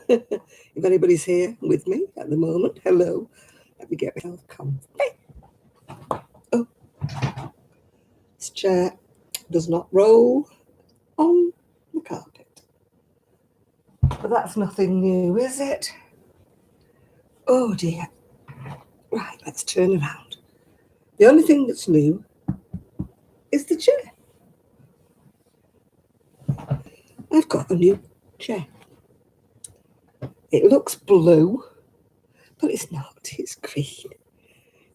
If anybody's here with me at the moment, hello. Let me get myself comfy. Oh, this chair does not roll on the carpet. But that's nothing new, is it? Oh dear. Right, let's turn around. The only thing that's new is the chair. I've got a new chair. It looks blue, but it's not. It's green.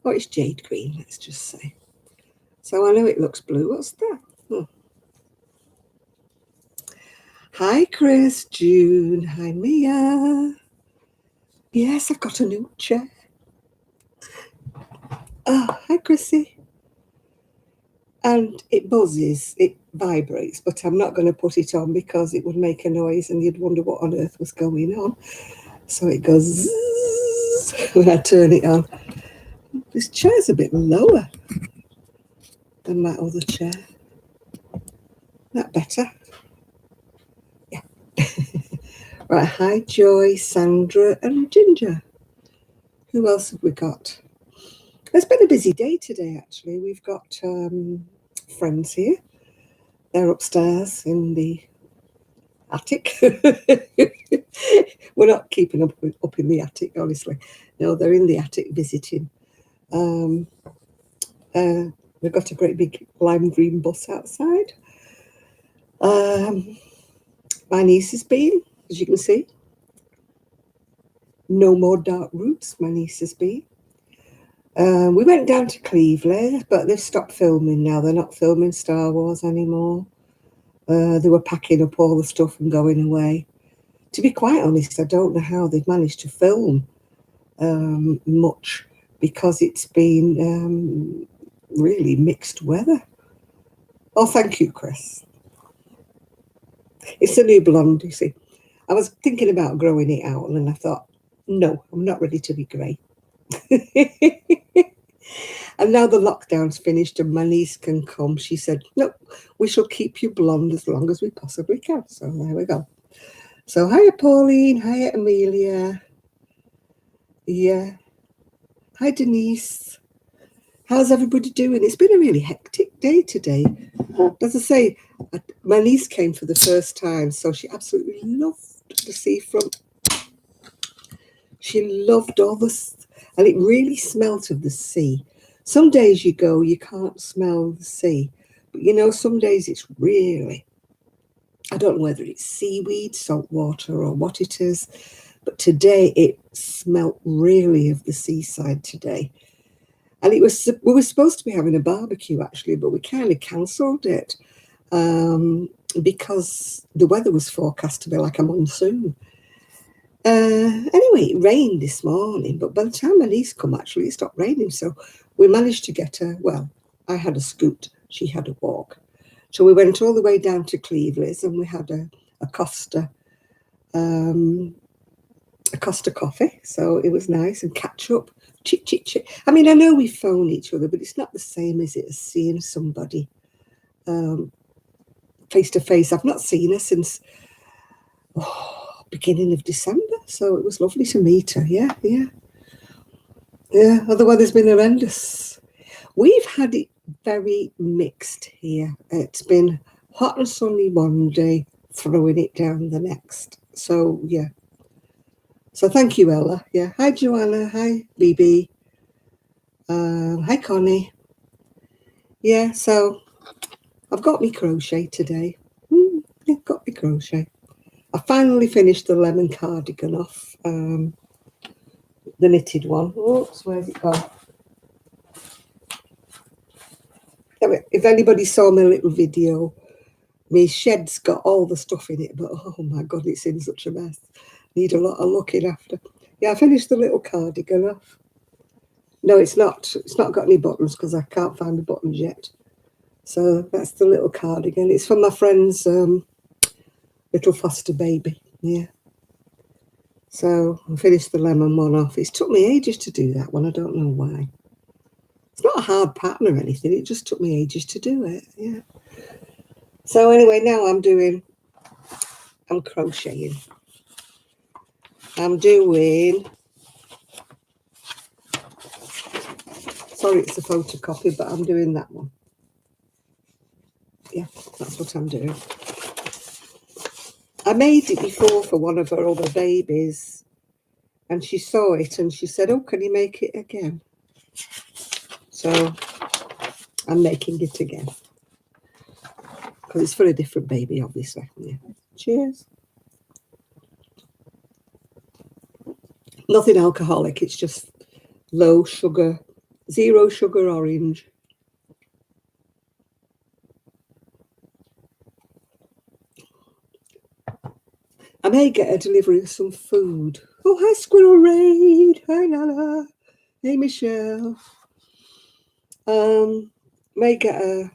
Or it's jade green, let's just say. So I know it looks blue. What's that? Oh. Hi, Chris, June. Hi, Mia. Yes, I've got a new chair. Oh, hi, Chrissy. And it buzzes, it vibrates, but I'm not going to put it on because it would make a noise and you'd wonder what on earth was going on. So it goes zzz when I turn it on. This chair's a bit lower than my other chair. That better? Yeah. Right, hi, Joy, Sandra, and Ginger. Who else have we got? It's been a busy day today, actually. We've got friends here. They're upstairs in the attic. We're not keeping up in the attic, honestly. No, they're in the attic visiting. We've got a great big lime green bus outside. My niece has been, as you can see. No more dark roots, my niece has been. We went down to Cleveland, but they've stopped filming now. They're not filming Star Wars anymore. They were packing up all the stuff and going away. To be quite honest, I don't know how they've managed to film much because it's been really mixed weather. Oh, thank you, Chris. It's a new blonde, you see. I was thinking about growing it out and I thought, no, I'm not ready to be grey. And now the lockdown's finished and my niece can come. She said, no, we shall keep you blonde as long as we possibly can. So there we go. So hiya, Pauline. Hiya, Amelia. Yeah. Hi, Denise. How's everybody doing? It's been a really hectic day today. As I say, my niece came for the first time, so she absolutely loved the seafront. She loved all this, and it really smelt of the sea. Some days you go, you can't smell the sea. But you know, some days it's really, I don't know whether it's seaweed, salt water, or what it is. But today it smelt really of the seaside today. And we were supposed to be having a barbecue actually, but we kind of cancelled it because the weather was forecast to be like a monsoon. Anyway, it rained this morning, but by the time my niece come, actually, it stopped raining. So we managed to get her, well, I had a scoot, she had a walk. So we went all the way down to Cleveland's and we had a Costa coffee. So it was nice and catch up, chit, chit, chit. I mean, I know we phone each other, but it's not the same, is it, as seeing somebody face to face. I've not seen her since beginning of December. So it was lovely to meet her. Yeah. The weather's been horrendous. We've had it very mixed here. It's been hot and sunny one day, throwing it down the next. So, yeah. So thank you, Ella. Yeah. Hi, Joanna. Hi, BB. Hi, Connie. Yeah, so I've got me crochet today. Yeah, got me crochet. I finally finished the lemon cardigan off, the knitted one. Oops, where's it gone? If anybody saw my little video, my shed's got all the stuff in it, but oh my God, it's in such a mess. Need a lot of looking after. Yeah, I finished the little cardigan off. No, it's not. It's not got any buttons because I can't find the buttons yet. So that's the little cardigan. It's for my friend's little foster baby. Yeah. So I finished the lemon one off. It's took me ages to do that one. I don't know why. It's not a hard pattern or anything. It just took me ages to do it. Yeah. So anyway, now I'm crocheting. I'm doing, sorry it's a photocopy, but I'm doing that one. Yeah, that's what I'm doing. I made it before for one of her other babies, and she saw it and she said, oh, can you make it again? So I'm making it again. Because it's for a different baby, obviously. Yeah. Cheers. Nothing alcoholic, it's just low sugar, 0 sugar orange. I may get a delivery of some food. Oh, hi, Squirrel Raid. Hi, Nana. Hey, Michelle. May get a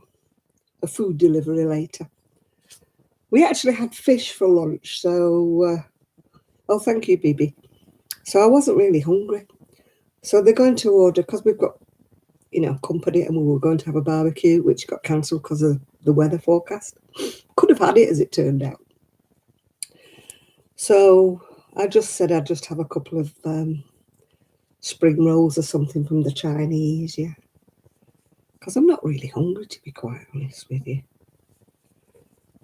food delivery later. We actually had fish for lunch, so, oh, thank you, Bibi. So I wasn't really hungry. So they're going to order, because we've got, company, and we were going to have a barbecue, which got cancelled because of the weather forecast. Could have had it, as it turned out. So I just said I'd just have a couple of spring rolls or something from the Chinese, yeah. Because I'm not really hungry, to be quite honest with you.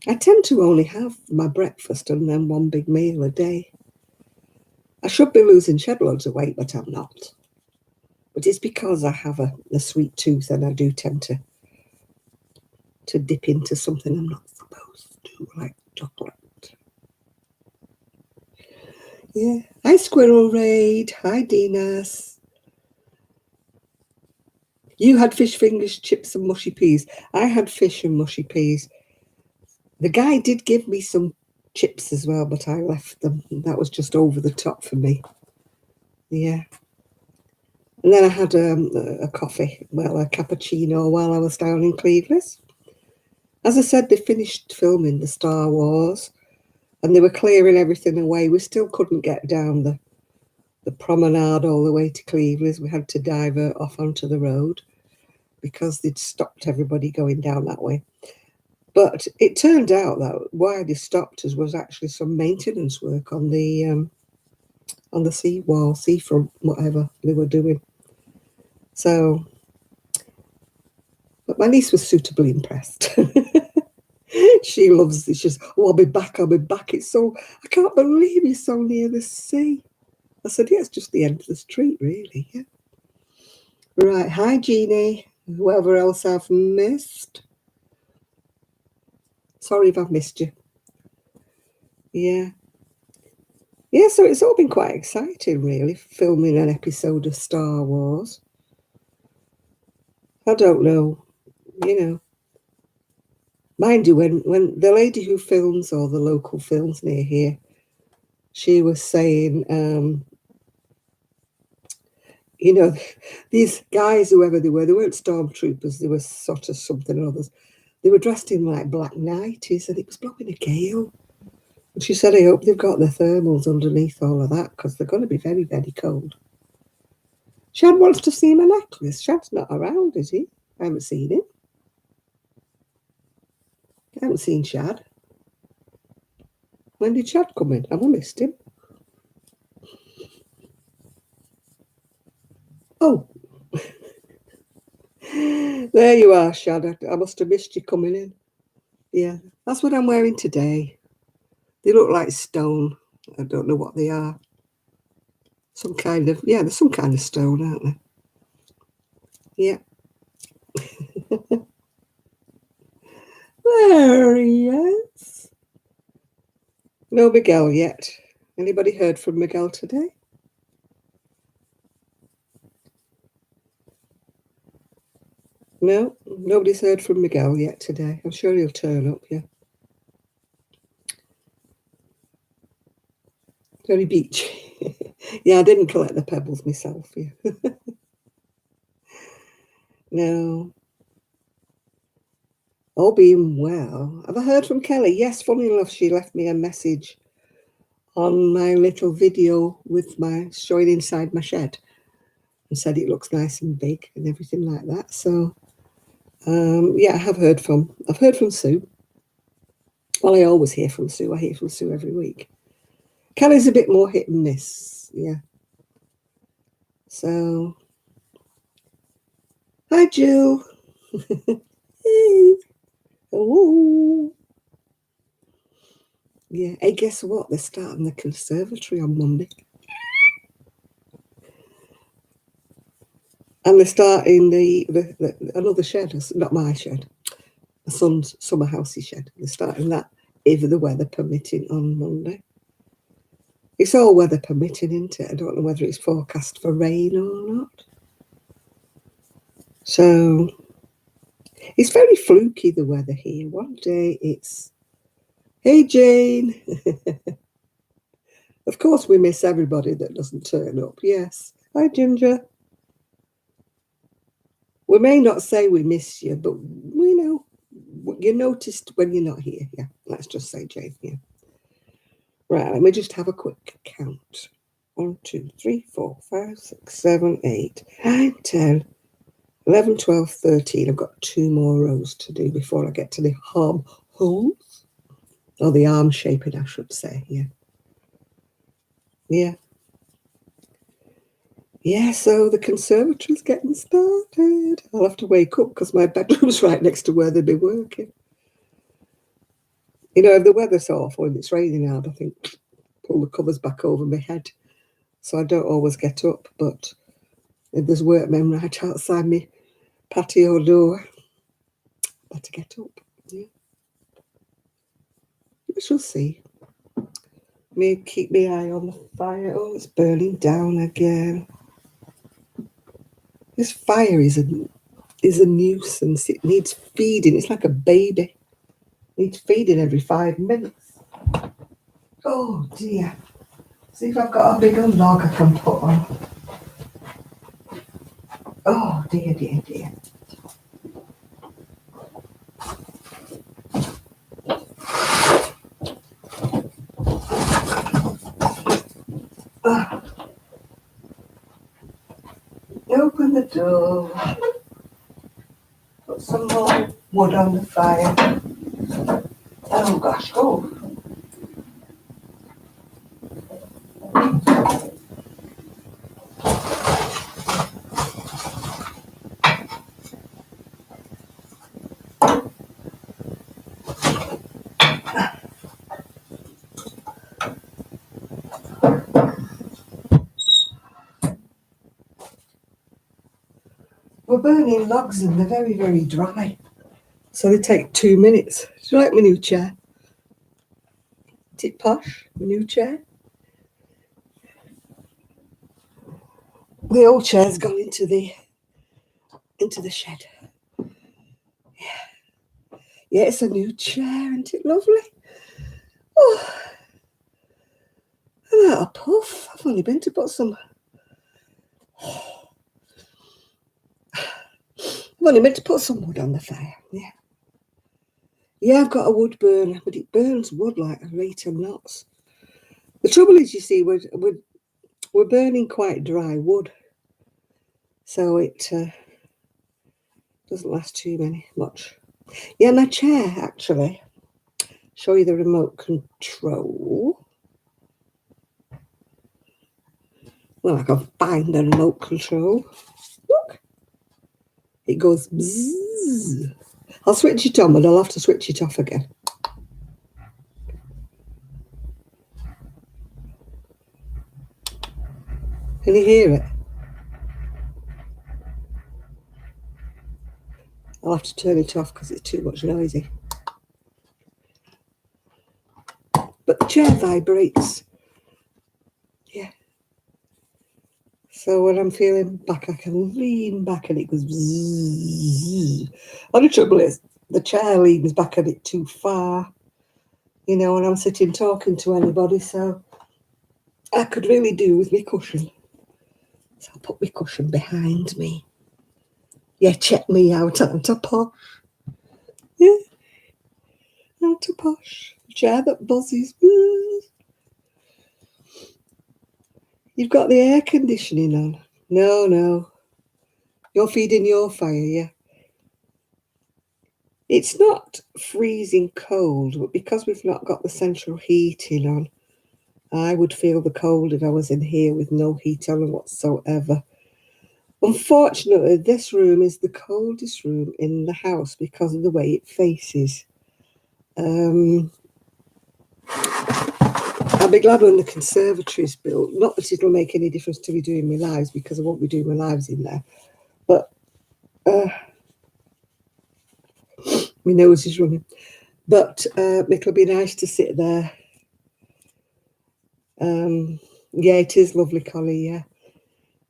I tend to only have my breakfast and then one big meal a day. I should be losing shed loads of weight, but I'm not. But it's because I have a sweet tooth, and I do tend to dip into something I'm not supposed to, like chocolate. Yeah. Hi, Squirrel Raid. Hi, Dinas. You had fish fingers, chips, and mushy peas. I had fish and mushy peas. The guy did give me some chips as well, but I left them. That was just over the top for me. Yeah. And then I had a coffee, well, a cappuccino while I was down in Cleveland. As I said, they finished filming the Star Wars, and they were clearing everything away. We still couldn't get down the promenade all the way to Cleveland. We had to divert off onto the road because they'd stopped everybody going down that way. But it turned out that why they stopped us was actually some maintenance work on the seawall, seafront, whatever they were doing. So, but my niece was suitably impressed. She loves it. She's, oh, I'll be back. It's so, I can't believe you're so near the sea. I said, yeah, it's just the end of the street, really. Yeah. Right. Hi, Jeannie. Whoever else I've missed. Sorry if I've missed you. Yeah. Yeah, so it's all been quite exciting, really, filming an episode of Star Wars. I don't know, Mind you, when the lady who films, or the local films near here, she was saying, these guys, whoever they weren't stormtroopers, they were sort of something or others. They were dressed in like black nighties, and it was blowing a gale. And she said, I hope they've got their thermals underneath all of that, because they're going to be very, very cold. Shad wants to see my necklace. Shad's not around, is he? I haven't seen him. I haven't seen Shad. When did Shad come in? Have I missed him? Oh. There you are, Shad. I must have missed you coming in. Yeah, that's what I'm wearing today. They look like stone. I don't know what they are. Some kind of, yeah, they're some kind of stone, aren't they? Yeah. There he is. No Miguel yet. Anybody heard from Miguel today? No, nobody's heard from Miguel yet today. I'm sure he'll turn up, yeah. Very beachy. Yeah, I didn't collect the pebbles myself, yeah. No. All being well. Have I heard from Kelly? Yes, funny enough, she left me a message on my little video with my showing inside my shed, and said it looks nice and big and everything like that. So, yeah, I've heard from Sue. Well, I always hear from Sue. I hear from Sue every week. Kelly's a bit more hit and miss, yeah. So, hi, Jill. Hey. Oh. Yeah. Hey, guess what? They're starting the conservatory on Monday. And they're starting another shed, not my shed, my son's summer housey shed. They're starting that, if the weather permitting, on Monday. It's all weather permitting, isn't it? I don't know whether it's forecast for rain or not. So it's very fluky, the weather here. One day it's, hey, Jane. Of course, we miss everybody that doesn't turn up. Yes. Hi, Ginger. We may not say we miss you, but we know you noticed when you're not here. Yeah, let's just say Jane. Yeah. Right, let me just have a quick count. 1, 2, 3, 4, 5, 6, 7, 8, 9, 10, 11, 12, 13. I've got 2 more rows to do before I get to the arm holes. Or the arm shaping, I should say. Yeah. Yeah. Yeah, so the conservatory's getting started. I'll have to wake up because my bedroom's right next to where they'll be working. You know, if the weather's awful and it's raining hard, I think pull the covers back over my head. So I don't always get up, but if there's workmen right outside me patio door, better get up. Yeah. We shall see. May keep my eye on the fire. Oh, it's burning down again. This fire is a nuisance. It needs feeding. It's like a baby. It needs feeding every 5 minutes. Oh dear. See if I've got a bigger log I can put on. Oh dear, dear, dear. Open the door. Put some more wood on the fire. Oh gosh, oh. We're burning logs and they're very, very dry. So they take 2 minutes. Do you like my new chair? Is it posh, my new chair? The old chair's gone into the shed. Yeah, it's a new chair, isn't it lovely? Oh, I'm out of puff. I've only been to put some. I've only meant to put some wood on the fire. Yeah. Yeah, I've got a wood burner, but it burns wood like a rate of knots. The trouble is, you see, we're burning quite dry wood, so it doesn't last too much. Yeah, my chair, actually. Show you the remote control. Well, I can find the remote control. Look. It goes bzzz. I'll switch it on, but I'll have to switch it off again. Can you hear it? I'll have to turn it off because it's too much noisy. But the chair vibrates. Yeah. So when I'm feeling back, I can lean back and it goes bzzz. Only trouble is, the chair leans back a bit too far, you know, when I'm sitting talking to anybody, so I could really do with my cushion. So I'll put my cushion behind me. Yeah, check me out. I'm to posh. Yeah, I'm to posh. Chair that buzzes. You've got the air conditioning on. No. You're feeding your fire, yeah. It's not freezing cold, but because we've not got the central heating on, I would feel the cold if I was in here with no heat on whatsoever. Unfortunately, this room is the coldest room in the house because of the way it faces. I'll be glad when the conservatory is built. Not that it'll make any difference to me doing my lives, because I won't be doing my lives in there. But my nose is running. But it'll be nice to sit there. Yeah, it is lovely, Collie, yeah.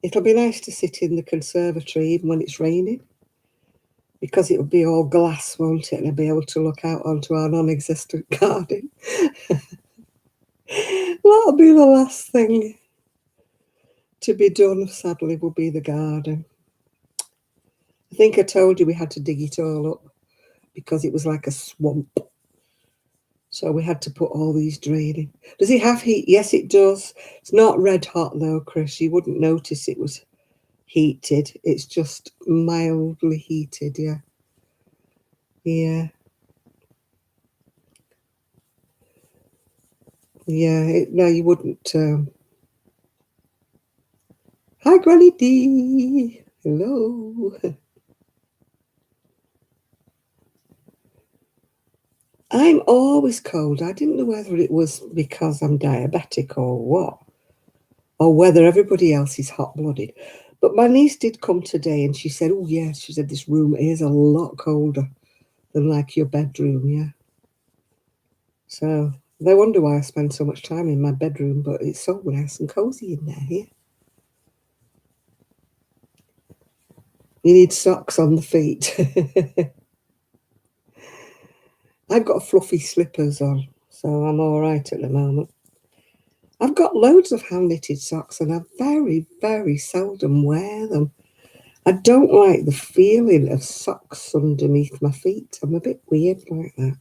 It'll be nice to sit in the conservatory even when it's raining, because it'll be all glass, won't it? And I'll be able to look out onto our non-existent garden. That'll be the last thing to be done, sadly, will be the garden. I think I told you we had to dig it all up because it was like a swamp. So we had to put all these draining. Does it have heat? Yes, it does. It's not red hot though, Chris. You wouldn't notice it was heated. It's just mildly heated, yeah. Yeah. Yeah, no, you wouldn't. Hi, Granny D. Hello. I'm always cold. I didn't know whether it was because I'm diabetic or what, or whether everybody else is hot-blooded. But my niece did come today and she said, oh, yeah, she said this room is a lot colder than like your bedroom, yeah. So they wonder why I spend so much time in my bedroom, but it's so nice and cozy in there, yeah. You need socks on the feet. I've got fluffy slippers on, so I'm all right at the moment. I've got loads of hand-knitted socks and I very, very seldom wear them. I don't like the feeling of socks underneath my feet. I'm a bit weird like that.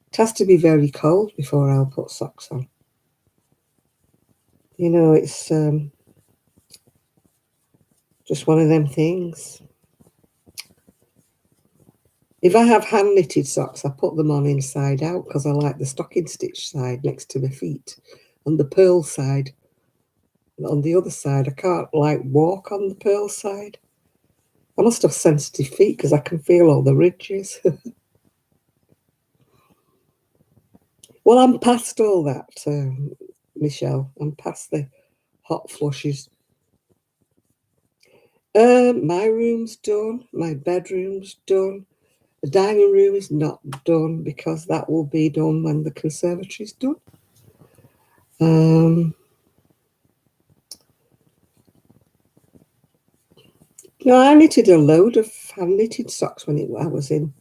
It has to be very cold before I'll put socks on. You know, it's just one of them things. If I have hand-knitted socks, I put them on inside out because I like the stocking stitch side next to my feet. And the pearl side on the other side, I can't like walk on the pearl side. I must have sensitive feet because I can feel all the ridges. Well, I'm past all that, Michelle. I'm past the hot flushes. My room's done. My bedroom's done. The dining room is not done because that will be done when the conservatory's done. No, I knitted a load of hand-knitted socks when I was in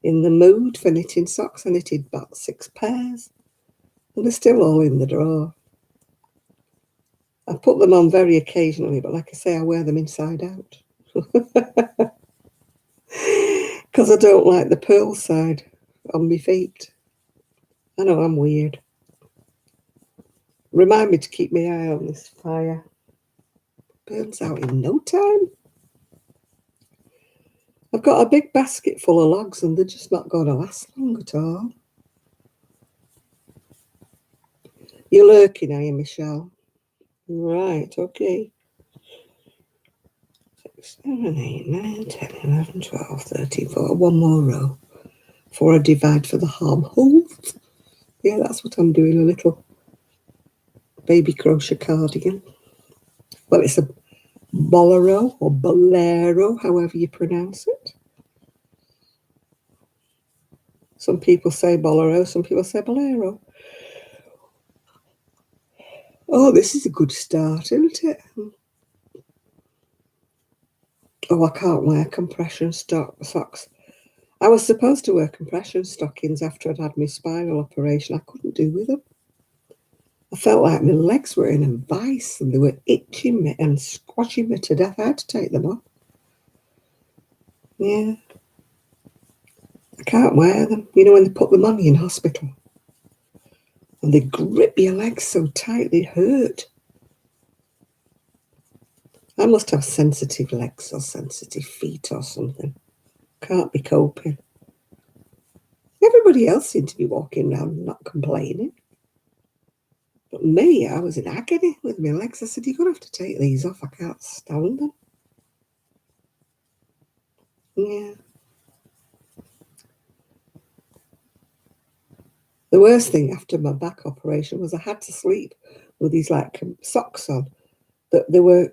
the mood for knitting socks. I knitted about 6 pairs, and they're still all in the drawer. I put them on very occasionally, but like I say, I wear them inside out. Because I don't like the pearl side on my feet. I know I'm weird. Remind me to keep my eye on this fire. Burns out in no time. I've got a big basket full of logs and they're just not going to last long at all. You're lurking, are you, Michelle? Right, okay. 6, 7, 8, 9, 10, 11, 12, 13, 14. One more row before I divide for the armholes. Yeah, that's what I'm doing, a little baby crochet cardigan. Well, it's a bolero or bolero, however you pronounce it. Some people say bolero, some people say bolero. Oh, this is a good start, isn't it? Oh, I can't wear compression socks. I was supposed to wear compression stockings after I'd had my spinal operation. I couldn't do with them. I felt like my legs were in a vice and they were itching me and squashing me to death. I had to take them off. Yeah. I can't wear them. You know, when they put them on you in hospital and they grip your legs so tight they hurt. I must have sensitive legs or sensitive feet or something. Can't be coping. Everybody else seemed to be walking around not complaining. me, I was in agony with my legs. I said, you're going to have to take these off. I can't stand them. Yeah. The worst thing after my back operation was I had to sleep with these like socks on. That they were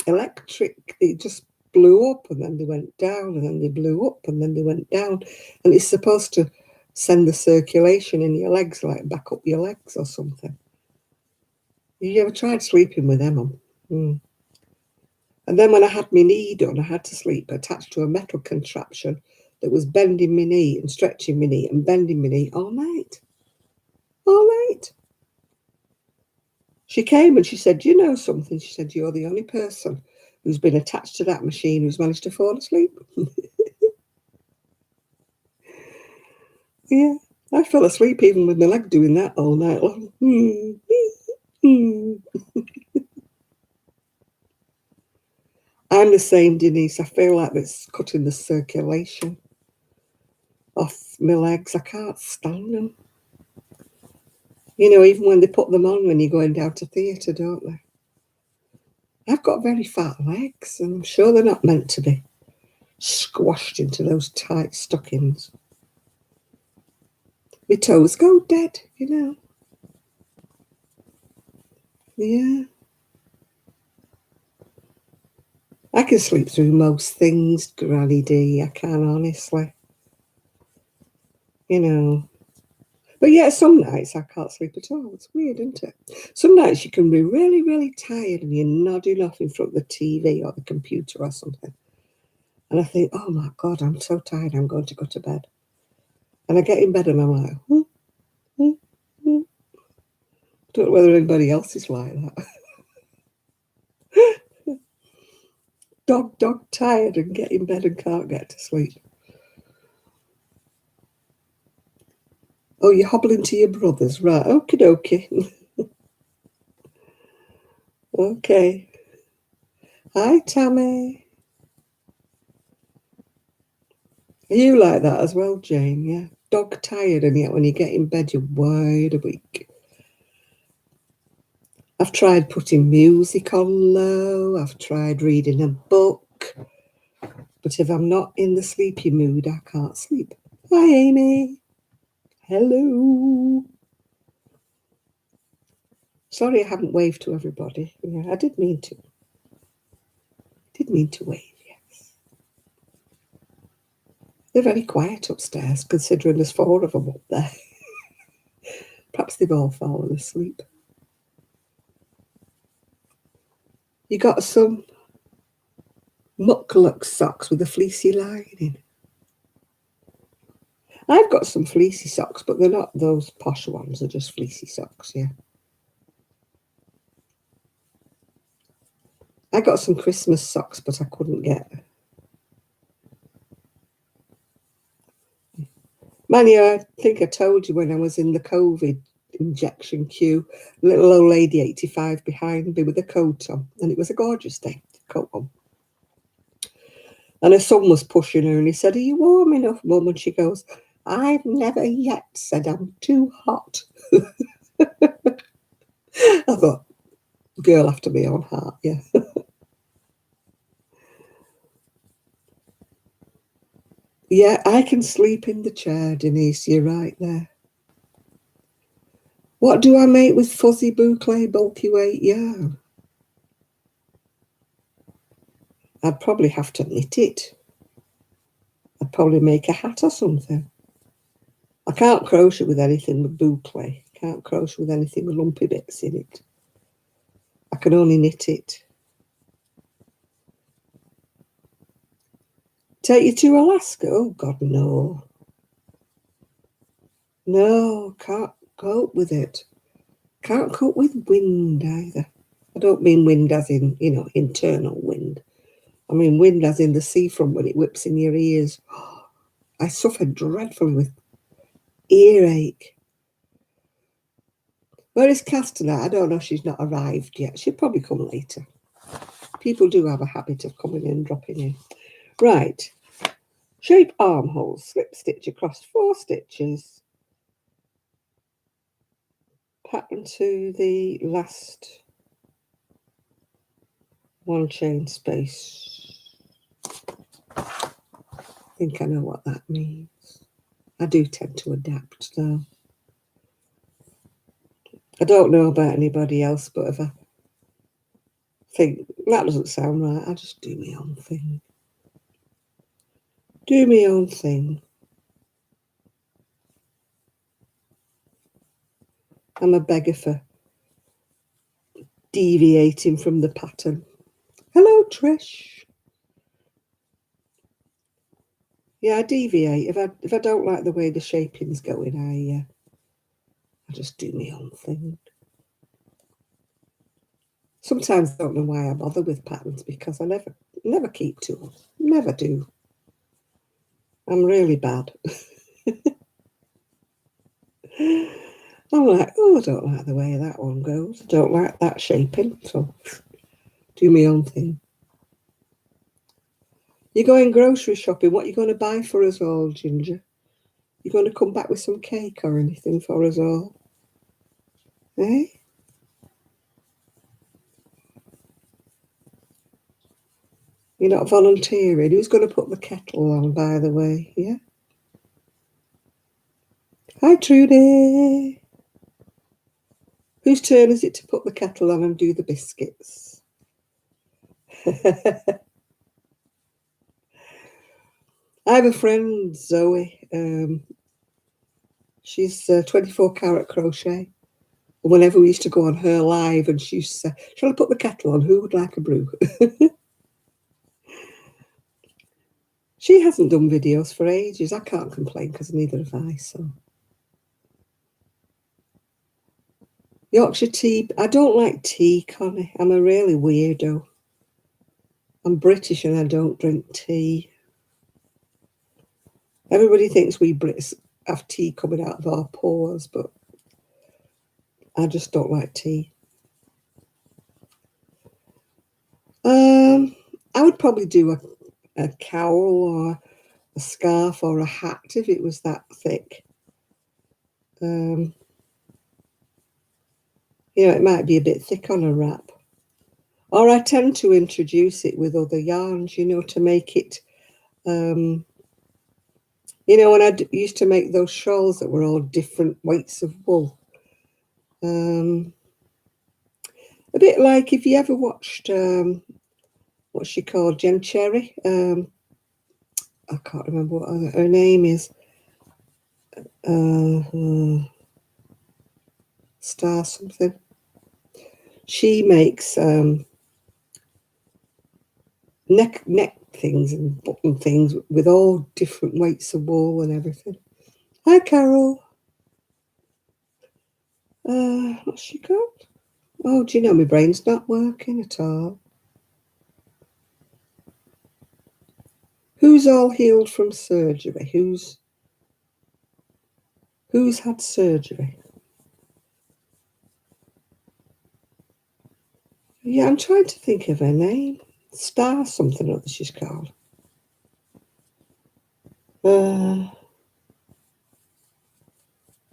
electric. It just blew up and then they went down and then they blew up and then they went down. And it's supposed to send the circulation in your legs, like back up your legs or something. You ever tried sleeping with them on? Mm. And then when I had my knee done, I had to sleep attached to a metal contraption that was bending my knee and stretching my knee and bending my knee all night. All night. She came and she said, do you know something? She said, you're the only person who's been attached to that machine who's managed to fall asleep. Yeah, I fell asleep even with my leg doing that all night long. I'm the same, Denise. I feel like it's cutting the circulation off my legs. I can't stand them. You know, even when they put them on when you're going down to theatre, don't they? I've got very fat legs, and I'm sure they're not meant to be squashed into those tight stockings. My toes go dead, you know. Yeah. I can sleep through most things, Granny D. I can, honestly. You know. But yeah, some nights I can't sleep at all. It's weird, isn't it? Some nights you can be really, really tired and you're nodding off in front of the TV or the computer or something. And I think, oh my God, I'm so tired, I'm going to go to bed. And I get in bed and I'm like, I don't know whether anybody else is like that. Dog tired and get in bed and can't get to sleep. Oh, you're hobbling to your brother's, right? Okie dokie. Okay. Hi, Tammy. Are you like that as well, Jane? Yeah. Dog tired, and yet when you get in bed, you're wide awake. I've tried putting music on low. I've tried reading a book. But if I'm not in the sleepy mood, I can't sleep. Hi, Amy. Hello. Sorry I haven't waved to everybody. Yeah, I did mean to. Did mean to wave, yes. They're very quiet upstairs, considering there's 4 of them up there. Perhaps they've all fallen asleep. You got some muckluck socks with a fleecy lining. I've got some fleecy socks, but they're not those posh ones. They're just fleecy socks, yeah. I got some Christmas socks, but I couldn't get. Mania, I think I told you when I was in the COVID injection queue, little old lady 85 behind me with a coat on, and it was a gorgeous day, coat on. And her son was pushing her, and he said, are you warm enough, Mum? And she goes, I've never yet said I'm too hot. I thought, girl after my own heart, yeah. Yeah, I can sleep in the chair, Denise, you're right there. What do I make with fuzzy boucle bulky weight yarn? I'd probably have to knit it. I'd probably make a hat or something. I can't crochet with anything with boucle. Can't crochet with anything with lumpy bits in it. I can only knit it. Take you to Alaska? Oh, God, no. No, can't cope with it. Can't cope with wind either. I don't mean wind as in, you know, internal wind. I mean wind as in the seafront when it whips in your ears. I suffer dreadfully with earache. Where is Castanet? I don't know. She's not arrived yet. She'll probably come later. People do have a habit of coming in and dropping in. Right. Shape armholes. Slip stitch across 4 stitches. pattern to the last one chain space. I think I know what that means. I do tend to adapt though. I don't know about anybody else, but if I think that doesn't sound right, I just do my own thing. Do my own thing. I'm a beggar for deviating from the pattern. Hello, Trish. Yeah, I deviate. If I don't like the way the shaping's going, I just do my own thing. Sometimes I don't know why I bother with patterns because I never keep to them. Never do. I'm really bad. I'm like, oh, I don't like the way that one goes. I don't like that shaping, so do my own thing. You're going grocery shopping. What are you going to buy for us all, Ginger? You going to come back with some cake or anything for us all? Eh? You're not volunteering. Who's going to put the kettle on, by the way? Yeah? Hi, Trudy. Whose turn is it to put the kettle on and do the biscuits? I have a friend, Zoe. She's 24 karat crochet. And whenever we used to go on her live, and she used to say, shall I put the kettle on? Who would like a brew? She hasn't done videos for ages. I can't complain because neither have I. So Yorkshire tea. I don't like tea, Connie. I'm a really weirdo. I'm British and I don't drink tea. Everybody thinks we Brits have tea coming out of our pores, but I just don't like tea. I would probably do a cowl or a scarf or a hat if it was that thick. It might be a bit thick on a wrap. Or I tend to introduce it with other yarns, to make it, when I used to make those shawls that were all different weights of wool. A bit like if you ever watched, what's she called, Jen Cherry? I can't remember what her name is. Star something. She makes neck things and button things with all different weights of wool and everything. Hi, Carol. What's she called? Oh, do you know my brain's not working at all? Who's all healed from surgery? Who's had surgery? Yeah, I'm trying to think of her name. Star something or other she's called.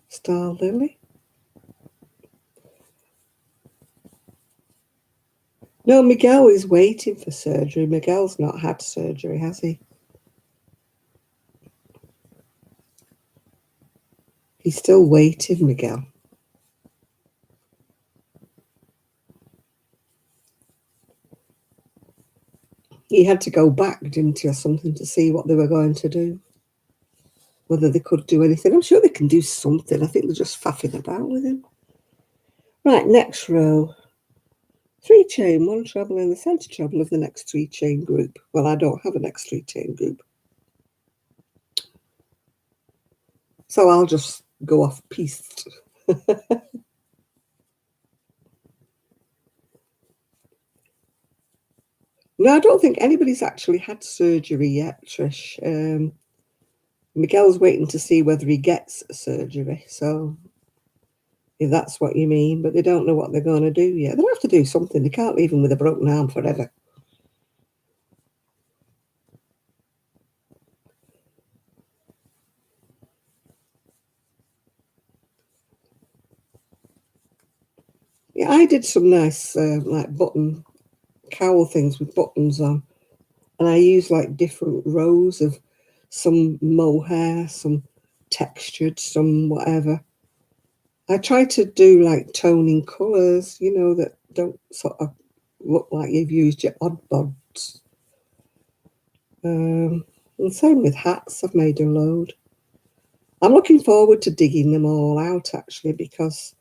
Star Lily? No, Miguel is waiting for surgery. Miguel's not had surgery, has he? He's still waiting, Miguel. He had to go back, didn't he, or something, to see what they were going to do. Whether they could do anything. I'm sure they can do something. I think they're just faffing about with him. Right, next row. 3 chain, 1 treble in the centre treble of the next 3 chain group. Well, I don't have a next 3 chain group. So I'll just go off piste. No, I don't think anybody's actually had surgery yet, Trish. Miguel's waiting to see whether he gets surgery. So if that's what you mean, but they don't know what they're going to do yet. They'll have to do something. They can't leave him with a broken arm forever. Yeah, I did some nice like button cowl things with buttons on, and I used like different rows of some mohair, some textured, some whatever. I try to do like toning colours, you know, that don't sort of look like you've used your odd bods. And same with hats, I've made a load. I'm looking forward to digging them all out actually, because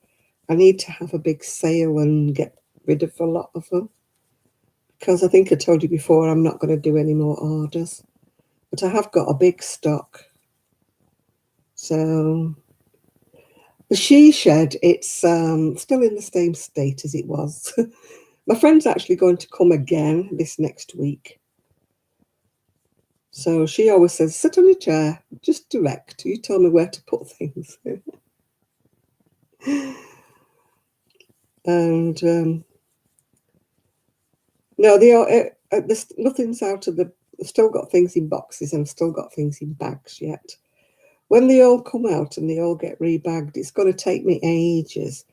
I need to have a big sale and get rid of a lot of them. Because I think I told you before, I'm not going to do any more orders. But I have got a big stock. So the she shed, it's still in the same state as it was. My friend's actually going to come again this next week. So she always says, sit on your chair, just direct. You tell me where to put things. And no, nothing's out of the. I've still got things in boxes and I've still got things in bags yet. When they all come out and they all get rebagged, it's going to take me ages,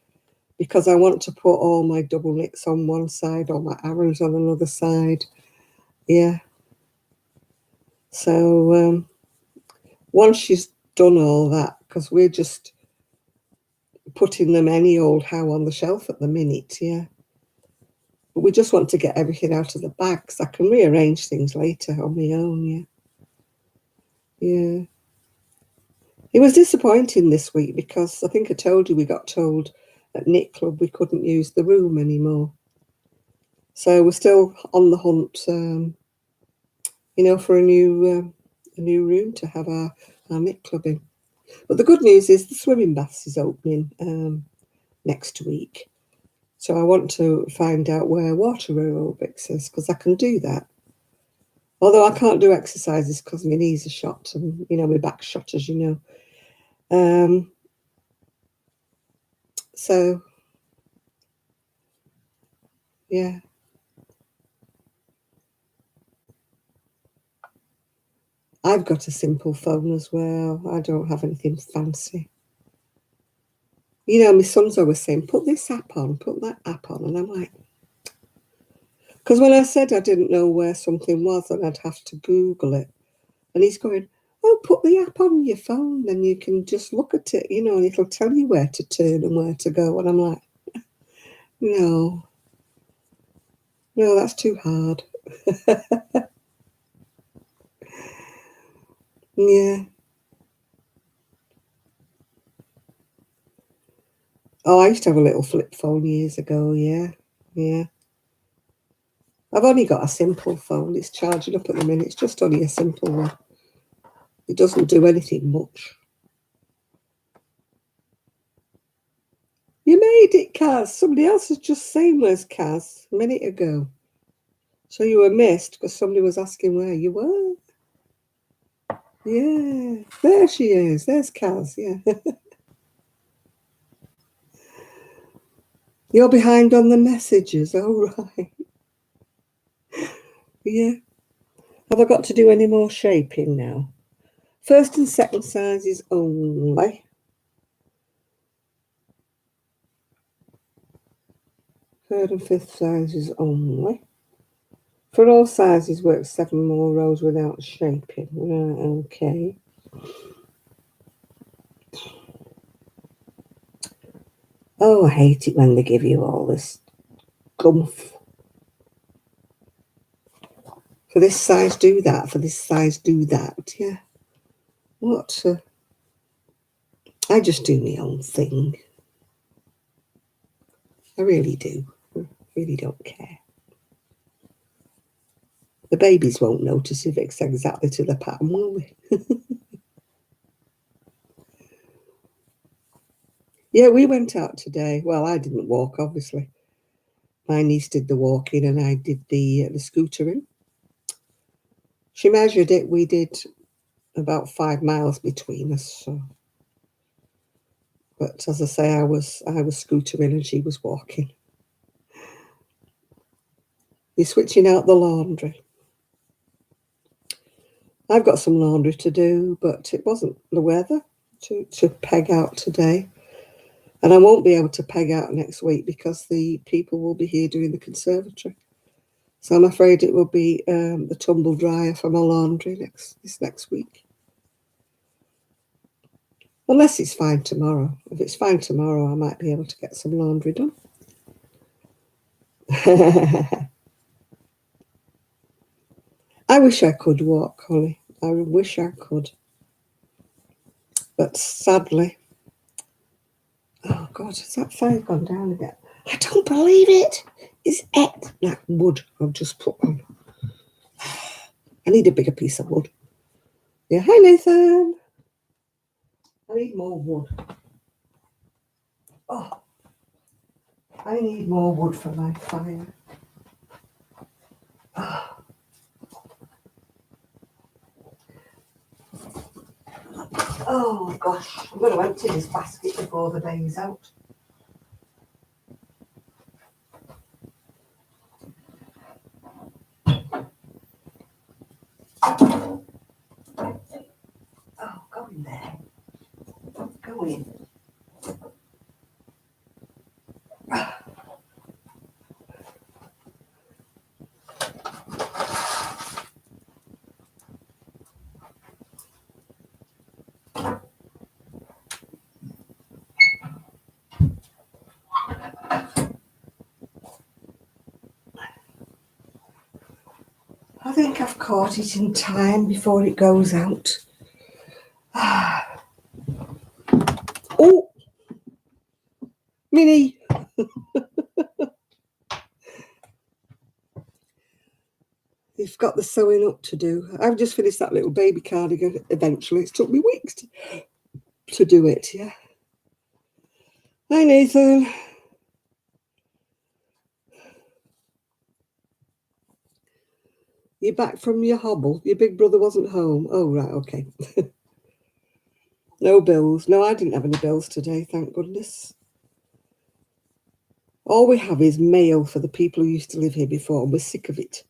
because I want to put all my double knits on one side, all my arrows on another side. Yeah. So once she's done all that, because we're just putting them any old how on the shelf at the minute, yeah. But we just want to get everything out of the bags. I can rearrange things later on my own, yeah. Yeah. It was disappointing this week because I think I told you we got told at Knit Club we couldn't use the room anymore. So we're still on the hunt, you know, for a new room to have our knit club in. But the good news is the swimming baths is opening next week. So I want to find out where water aerobics is, because I can do that. Although I can't do exercises because my knees are shot and, you know, my back's shot, as you know. So, yeah. I've got a simple phone as well. I don't have anything fancy. You know, my son's always saying, put this app on, put that app on. And I'm like, because when I said I didn't know where something was and I'd have to Google it, and he's going, oh, put the app on your phone, then you can just look at it, you know, and it'll tell you where to turn and where to go. And I'm like, no, that's too hard. Yeah. Oh, I used to have a little flip phone years ago, yeah. Yeah. I've only got a simple phone. It's charging up at the minute. It's just only a simple one. It doesn't do anything much. You made it, Kaz. Somebody else was just saying where's Kaz a minute ago. So you were missed because somebody was asking where you were. Yeah, there she is. There's Kaz, yeah. You're behind on the messages. Oh, right. Yeah. Have I got to do any more shaping now? First and second sizes only. Third and fifth sizes only. For all sizes, work 7 more rows without shaping. Right, okay. Oh, I hate it when they give you all this gumph. For this size, do that. For this size, do that. Yeah. What? I just do my own thing. I really do. I really don't care. The babies won't notice if it's exactly to the pattern, will they? Yeah, we went out today. Well, I didn't walk, obviously. My niece did the walking and I did the scootering. She measured it. We did about 5 miles between us. So. But as I say, I was scootering and she was walking. You're switching out the laundry. I've got some laundry to do, but it wasn't the weather to peg out today. And I won't be able to peg out next week because the people will be here doing the conservatory. So I'm afraid it will be the tumble dryer for my laundry this next week. Unless it's fine tomorrow. If it's fine tomorrow, I might be able to get some laundry done. I wish I could walk, Holly. I wish I could. But sadly, oh God, has that fire gone down again? I don't believe it. It's that wood I've just put on. I need a bigger piece of wood. Yeah, hi Nathan. I need more wood. Oh, I need more wood for my fire. Oh. Oh gosh, I'm going to empty this basket before the day's out. Oh, go in there. Go in. I think I've caught it in time before it goes out. Oh, Minnie. You've got the sewing up to do. I've just finished that little baby cardigan eventually. It's took me weeks to do it, yeah. Hi, Nathan. You're back from your hobble? Your big brother wasn't home? Oh, right, okay. No bills. No, I didn't have any bills today, thank goodness. All we have is mail for the people who used to live here before, and we're sick of it.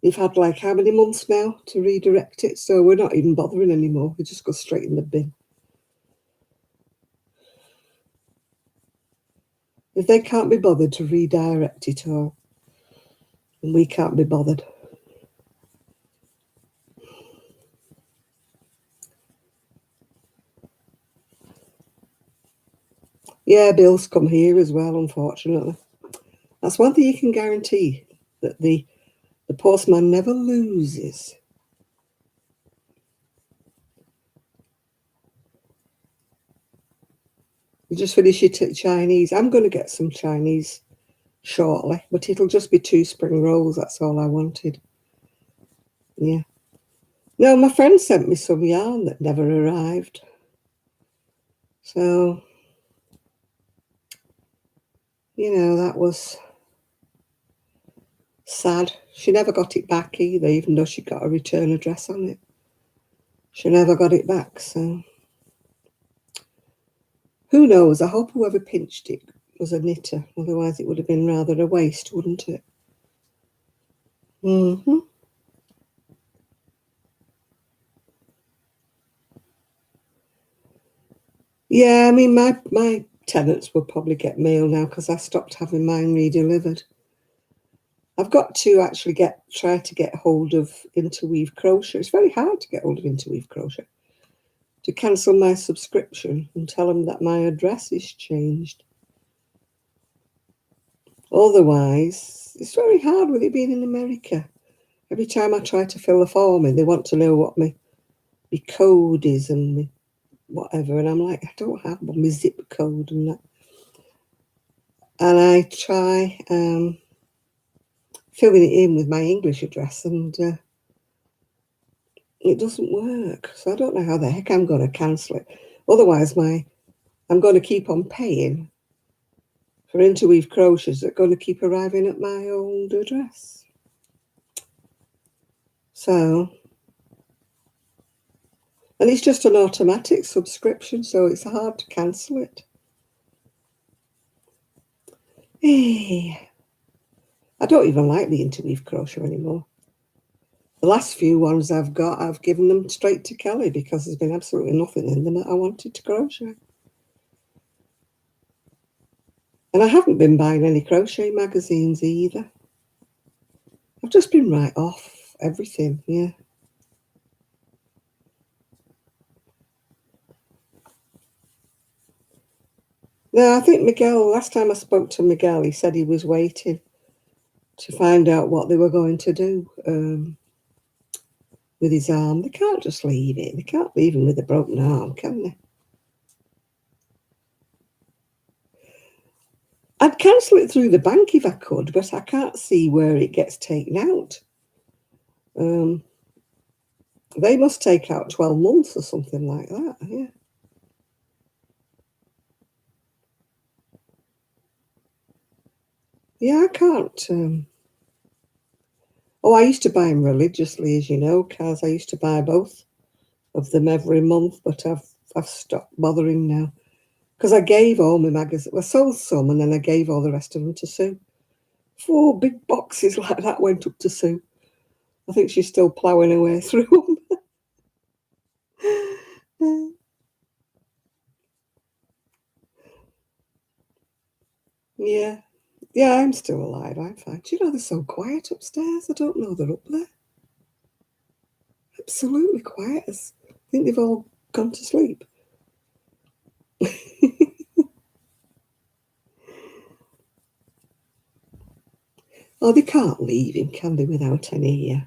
We've had like how many months now to redirect it, so we're not even bothering anymore. We just go straight in the bin. If they can't be bothered to redirect it all, and we can't be bothered. Yeah, bills come here as well, unfortunately. That's one thing you can guarantee, that the postman never loses. You just finish your Chinese. I'm going to get some Chinese shortly, but it'll just be 2 spring rolls. That's all I wanted. Yeah. No, my friend sent me some yarn that never arrived. So, you know, that was sad. She never got it back either, even though she got a return address on it. She never got it back, so who knows? I hope whoever pinched it was a knitter. Otherwise it would have been rather a waste, wouldn't it? Mm-hmm. Yeah, I mean, my tenants will probably get mail now because I stopped having mine redelivered. I've got to actually try to get hold of Interweave Crochet. It's very hard to get hold of Interweave Crochet. To cancel my subscription and tell them that my address is changed. Otherwise, it's very hard with it being in America. Every time I try to fill a form in, they want to know what my code is and my whatever. And I'm like, I don't have one, my zip code and that. And I try filling it in with my English address and it doesn't work. So I don't know how the heck I'm going to cancel it. Otherwise, I'm going to keep on paying for Interweave Crochets that are going to keep arriving at my old address. So, and it's just an automatic subscription, so it's hard to cancel it. Hey, I don't even like the Interweave Crochet anymore. The last few ones I've got, I've given them straight to Kelly because there's been absolutely nothing in them that I wanted to crochet. And I haven't been buying any crochet magazines either. I've just been right off everything, yeah. No, I think Miguel, last time I spoke to Miguel, he said he was waiting to find out what they were going to do with his arm. They can't just leave it. They can't leave him with a broken arm, can they? I'd cancel it through the bank if I could, but I can't see where it gets taken out. They must take out 12 months or something like that, yeah. Yeah, I can't. Oh, I used to buy them religiously, as you know, Kaz. I used to buy both of them every month, but I've stopped bothering now. Because I gave all my magazines, I sold some and then I gave all the rest of them to Sue. 4 big boxes like that went up to Sue. I think she's still ploughing her way through them. Yeah. Yeah, I'm still alive. I'm fine. Do you know they're so quiet upstairs? I don't know they're up there. Absolutely quiet. I think they've all gone to sleep. Oh, they can't leave him, can they, without any,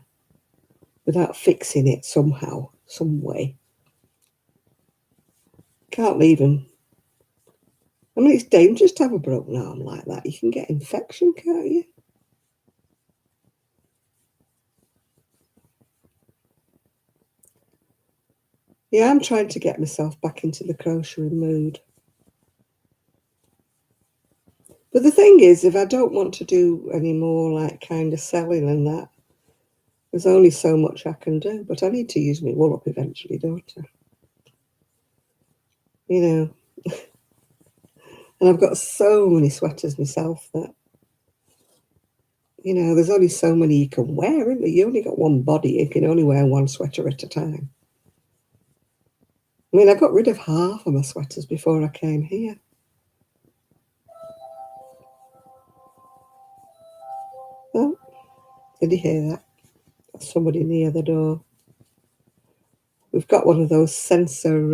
without fixing it somehow, some way. Can't leave him. I mean, it's dangerous to have a broken arm like that. You can get infection, can't you? Yeah, I'm trying to get myself back into the crocheting mood. But the thing is, if I don't want to do any more like kind of selling and that, there's only so much I can do. But I need to use my wool up eventually, don't I? You know. And I've got so many sweaters myself that, you know, there's only so many you can wear, isn't there? You only got one body. You can only wear one sweater at a time. I mean, I got rid of half of my sweaters before I came here. Oh, did you hear that? That's somebody near the door. We've got one of those sensor,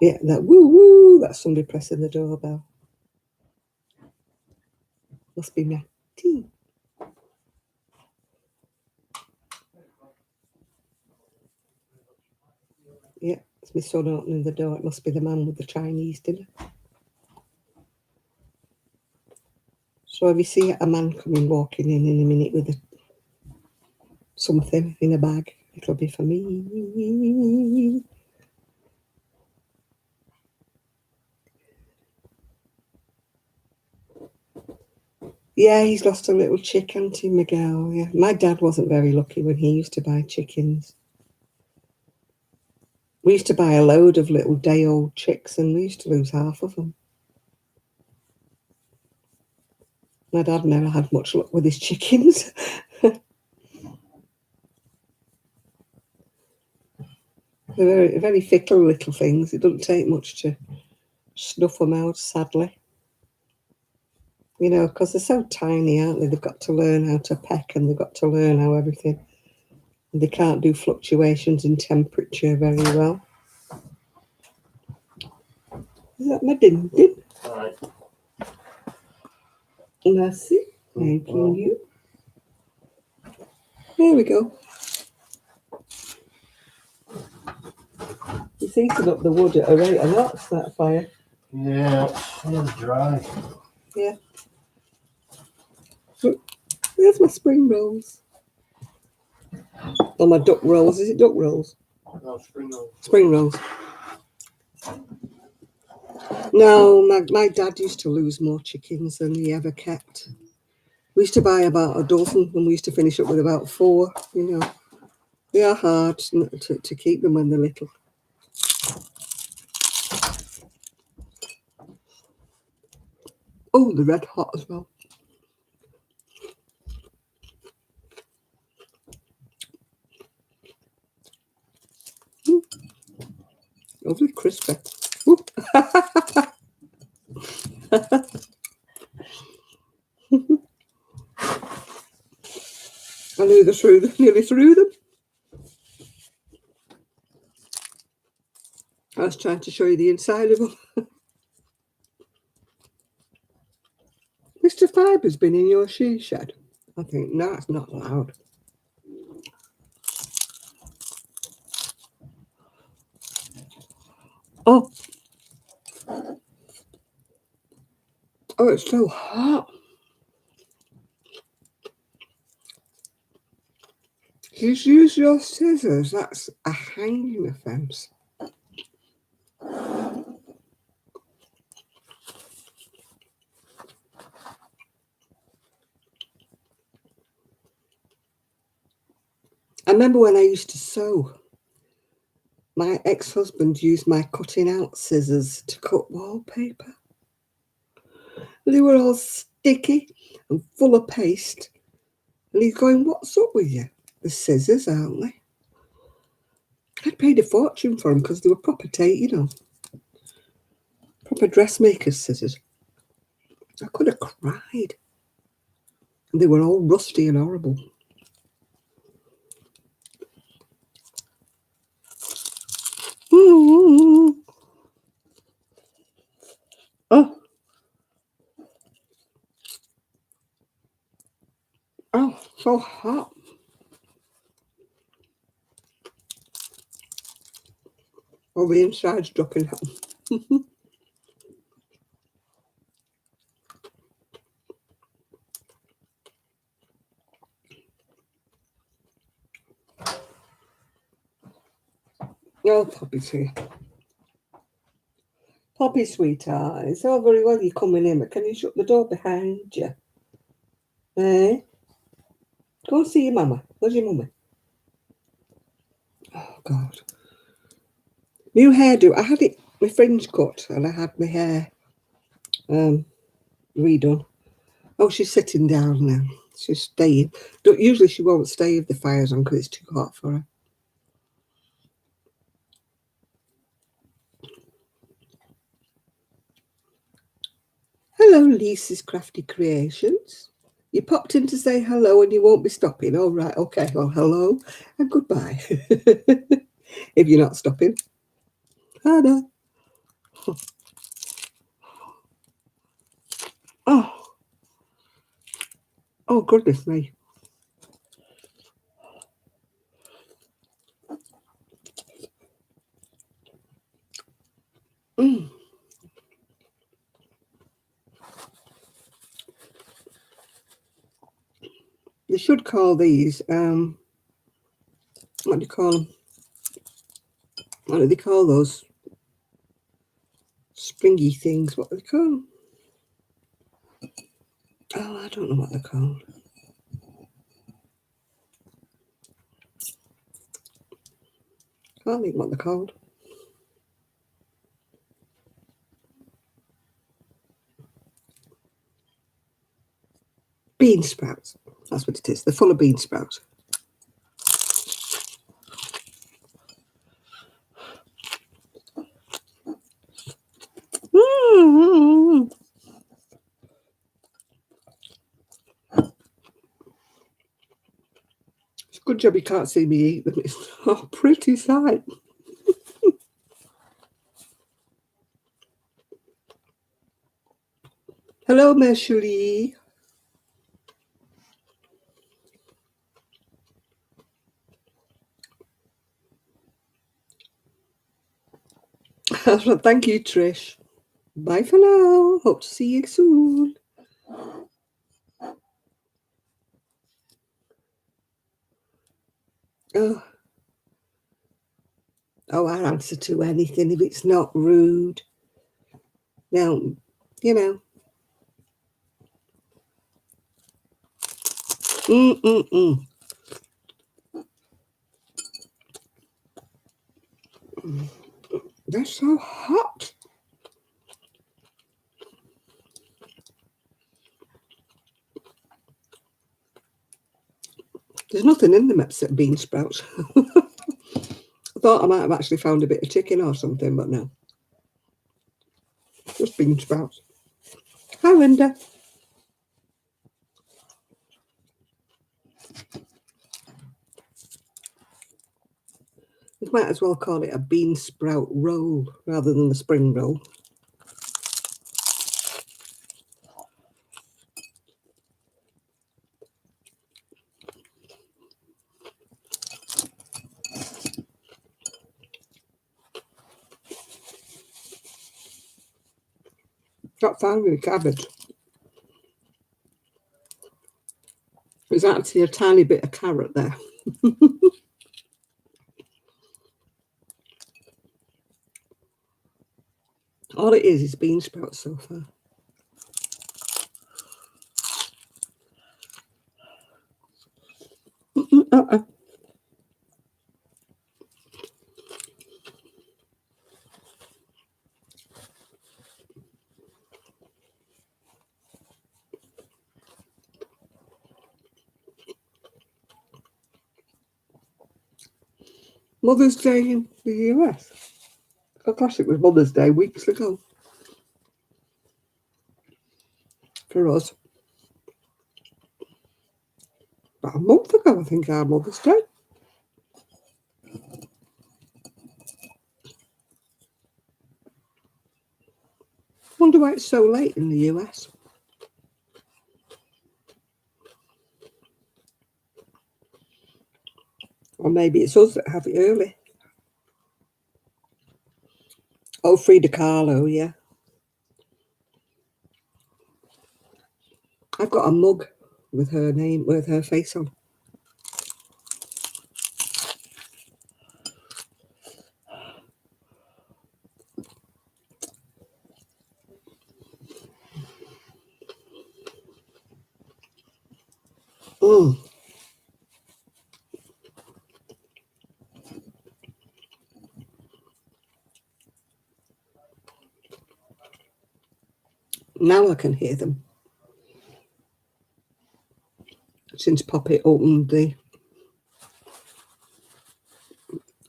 yeah, that woo woo, that's somebody pressing the doorbell. Must be my tea. Yeah, it's my son opening the door. It must be the man with the Chinese dinner. So if you see a man coming walking in a minute with something in a bag, it'll be for me. Yeah, he's lost a little chick, hasn't he, Miguel? Yeah, my dad wasn't very lucky when he used to buy chickens. We used to buy a load of little day-old chicks, and we used to lose half of them. My dad never had much luck with his chickens. They're very, very fickle little things. It doesn't take much to snuff them out, sadly. You know, because they're so tiny, aren't they? They've got to learn how to peck and they've got to learn how everything. And they can't do fluctuations in temperature very well. Is that my din din? Right. Merci. Thank you. There we go. It's heating up the wood at a rate of knots, that fire. Yeah, it's dry. Yeah. Where's my spring rolls? Oh, my duck rolls. Is it duck rolls? No, spring rolls. Spring rolls. No, my dad used to lose more chickens than he ever kept. We used to buy about a dozen and we used to finish up with about 4, you know. They are hard to keep them when they're little. Oh, they're red hot as well. Lovely crispy. I nearly threw them. I was trying to show you the inside of them. Mr. Fiber's been in your she shed. I think, no, it's not allowed. Oh. Oh, it's so hot. Just use your scissors. That's a hanging offence. I remember when I used to sew. My ex-husband used my cutting out scissors to cut wallpaper. They were all sticky and full of paste. And he's going, what's up with you? The scissors, aren't they? I'd paid a fortune for them because they were proper proper dressmaker's scissors. I could have cried. And they were all rusty and horrible. Oh. Oh, so hot. Oh, the inside's dropping out. Oh, Poppy's here. Poppy, sweetheart, it's all very well you coming in, but can you shut the door behind you? Eh? Go and see your mama. Where's your mummy? Oh, God. New hairdo. I had my fringe cut and I had my hair redone. Oh, she's sitting down now. She's staying. Usually she won't stay if the fire's on because it's too hot for her. Hello, Lisa's Crafty Creations. You popped in to say hello and you won't be stopping. All right, okay. Well, hello and goodbye. If you're not stopping. Hannah. Oh. Oh, goodness me. Mm. They should call these, what do you call them? What do they call those springy things? What do they call them? Oh, I don't know what they're called. Can't think what they're called. Bean sprouts. That's what it is. They're full of bean sprouts. Mm-hmm. It's a good job you can't see me eat them. It's a pretty sight. Hello, Mershuli. Thank you, Trish. Bye for now. Hope to see you soon. Oh, I'll answer to anything if it's not rude. Now, you know. They're so hot. There's nothing in them except bean sprouts. I thought I might have actually found a bit of chicken or something, but no. Just bean sprouts. Hi, Linda. We might as well call it a bean sprout roll rather than the spring roll. Got found with cabbage. There's actually a tiny bit of carrot there. All it is bean sprouts so far. Mother's Day in the US. Of course, it was Mother's Day weeks ago. For us. About a month ago, I think, our Mother's Day. Wonder why it's so late in the US. Or maybe it's us that have it early. Oh, Frida Kahlo, yeah. I've got a mug with her name, with her face on. Mm. Now I can hear them. Since Poppy opened the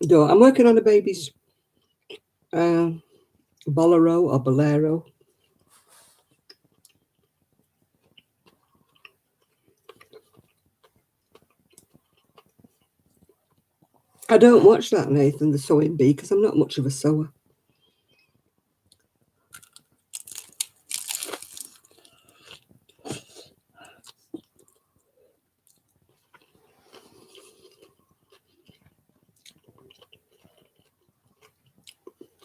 door. I'm working on a baby's bolero or bolero. I don't watch that, Nathan, the sewing bee, because I'm not much of a sewer.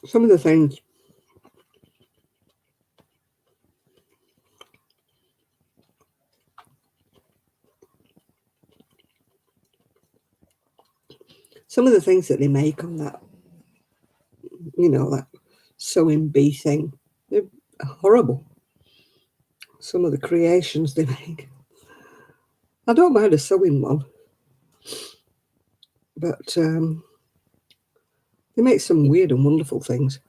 Some of the things that they make on that, that sewing bee thing, they're horrible. Some of the creations they make. I don't mind a sewing one, but they make some weird and wonderful things.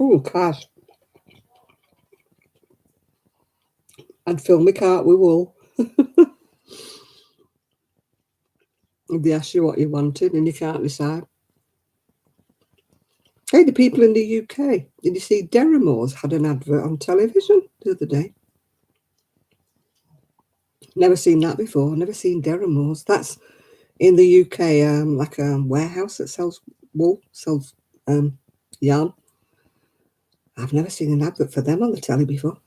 Oh, gosh. I'd fill my cart with wool. If they ask you what you wanted and you can't decide. Hey, the people in the UK, did you see Deramores had an advert on television the other day? Never seen that before. Never seen Deramores. That's in the UK, like a warehouse that sells wool, sells yarn. I've never seen an advert for them on the telly before.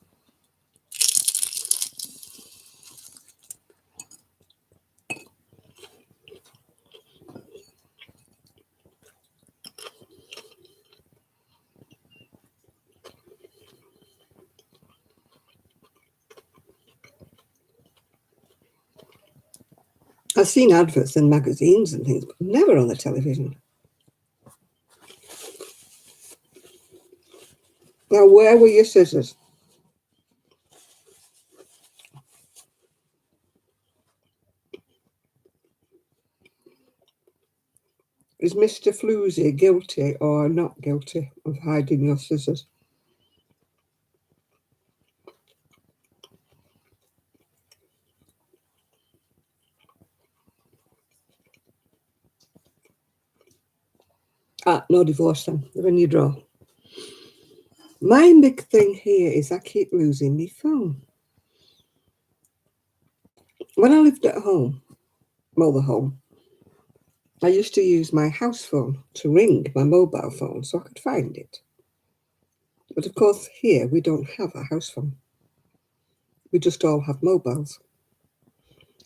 I've seen adverts in magazines and things, but never on the television. Now, where were your scissors? Is Mr. Floozy guilty or not guilty of hiding your scissors? Ah, no divorce then. They're in your drawer. My big thing here is I keep losing my phone. When I lived at home, mother home, I used to use my house phone to ring my mobile phone so I could find it. But of course, here we don't have a house phone. We just all have mobiles.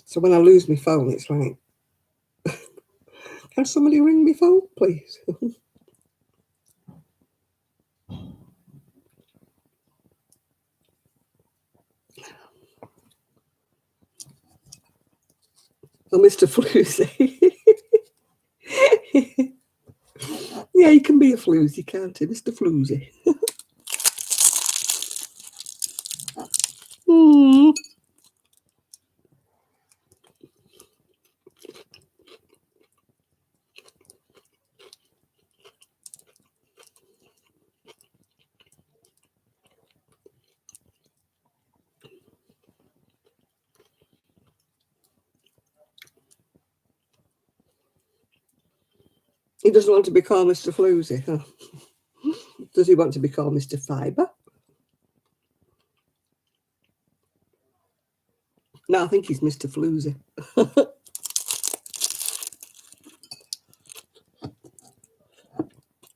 So when I lose my phone, it's like, can somebody ring my phone, please? Oh, Mr. Floozy. Yeah, he can be a floozy, can't he, Mr. Floozy? Hmm. He doesn't want to be called Mr. Floozy, huh? Does he want to be called Mr. Fibre? No, I think he's Mr. Floozy.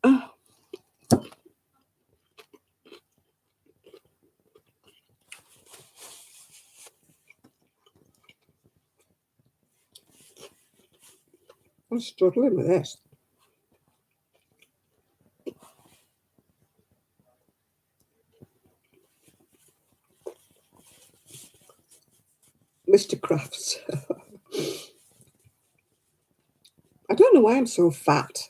Oh, I'm struggling with this. Mr. Crafts. I don't know why I'm so fat.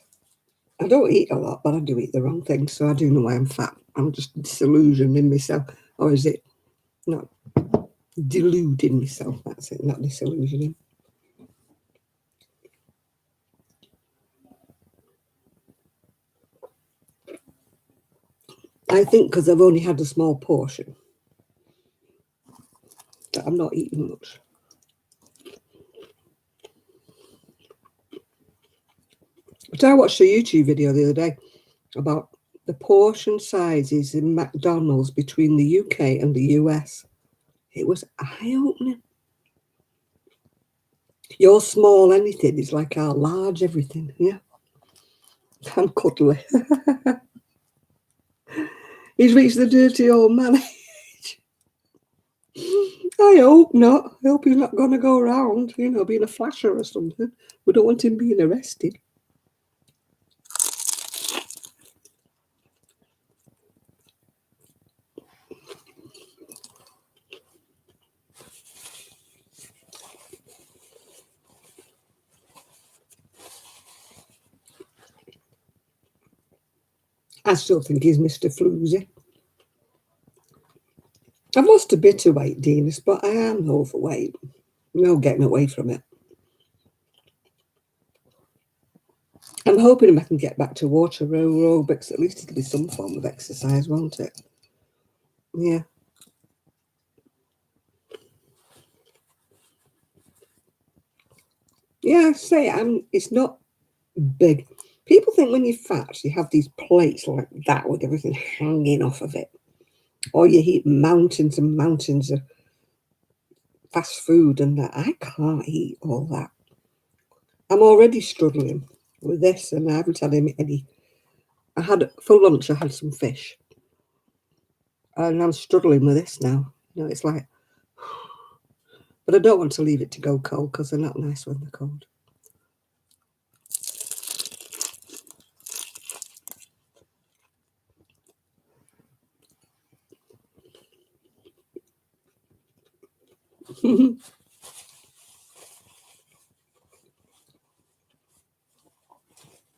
I don't eat a lot, but I do eat the wrong things, so I do know why I'm fat. I'm just disillusioned in myself. Or is it not deluding myself? That's it, not disillusioning. I think because I've only had a small portion, that I'm not eating much. But I watched a YouTube video the other day about the portion sizes in McDonald's between the UK and the US. It was eye-opening. Your small anything is like our large everything, yeah. I'm cuddly. He's reached the dirty old man age. I hope not. I hope he's not going to go around, being a flasher or something. We don't want him being arrested. I still think he's Mr. Floozy. I've lost a bit of weight, Denis, but I am overweight. No getting away from it. I'm hoping I can get back to water aerobics. At least it'll be some form of exercise, won't it? Yeah. Yeah, I say it's not big. People think when you're fat, you have these plates like that with everything hanging off of it. Or you eat mountains and mountains of fast food and that. I can't eat all that. I'm already struggling with this and I haven't had any. For lunch, I had some fish. And I'm struggling with this now. It's like, but I don't want to leave it to go cold because they're not nice when they're cold.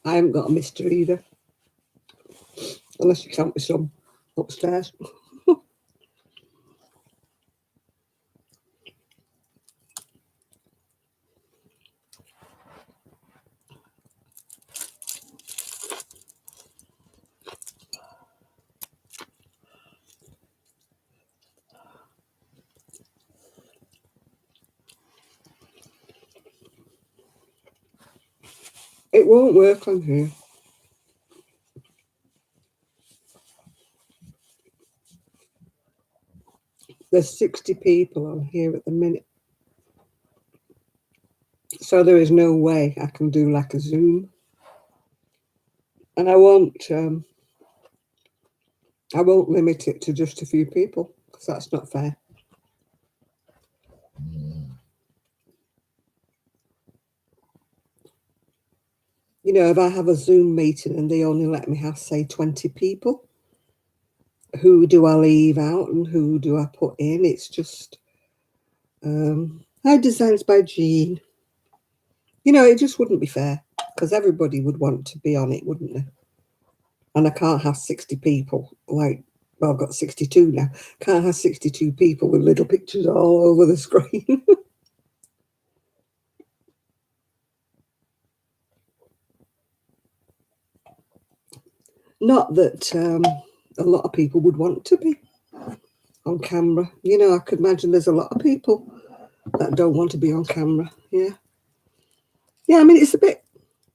I haven't got a mister either. Unless you count me some upstairs. It won't work on here. There's 60 people on here at the minute. So there is no way I can do like a Zoom. And I won't limit it to just a few people, because that's not fair. You know, if I have a Zoom meeting and they only let me have, say, 20 people, who do I leave out and who do I put in? It's just, designs by Jean. You know, it just wouldn't be fair, because everybody would want to be on it, wouldn't they? And I can't have 60 people, like, well, I've got 62 now. Can't have 62 people with little pictures all over the screen. Not that a lot of people would want to be on camera. You know, I could imagine there's a lot of people that don't want to be on camera. Yeah. Yeah, I mean, it's a bit,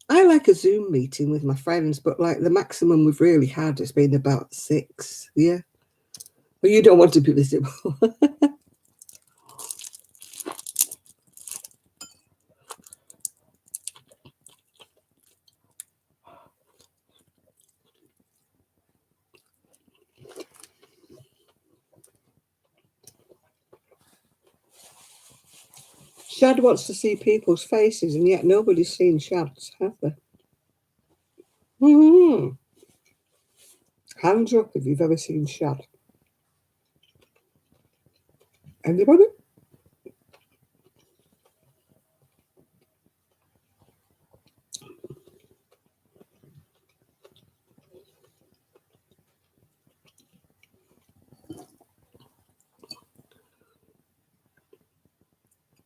I like a Zoom meeting with my friends, but like the maximum we've really had has been about 6. Yeah. But you don't want to be visible. Shad wants to see people's faces, and yet nobody's seen Shad's, have they? Mm-hmm. Hands up if you've ever seen Shad. Anybody?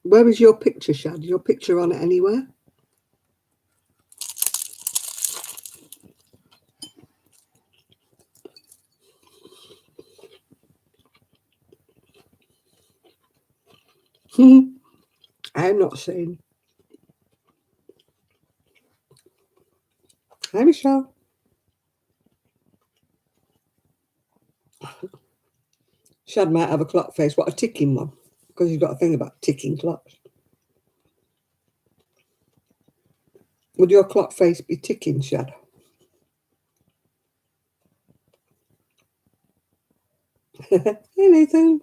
Where is your picture, Shad? Your picture on it anywhere? I'm not seen. Hi, Michelle. Shad might have a clock face. What, a ticking one? Because you've got a thing about ticking clocks. Would your clock face be ticking, Shad? Hey, Nathan.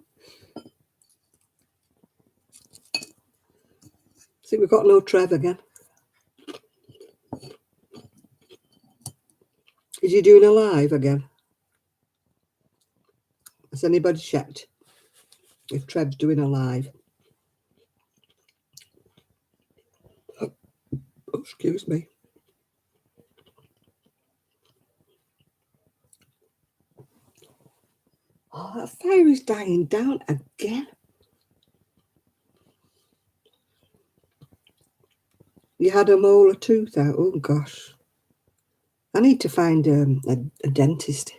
See, we've got no Trev again. Is he doing a live again? Has anybody checked if Trev's doing a live? Oh, excuse me. Oh, that fire is dying down again. You had a molar tooth out. Oh, gosh. I need to find a dentist.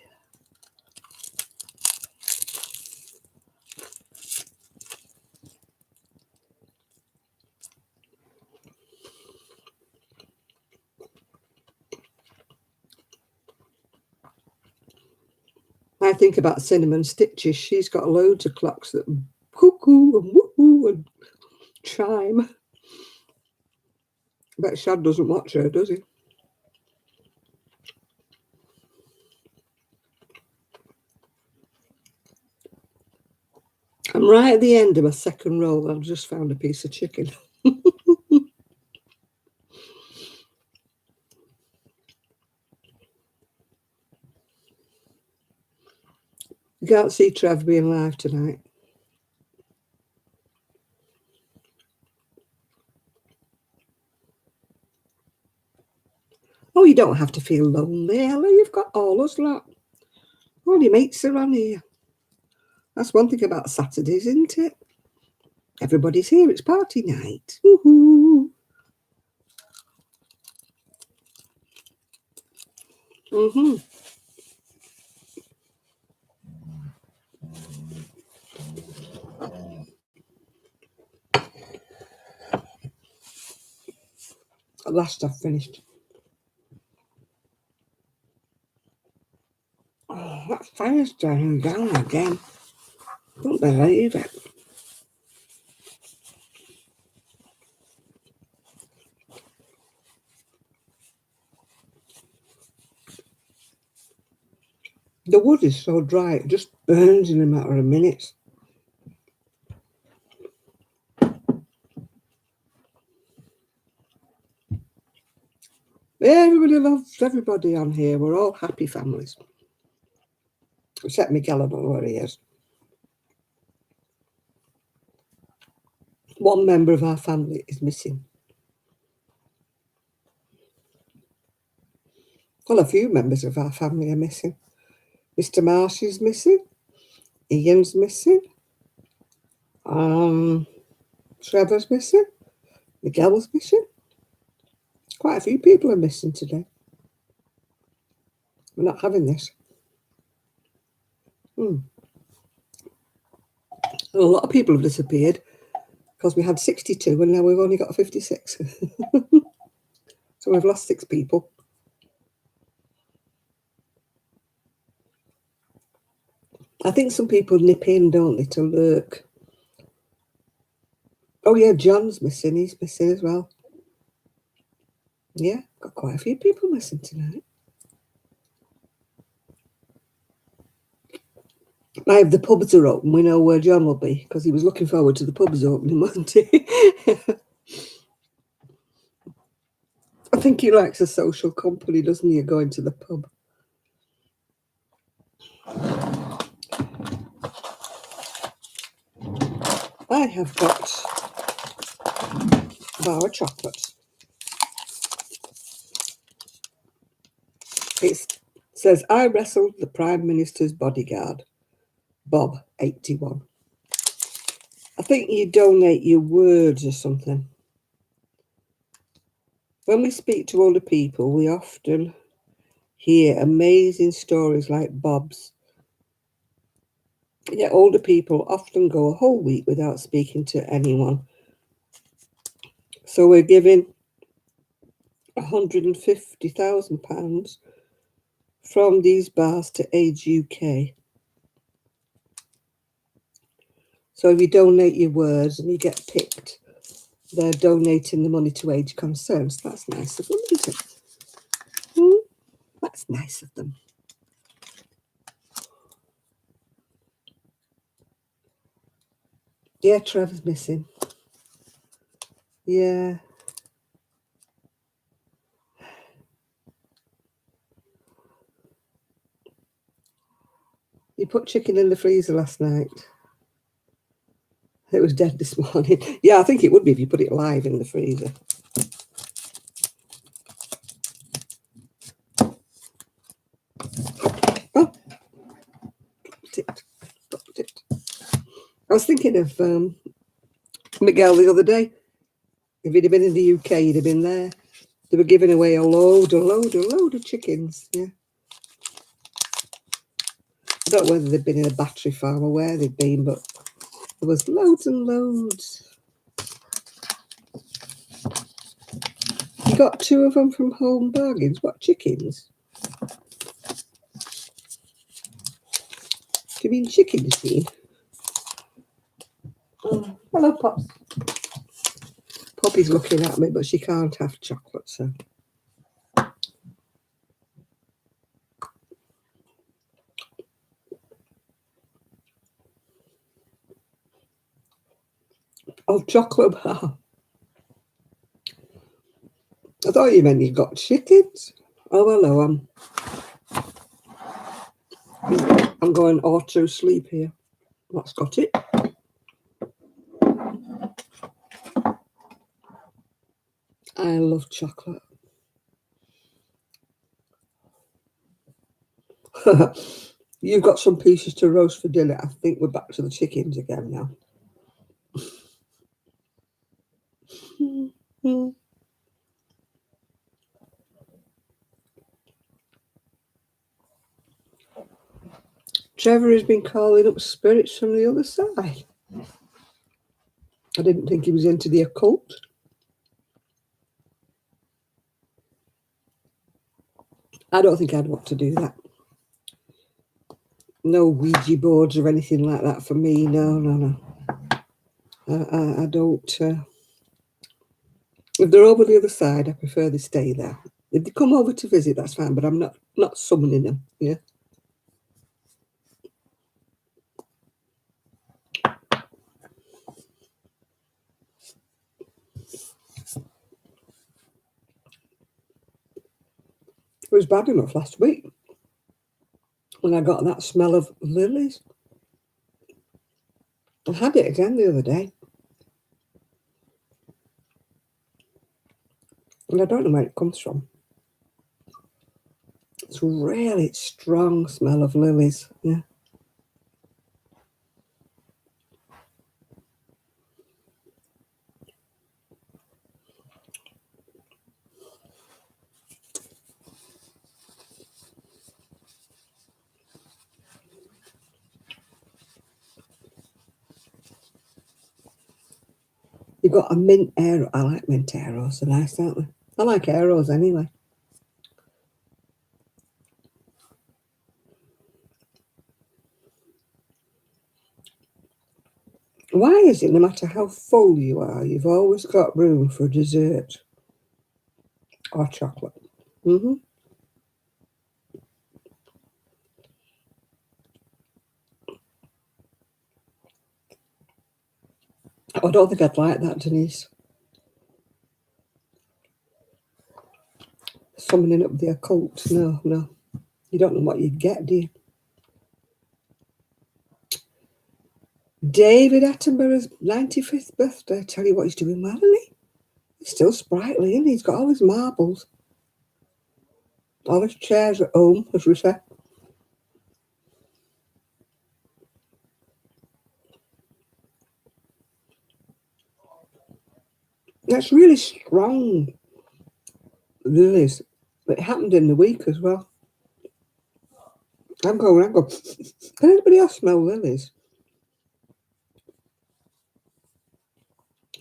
I think about Cinnamon Stitches. She's got loads of clocks that cuckoo and woohoo and chime. I bet Shad doesn't watch her, does he? I'm right at the end of my second roll. I've just found a piece of chicken. You can't see Trev being live tonight. Oh, you don't have to feel lonely, Ella. You've got all us lot. All your mates are on here. That's one thing about Saturdays, isn't it? Everybody's here. It's party night. Woohoo! Mm-hmm. At last I've finished. fire's dying down again. Don't believe it. The wood is so dry, it just burns in a matter of minutes. Everybody loves everybody on here. We're all happy families. Except Miguel, I don't know where he is. One member of our family is missing. Well, a few members of our family are missing. Mr. Marsh is missing. Ian's missing. Trevor's missing. Miguel's missing. Quite a few people are missing today. We're not having this. A lot of people have disappeared because we had 62 and now we've only got 56. So we've lost 6 people. I think some people nip in, don't they, to lurk. Oh yeah, John's missing. He's missing as well. Yeah, got quite a few people missing tonight. Now, if the pubs are open, we know where John will be because he was looking forward to the pubs opening, wasn't he? I think he likes a social company, doesn't he, going to the pub? I have got a bar of chocolate. It says, I wrestled the Prime Minister's bodyguard, Bob, 81. I think you donate your words or something. When we speak to older people, we often hear amazing stories like Bob's. Yet older people often go a whole week without speaking to anyone. So we're giving £150,000 from these bars to Age UK. So if you donate your words and you get picked, they're donating the money to Age Concerns. That's nice of them, isn't it? That's nice of them. Yeah, Trevor's missing. Yeah. You put chicken in the freezer last night. It was dead this morning. Yeah, I think it would be if you put it live in the freezer. Oh, dropped it. I was thinking of Miguel the other day. If he'd have been in the UK, he'd have been there. They were giving away a load of chickens. Yeah. I don't know whether they'd been in a battery farm or where they'd been, but there was loads and loads. You got 2 of them from Home Bargains. What chickens? Do you mean chickens, Dean? Oh, hello, Pops. Poppy's looking at me, but she can't have chocolate, so. Oh, chocolate bar. I thought you meant you got chickens. Oh, hello, I'm going auto sleep here. That's got it. I love chocolate. You've got some pieces to roast for dinner. I think we're back to the chickens again now. Trevor has been calling up spirits from the other side. I didn't think he was into the occult. I don't think I'd want to do that. No Ouija boards or anything like that for me. No. I don't. If they're over the other side, I prefer they stay there. If they come over to visit, that's fine, but I'm not summoning them. Yeah. It was bad enough last week when I got that smell of lilies. I had it again the other day. And I don't know where it comes from. It's a really strong smell of lilies. Yeah. You've got a mint arrow. I like mint arrows. They're nice, aren't they? I like arrows anyway. Why is it no matter how full you are, you've always got room for dessert or chocolate? Mm-hmm. I don't think I'd like that, Denise. Summoning up the occult. No. You don't know what you'd get, do you? David Attenborough's 95th birthday. I tell you what, he's doing well, isn't he? He's still sprightly, and he's got all his marbles. All his chairs at home, as we say. That's really strong lilies. It happened in the week as well. I'm going. Can anybody else smell lilies?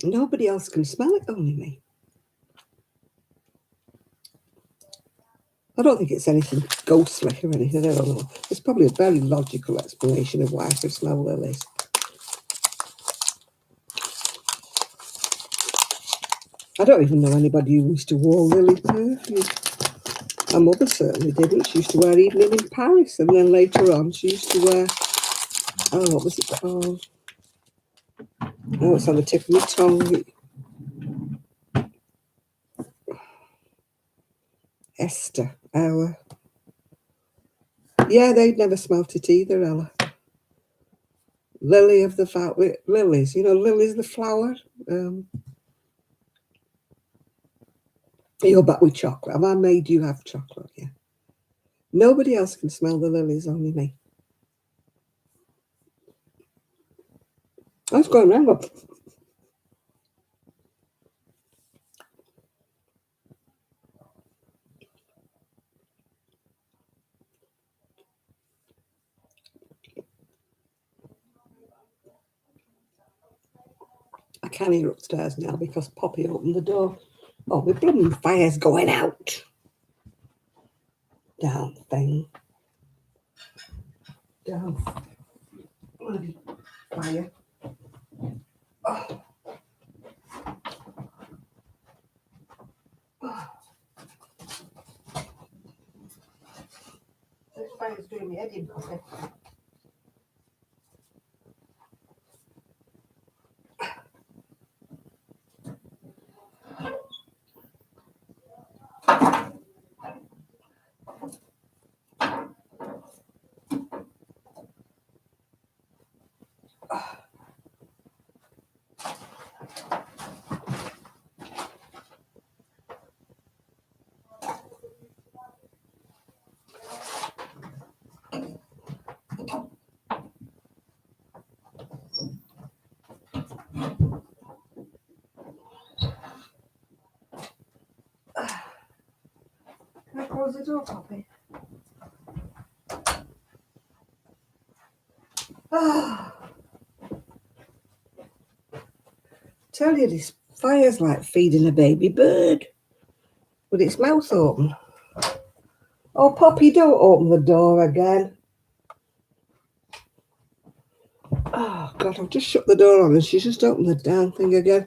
Nobody else can smell it, only me. I don't think it's anything ghostly or anything. I don't know. It's probably a very logical explanation of why I could smell lilies. I don't even know anybody who used to wear lily perfume. My mother certainly didn't. She used to wear Evening in Paris, and then later on she used to wear, what was it called? Oh, it's on the tip of my tongue. Esther. Yeah, they'd never smelt it either, Ella. Lily of the lilies. You know, lilies the flower. You're back with chocolate. Have I made you have chocolate? Yeah. Nobody else can smell the lilies, only me. I was going around. I can't hear upstairs now because Poppy opened the door. Oh, my blooming fire's going out. Down thing. Down. Bloody fire. Oh. This fire's doing me head in, Poppy. Can I close the door, Poppy? Tell you, this fire's like feeding a baby bird with its mouth open. Oh, Poppy, don't open the door again. Oh, God, I've just shut the door on and she's just opened the damn thing again.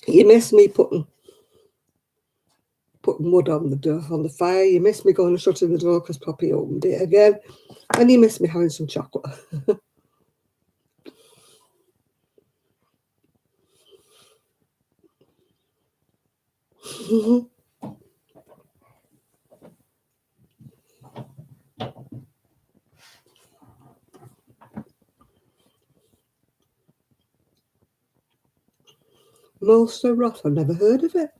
You miss me putting wood on the door, on the fire. You miss me going and shutting the door because Poppy opened it again. And you miss me having some chocolate. Monster Roth, I've never heard of it.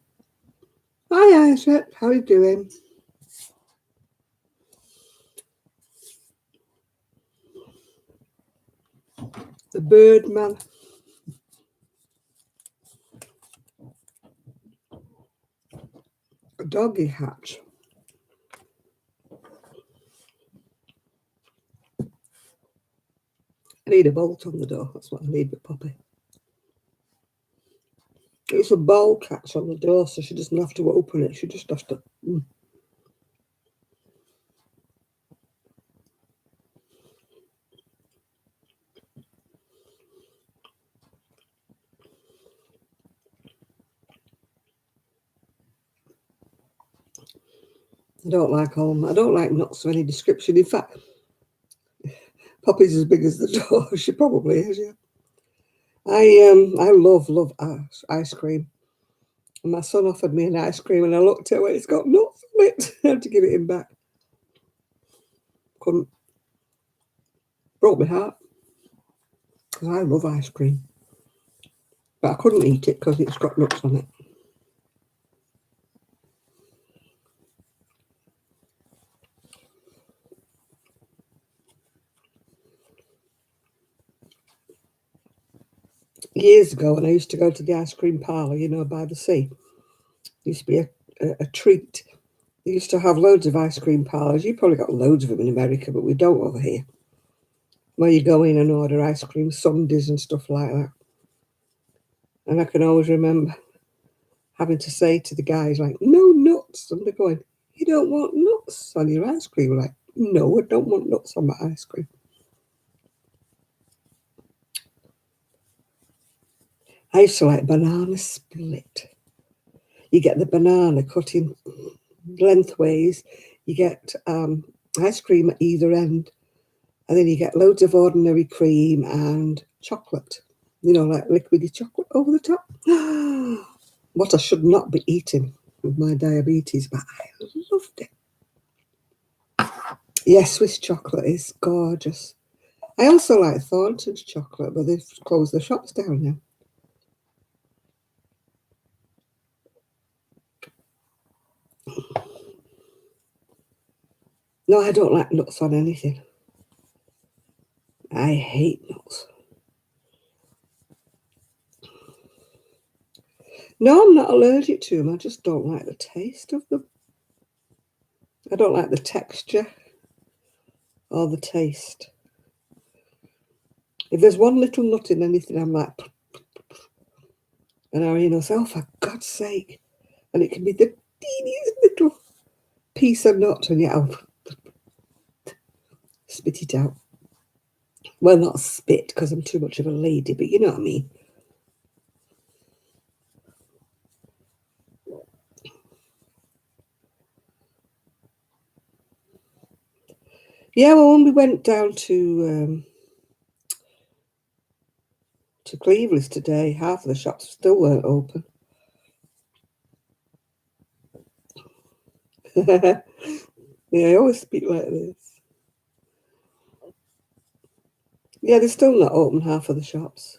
Hi Isaac, how are you doing? The Birdman. A doggy hatch. I need a bolt on the door, that's what I need with Poppy. It's a bolt catch on the door, so she doesn't have to open it, she just has to... I don't like nuts of any description. In fact, Poppy's as big as the door. She probably is, yeah. I love ice cream. And my son offered me an ice cream and I looked at it, it's got nuts on it. I had to give it him back. Couldn't. Broke my heart. Because I love ice cream. But I couldn't eat it because it's got nuts on it. Years ago, when I used to go to the ice cream parlour, you know, by the sea, it used to be a treat. They used to have loads of ice cream parlours. You probably got loads of them in America, but we don't over here. Where you go in and order ice cream sundaes and stuff like that. And I can always remember having to say to the guys, like, no nuts. And they're going, you don't want nuts on your ice cream? We're like, no, I don't want nuts on my ice cream. I used to like banana split. You get the banana cut in lengthways. You get ice cream at either end. And then you get loads of ordinary cream and chocolate. You know, like liquidy chocolate over the top. What I should not be eating with my diabetes, but I loved it. Yes, Swiss chocolate is gorgeous. I also like Thornton's chocolate, but they've closed the shops down now. No, I don't like nuts on anything. I hate nuts. No, I'm not allergic to them. I just don't like the taste of them. I don't like the texture or the taste. If there's one little nut in anything, I'm like, and I say, oh, for God's sake. And it can be the teeniest little piece of nut, and yet I'll spit it out. Well, not spit, because I'm too much of a lady, but you know what I mean. Yeah, well, when we went down to Cleveland's today, half of the shops still weren't open. Yeah, I always speak like this. Yeah, they're still not open, half of the shops.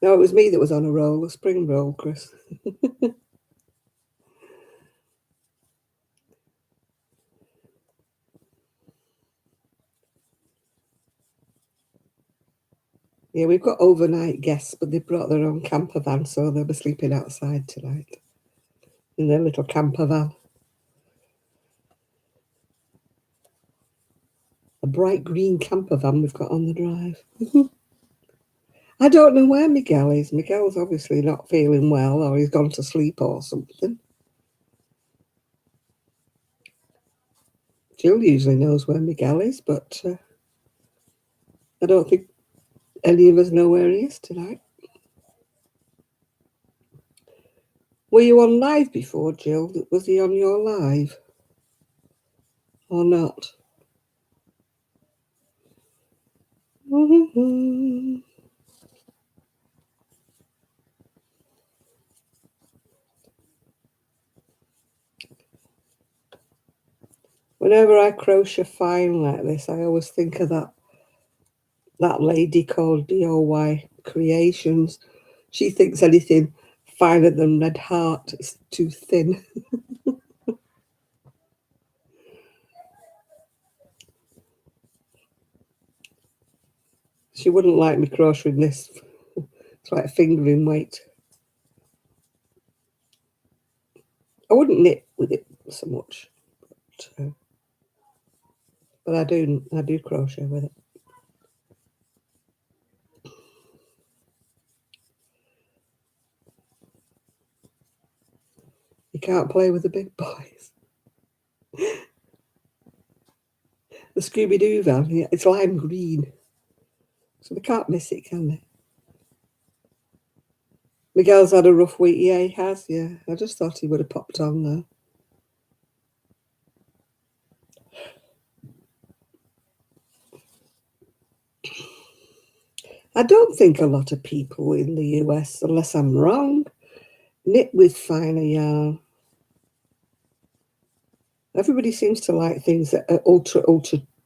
No, it was me that was on a spring roll, Chris. Yeah, we've got overnight guests, but they brought their own camper van, so they'll be sleeping outside tonight in their little camper van. A bright green camper van we've got on the drive. I don't know where Miguel is. Miguel's obviously not feeling well, or he's gone to sleep or something. Jill usually knows where Miguel is, but I don't think any of us know where he is tonight. Were you on live before, Jill? Was he on your live? Or not? Whenever I crochet fine like this, I always think of that lady called DIY Creations. She thinks anything finer than red heart is too thin. She wouldn't like me crocheting this. It's like fingering weight. I wouldn't knit with it so much, but I do crochet with it. You can't play with the big boys. The Scooby-Doo van, yeah, it's lime green, so they can't miss it, can they? Miguel's had a rough week. Yeah, he has, yeah. I just thought he would have popped on there. I don't think a lot of people in the US, unless I'm wrong, knit with finer yarn. Everybody seems to like things that are ultra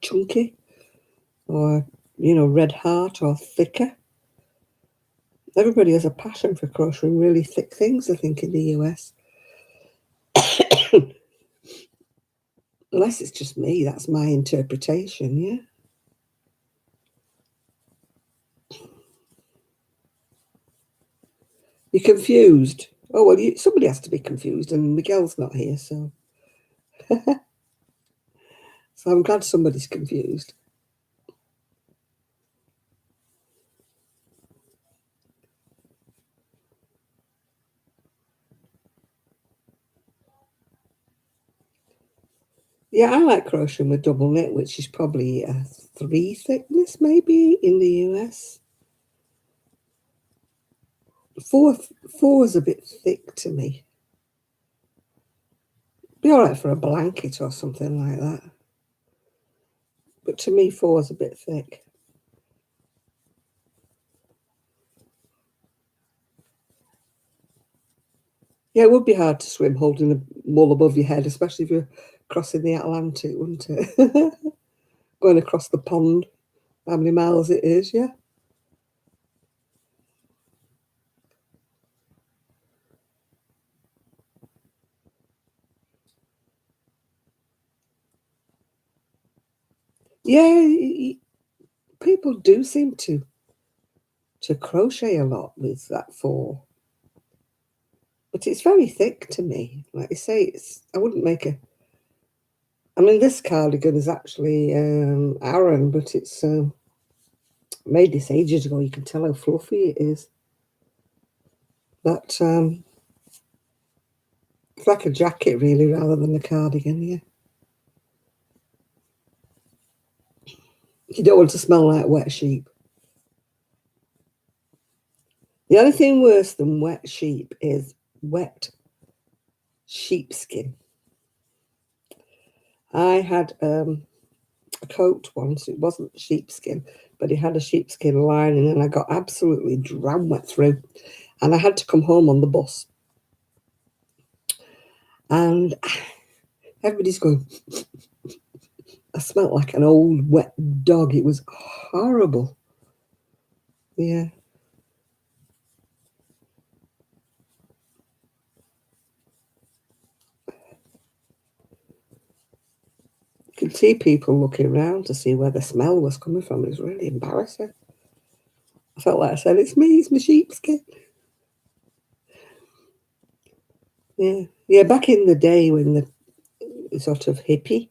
chunky, or, red heart or thicker. Everybody has a passion for crocheting really thick things, I think, in the US. Unless it's just me, that's my interpretation, yeah. You're confused. Oh, well, somebody has to be confused, and Miguel's not here, so... So I'm glad somebody's confused. Yeah, I like crocheting with double knit, which is probably a 3 thickness, maybe, in the US. Four is a bit thick to me. Be all right for a blanket or something like that. But to me, 4 is a bit thick. Yeah, it would be hard to swim holding the wool above your head, especially if you're crossing the Atlantic, wouldn't it? Going across the pond, how many miles it is, yeah? Yeah, people do seem to crochet a lot with that 4. But it's very thick to me. Like you say, I wouldn't make a... I mean, this cardigan is actually Aran, but it's made this ages ago. You can tell how fluffy it is. But it's like a jacket, really, rather than a cardigan, yeah. You don't want to smell like wet sheep. The only thing worse than wet sheep is wet sheepskin. I had a coat once. It wasn't sheepskin, but it had a sheepskin lining, and I got absolutely drowned wet through. And I had to come home on the bus. And everybody's going, I smelt like an old wet dog. It was horrible. Yeah. You could see people looking around to see where the smell was coming from. It was really embarrassing. I felt like I said, it's me, it's my sheepskin. Yeah, back in the day when the sort of hippie,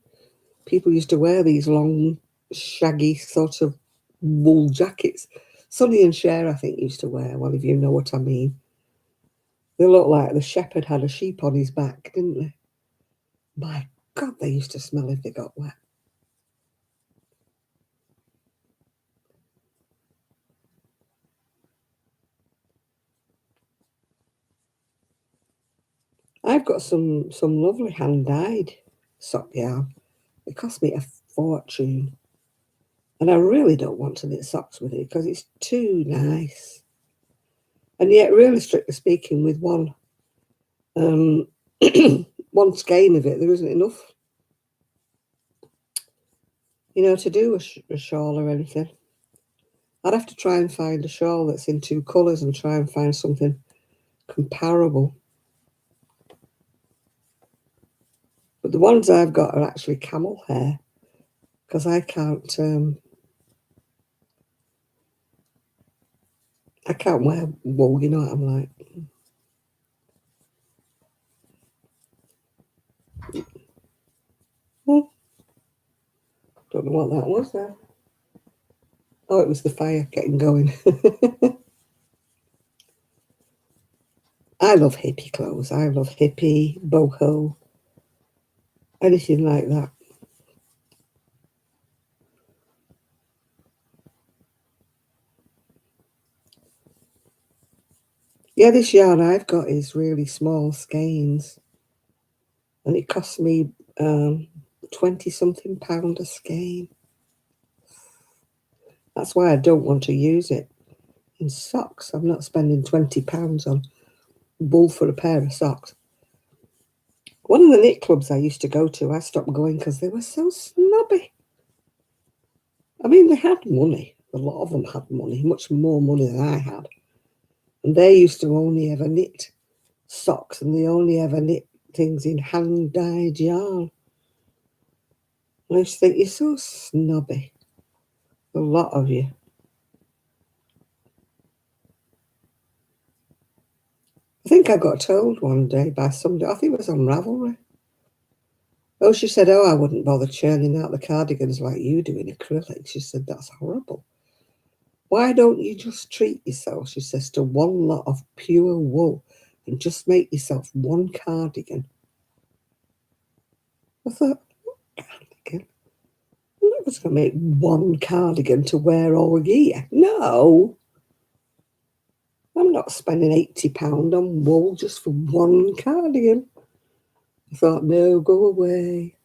people used to wear these long, shaggy sort of wool jackets. Sonny and Cher, I think, used to wear one, if you know what I mean. They looked like the shepherd had a sheep on his back, didn't they? My God, they used to smell if they got wet. I've got some lovely hand-dyed sock yarn. It cost me a fortune. And I really don't want to knit socks with it because it's too nice. And yet, really strictly speaking, with one one skein of it, there isn't enough, to do a shawl or anything. I'd have to try and find a shawl that's in 2 colours and try and find something comparable. But the ones I've got are actually camel hair because I can't wear wool, you know what I'm like. Don't know what that was there. Oh, it was the fire getting going. I love hippie clothes. I love hippie, boho, anything like that. Yeah, this yarn I've got is really small skeins. And it cost me 20-something pound a skein. That's why I don't want to use it in socks. I'm not spending £20 on wool for a pair of socks. One of the knit clubs I used to go to, I stopped going because they were so snobby. I mean, they had money. A lot of them had money, much more money than I had. And they used to only ever knit socks, and they only ever knit things in hand-dyed yarn. And I just think, you're so snobby, a lot of you. I think I got told one day by somebody, I think it was on Ravelry. Oh, she said, I wouldn't bother churning out the cardigans like you do in acrylic. She said, that's horrible. Why don't you just treat yourself, she says, to one lot of pure wool and just make yourself one cardigan? I thought, cardigan? I'm not just going to make one cardigan to wear all year. No. I'm not spending £80 on wool just for one cardigan. I thought, no, go away.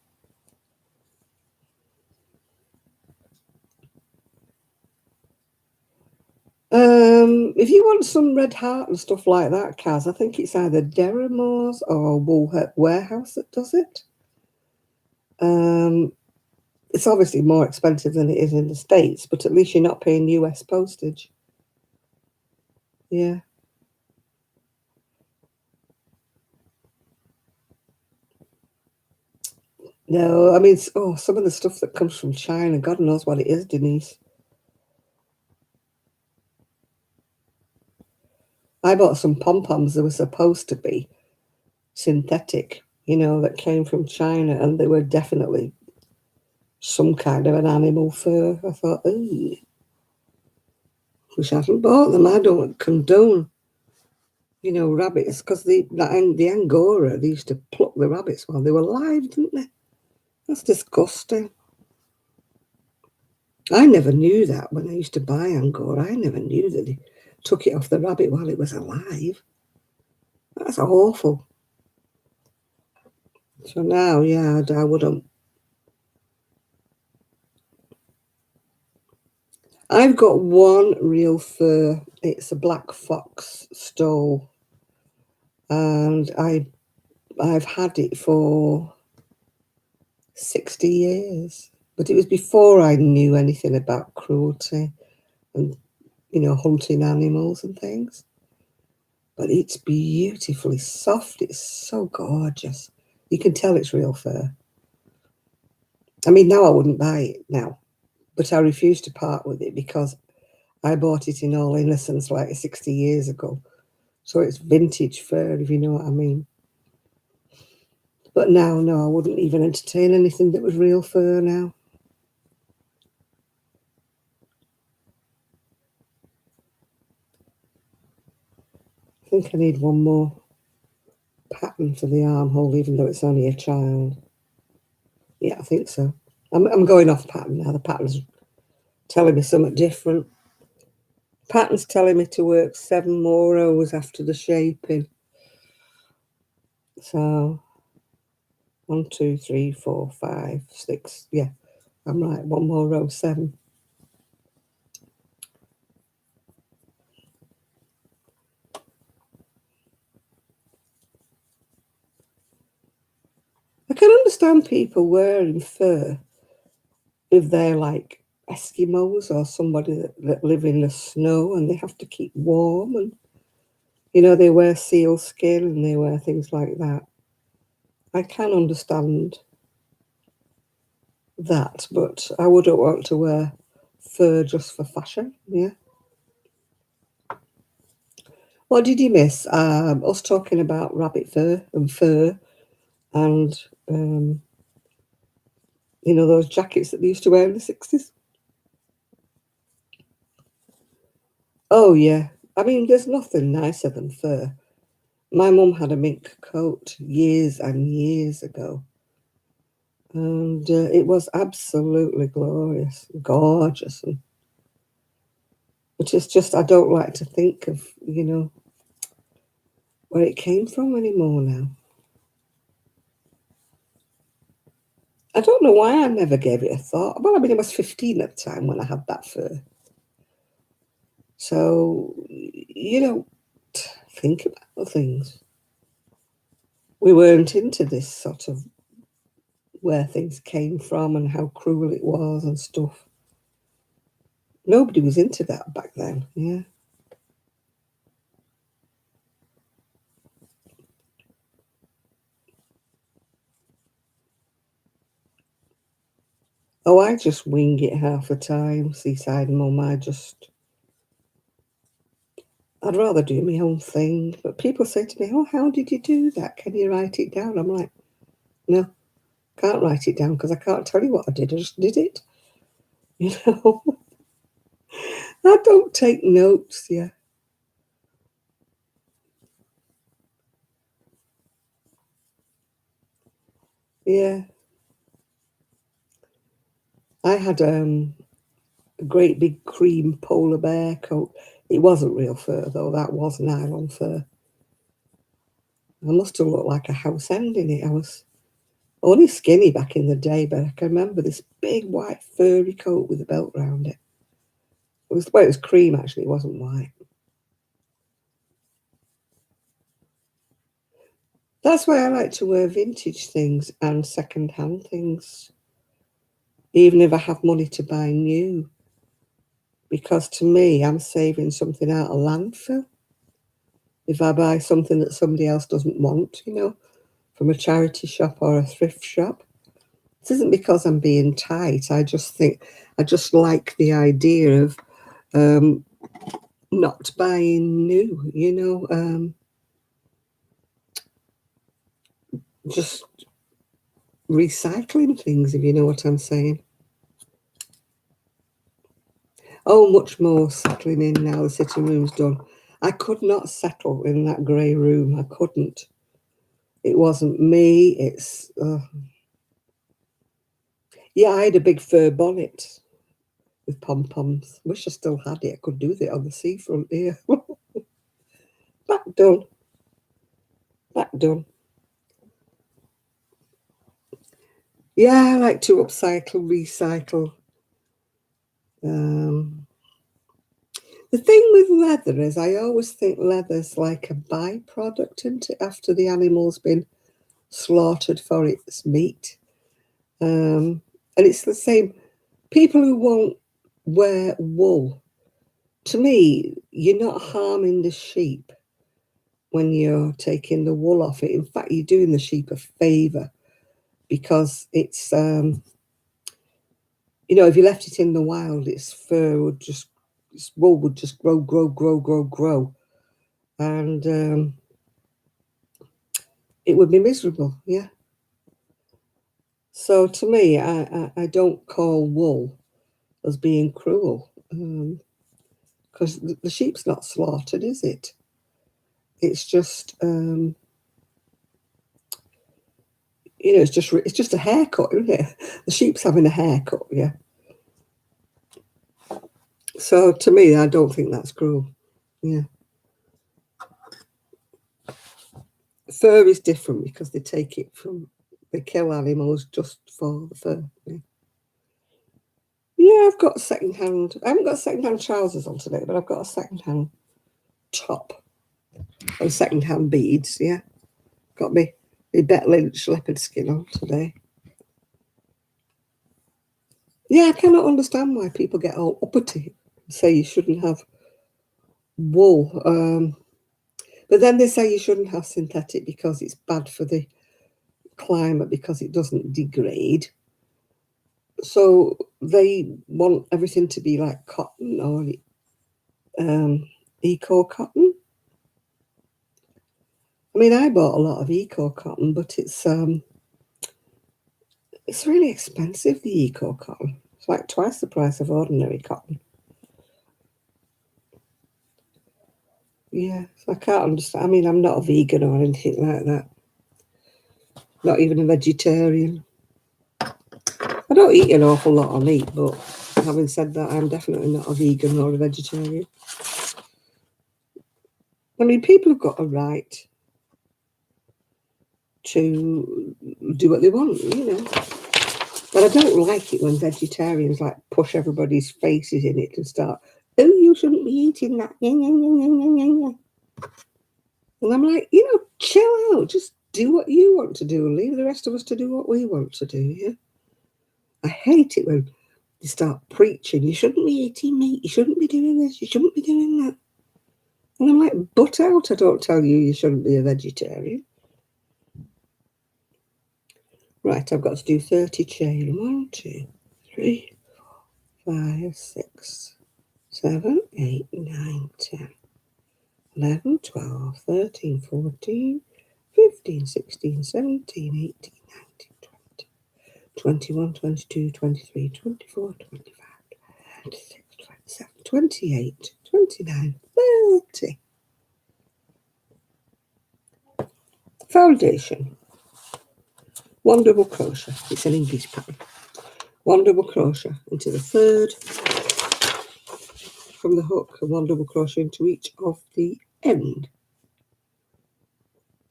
If you want some red heart and stuff like that, Kaz, I think it's either Deramores or Wool Warehouse that does it. It's obviously more expensive than it is in the States, but at least you're not paying US postage. Yeah. No, I mean, some of the stuff that comes from China, God knows what it is, Denise. I bought some pom-poms that were supposed to be synthetic, that came from China, and they were definitely some kind of an animal fur. I thought, ooh, wish I hadn't bought them. I don't condone, rabbits, because the Angora, they used to pluck the rabbits while they were alive, didn't they? That's disgusting. I never knew that when I used to buy Angora. I never knew that they took it off the rabbit while it was alive. That's awful. So now, yeah, I wouldn't. I've got one real fur. It's a black fox stole, and I've had it for 60 years. But it was before I knew anything about cruelty and, hunting animals and things. But it's beautifully soft. It's so gorgeous. You can tell it's real fur. I mean, now I wouldn't buy it now, but I refuse to part with it because I bought it in all innocence like 60 years ago. So it's vintage fur, if you know what I mean. But now, no, I wouldn't even entertain anything that was real fur now. I think I need one more pattern for the armhole, even though it's only a child. Yeah, I think so. I'm going off pattern now. The pattern's telling me something different. Pattern's telling me to work 7 more rows after the shaping. So 1, 2, 3, 4, 5, 6. Yeah, I'm right. 1 more row, 7. I can understand people wearing fur if they're like Eskimos or somebody that live in the snow and they have to keep warm, and they wear seal skin and they wear things like that. I can understand that, but I wouldn't want to wear fur just for fashion. Yeah. What did you miss? Us talking about rabbit fur and those jackets that they used to wear in the 60s. Oh yeah, I mean, there's nothing nicer than fur. My mum had a mink coat years and years ago, and it was absolutely glorious, gorgeous. But it's just, I don't like to think of, where it came from anymore now. I don't know why I never gave it a thought. Well, I mean, I was 15 at the time when I had that fur. So, think about things. We weren't into this sort of where things came from and how cruel it was and stuff. Nobody was into that back then, yeah. Oh, I just wing it half the time, Seaside Mum. I'd rather do my own thing. But people say to me, oh, how did you do that? Can you write it down? I'm like, no, can't write it down because I can't tell you what I did. I just did it. I don't take notes, yeah. Yeah. I had a great big cream polar bear coat. It wasn't real fur, though. That was nylon fur. I must have looked like a house end in it. I was only skinny back in the day, but I can remember this big white furry coat with a belt round it. It was cream, actually. It wasn't white. That's why I like to wear vintage things and second-hand things, even if I have money to buy new. Because to me, I'm saving something out of landfill. If I buy something that somebody else doesn't want, from a charity shop or a thrift shop. This isn't because I'm being tight. I just like the idea of not buying new, just recycling things, if you know what I'm saying. Oh, much more settling in now. The sitting room's done. I could not settle in that grey room. I couldn't. It wasn't me. Yeah, I had a big fur bonnet with pom-poms. Wish I still had it. I could do that on the seafront here. Back done. Back done. Yeah, I like to upcycle, recycle. The thing with leather is I always think leather's like a byproduct, isn't it, after the animal's been slaughtered for its meat. And it's the same. People who won't wear wool, to me, you're not harming the sheep when you're taking the wool off it. In fact, you're doing the sheep a favour because it's, if you left it in the wild, its fur would just this wool would just grow, and it would be miserable. Yeah. So to me, I don't call wool as being cruel, because the sheep's not slaughtered, is it? It's just it's just a haircut, isn't it? The sheep's having a haircut, yeah. So to me, I don't think that's cruel. Yeah. Fur is different because they kill animals just for the fur. Yeah, I've got secondhand. I haven't got secondhand trousers on today, but I've got a secondhand top and secondhand beads. Yeah, got me Bet Lynch leopard skin on today. Yeah, I cannot understand why people get all uppity and say you shouldn't have wool. But then they say you shouldn't have synthetic because it's bad for the climate because it doesn't degrade. So they want everything to be like cotton or eco cotton. I mean, I bought a lot of eco cotton, but it's really expensive, the eco cotton. It's like twice the price of ordinary cotton. Yeah, so I can't understand. I mean, I'm not a vegan or anything like that. Not even a vegetarian. I don't eat an awful lot of meat, but having said that, I'm definitely not a vegan or a vegetarian. I mean, people have got a right to do what they want, But I don't like it when vegetarians like push everybody's faces in it and start, oh, you shouldn't be eating that. And I'm like, chill out. Just do what you want to do and leave the rest of us to do what we want to do, yeah? I hate it when you start preaching, you shouldn't be eating meat, you shouldn't be doing this, you shouldn't be doing that. And I'm like, butt out, I don't tell you shouldn't be a vegetarian. Right, I've got to do 30 chain. 1, 2, 3, 4, 5, 6, 7, 8, 9, 10, 11, 12, 13, 14, 15, 16, 17, 18, 19, 20, 21, 22, 23, 24, 25, 26, 27, 28, 29, 30. Foundation. 1 double crochet. It's an English pattern. 1 double crochet into the third from the hook and 1 double crochet into each of the end.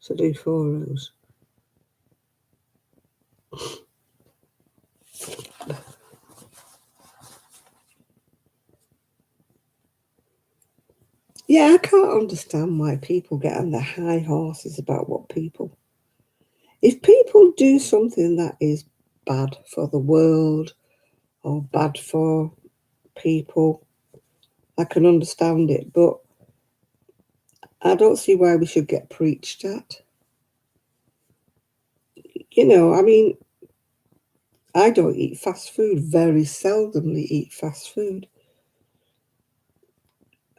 So do 4 rows. Yeah, I can't understand why people get on their high horses about what people... If people do something that is bad for the world or bad for people, I can understand it, but I don't see why we should get preached at. I mean, I don't eat fast food, very seldomly eat fast food.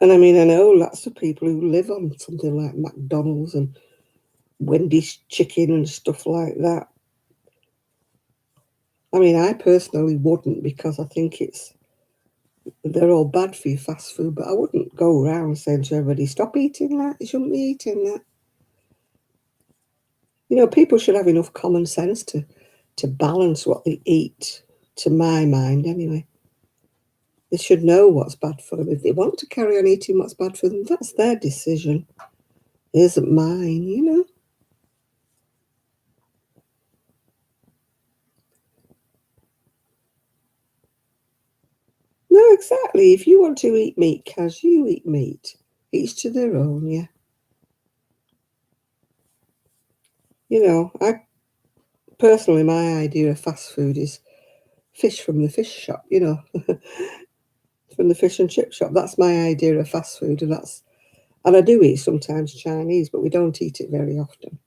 And I mean, I know lots of people who live on something like McDonald's and Wendy's chicken and stuff like that. I mean, I personally wouldn't because I think they're all bad for you, fast food, but I wouldn't go around saying to everybody, stop eating that, you shouldn't be eating that. People should have enough common sense to balance what they eat, to my mind anyway. They should know what's bad for them. If they want to carry on eating what's bad for them, that's their decision. It isn't mine, No, exactly. If you want to eat meat, Kaz, you eat meat. Each to their own, yeah. I personally, my idea of fast food is fish from the fish shop, from the fish and chip shop. That's my idea of fast food, and I do eat sometimes Chinese, but we don't eat it very often.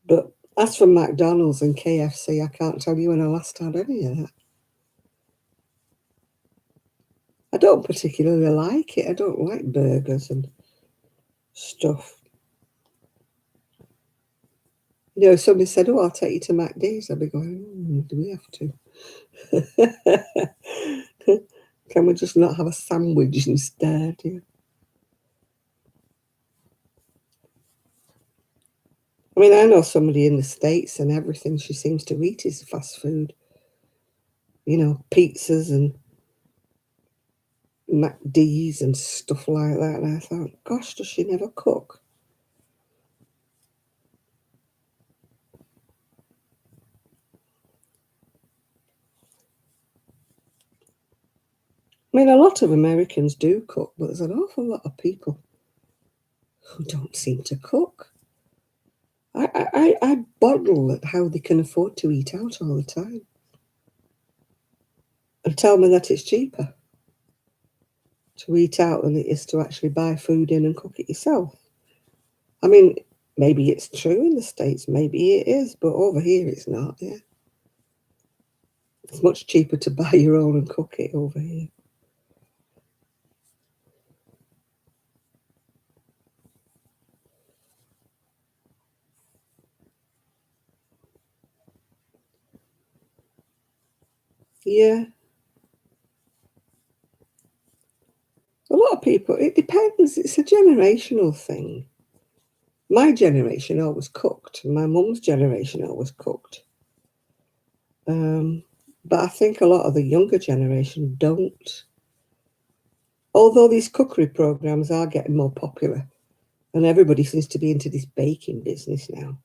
But as for McDonald's and KFC, I can't tell you when I last had any of that. I don't particularly like it. I don't like burgers and stuff. You know, if somebody said, "Oh, I'll take you to McD's," I'd be going, "Do we have to? Can we just not have a sandwich instead?" Yeah. I mean, I know somebody in the States and everything she seems to eat is fast food. You know, pizzas and McD's and stuff like that. And I thought, gosh, does she never cook? I mean, a lot of Americans do cook, but there's an awful lot of people who don't seem to cook. I bottle at how they can afford to eat out all the time and tell me that it's cheaper to eat out than it is to actually buy food in and cook it yourself. I mean, maybe it's true in the States, maybe it is, but over here it's not, yeah. It's much cheaper to buy your own and cook it over here. Yeah. A lot of people, it depends. It's a generational thing. My generation always cooked. My mum's generation always cooked. But I think a lot of the younger generation don't. Although these cookery programs are getting more popular, and everybody seems to be into this baking business now.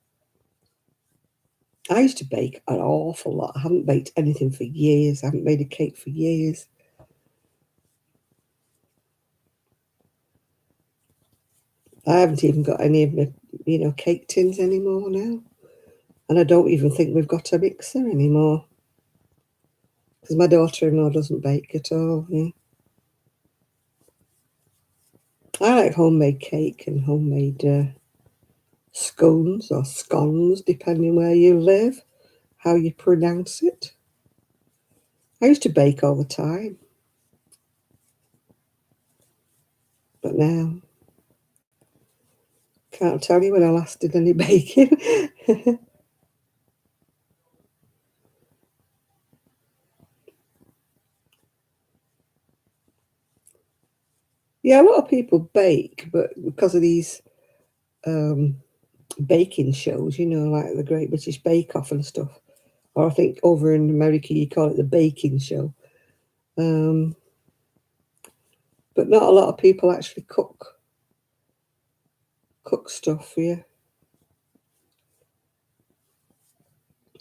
I used to bake an awful lot. I haven't baked anything for years. I haven't made a cake for years. I haven't even got any of my, cake tins anymore now. And I don't even think we've got a mixer anymore. Because my daughter-in-law doesn't bake at all. Yeah. I like homemade cake and homemade scones or scones, depending where you live, how you pronounce it. I used to bake all the time. But now, can't tell you when I last did any baking. Yeah, a lot of people bake, but because of these baking shows, like the Great British Bake Off and stuff, or I think over in America you call it the baking show. But not a lot of people actually cook stuff, yeah.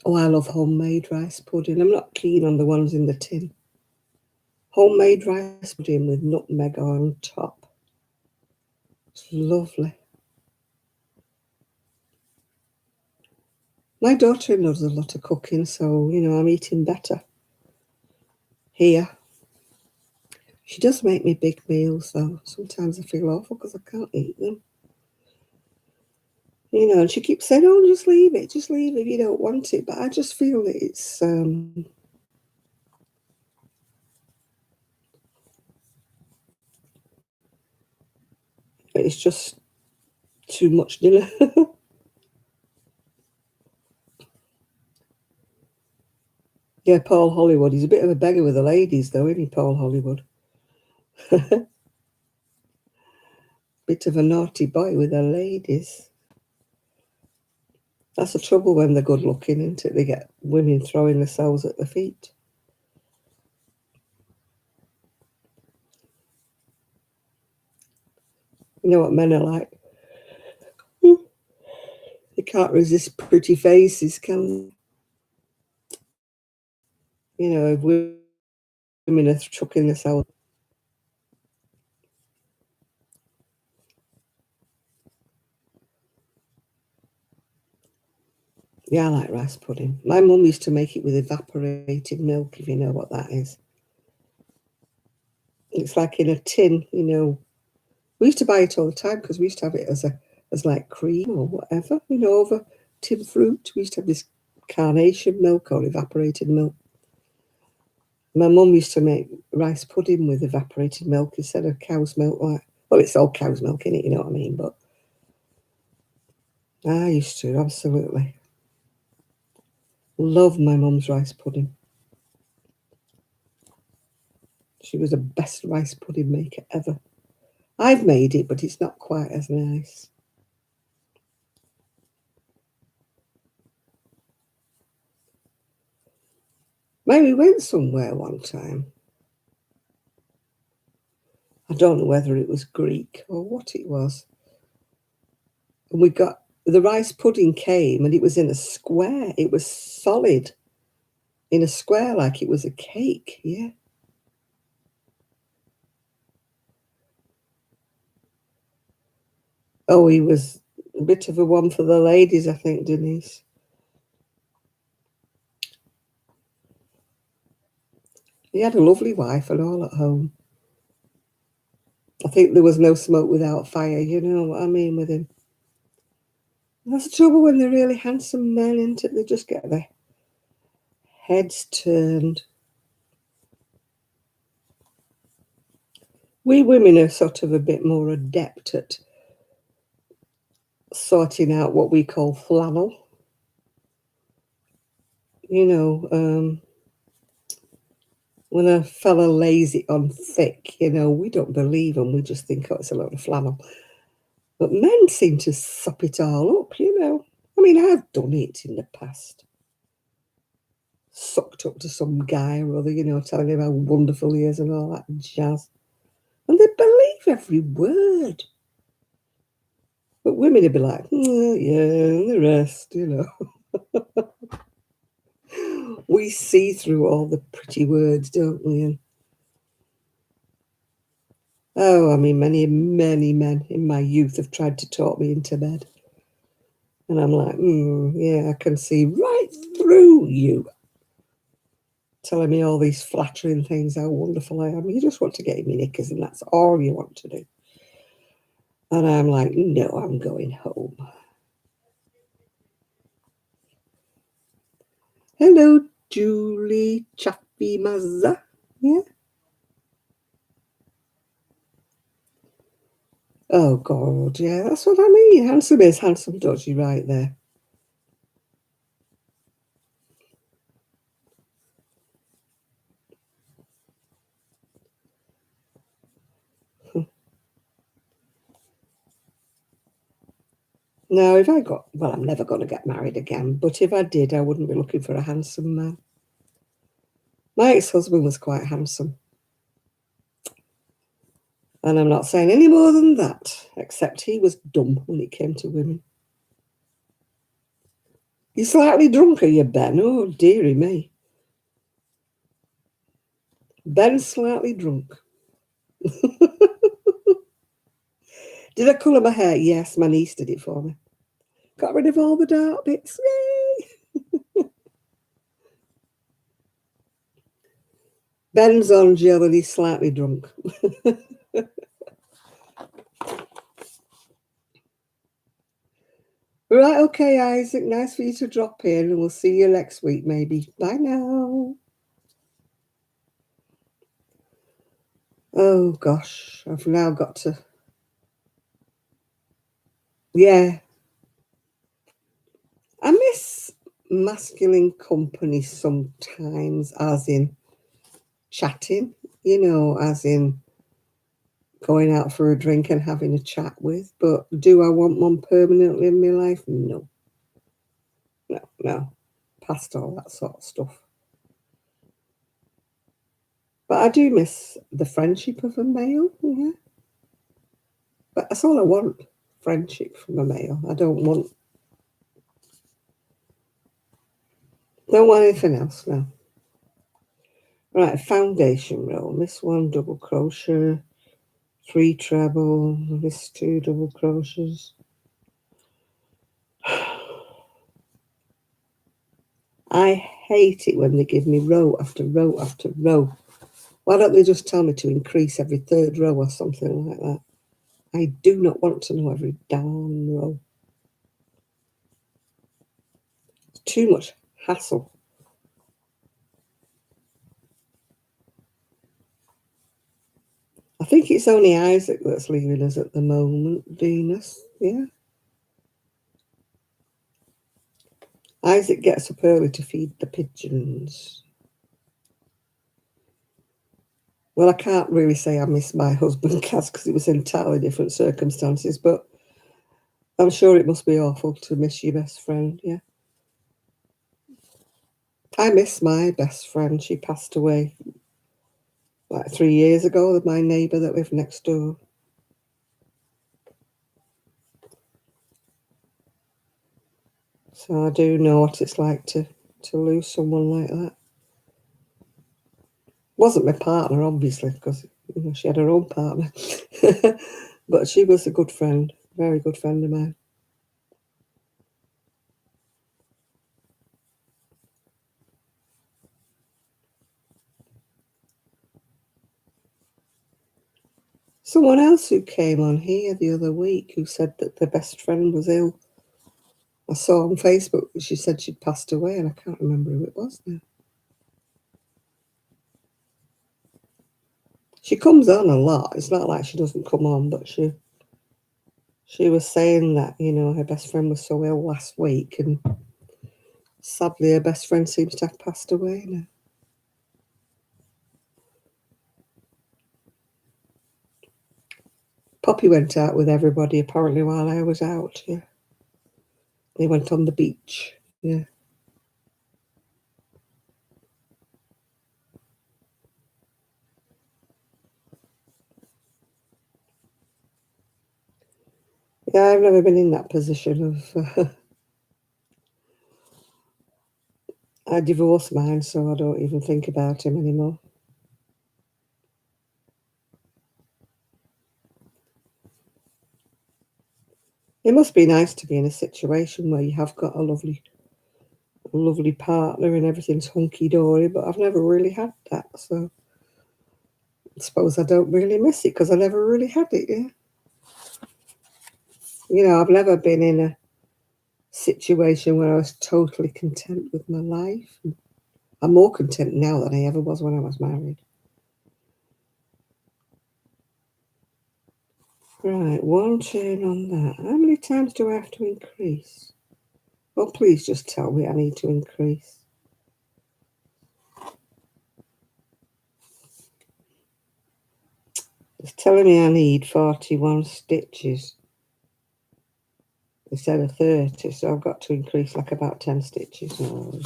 Oh, I love homemade rice pudding. I'm not keen on the ones in the tin. Homemade rice pudding with nutmeg on top. It's lovely. My daughter-in-law does a lot of cooking, so, I'm eating better here. She does make me big meals, though. Sometimes I feel awful because I can't eat them. And she keeps saying, "Oh, just leave it if you don't want it." But I just feel that it's just too much dinner. Yeah, Paul Hollywood. He's a bit of a beggar with the ladies, though, isn't he, Paul Hollywood? Bit of a naughty boy with the ladies. That's the trouble when they're good looking, isn't it? They get women throwing themselves at their feet. You know what men are like? They can't resist pretty faces, can they? If women are chucking themselves. Yeah, I like rice pudding. My mum used to make it with evaporated milk, if you know what that is. It's like in a tin, We used to buy it all the time because we used to have it as like cream or whatever, over tin fruit. We used to have this carnation milk or evaporated milk. My mum used to make rice pudding with evaporated milk instead of cow's milk. Like, well, it's all cow's milk in it, you know what I mean? But I used to, absolutely. Love my mum's rice pudding. She was the best rice pudding maker ever. I've made it, but it's not quite as nice. Maybe we went somewhere one time. I don't know whether it was Greek or what it was. And we got the rice pudding came and it was in a square. It was solid in a square like it was a cake. Yeah. Oh, he was a bit of a one for the ladies, I think, Denise. He had a lovely wife and all at home. I think there was no smoke without fire, you know what I mean, with him. That's the trouble when they're really handsome men, isn't it? They just get their heads turned. We women are sort of a bit more adept at sorting out what we call flannel. You know, when a fella lays it on thick, you know, we don't believe him. We just think, oh, it's a load of flannel. But men seem to sop it all up, you know. I mean, I've done it in the past. Sucked up to some guy or other, you know, telling him how wonderful he is and all that jazz. And they believe every word. But women would be like, yeah, and the rest, you know. We see through all the pretty words, don't we? And, oh, I mean, many, many men in my youth have tried to talk me into bed. And I'm like, yeah, I can see right through you. Telling me all these flattering things, how wonderful I am. You just want to get in my knickers and that's all you want to do. And I'm like, no, I'm going home. Hello, Julie Chappy Mazza. Yeah. Oh, God, yeah, that's what I mean. Handsome is handsome, dodgy right there. Now, if I got, well, I'm never going to get married again, but if I did, I wouldn't be looking for a handsome man. My ex-husband was quite handsome. And I'm not saying any more than that, except he was dumb when it came to women. You're slightly drunk, are you, Ben? Oh, dearie me. Ben's slightly drunk. Did I colour my hair? Yes, my niece did it for me. Got rid of all the dark bits. Yay! Ben's on gel and he's slightly drunk. Right, okay, Isaac. Nice for you to drop in, and we'll see you next week, maybe. Bye now. Oh, gosh. I've now got to... Yeah. I miss masculine company sometimes, as in chatting, you know, as in going out for a drink and having a chat with. But do I want one permanently in my life? No. No. Past all that sort of stuff. But I do miss the friendship of a male, yeah. But that's all I want, friendship from a male. I don't want anything else now. Right, foundation row. Miss one double crochet, 3 treble, miss 2 double crochets. I hate it when they give me row after row after row. Why don't they just tell me to increase every 3rd row or something like that? I do not want to know every darn row. It's too much hassle. think it's only Isaac that's leaving us at the moment, Venus. Yeah. Isaac gets up early to feed the pigeons. Well, I can't really say I miss my husband, Kaz, because it was entirely different circumstances, but I'm sure it must be awful to miss your best friend, yeah. I miss my best friend. She passed away like 3 years ago, my neighbour that lived next door. So I do know what it's like to lose someone like that. Wasn't my partner, obviously, because she had her own partner. But she was a good friend, very good friend of mine. Someone else who came on here the other week who said that their best friend was ill. I saw on Facebook that she said she'd passed away, and I can't remember who it was now. She comes on a lot. It's not like she doesn't come on, but she was saying that, her best friend was so ill last week, and sadly her best friend seems to have passed away now. Poppy went out with everybody apparently while I was out, yeah. They went on the beach, yeah. Yeah, I've never been in that position of... I divorced mine, so I don't even think about him anymore. It must be nice to be in a situation where you have got a lovely partner and everything's hunky-dory, but I've never really had that, so I suppose I don't really miss it because I never really had it, yeah. I've never been in a situation where I was totally content with my life. I'm more content now than I ever was when I was married. Right, one chain on that. How many times do I have to increase? Well, please just tell me I need to increase. It's telling me I need 41 stitches instead of 30, so I've got to increase like about 10 stitches. Oh.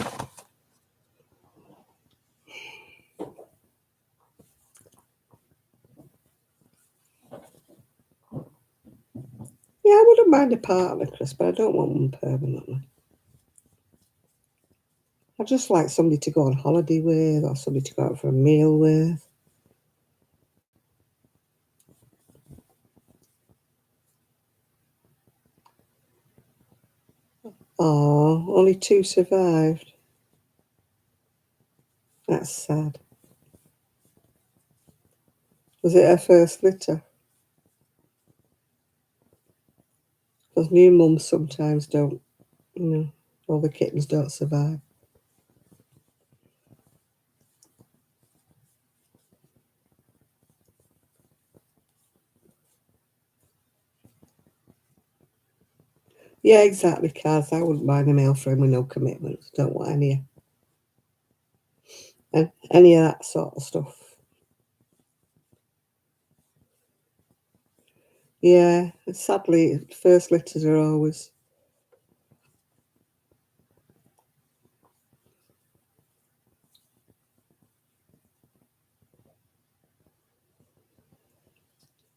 Yeah, I wouldn't mind a partner, Chris, but I don't want one permanently. I just like somebody to go on holiday with or somebody to go out for a meal with. Oh, only 2 survived. That's sad. Was it her first litter? Because new mums sometimes don't, all the kittens don't survive. Yeah, exactly, Kaz. I wouldn't mind a male friend with no commitments. Don't want any of that sort of stuff. Yeah, sadly, first litters are always...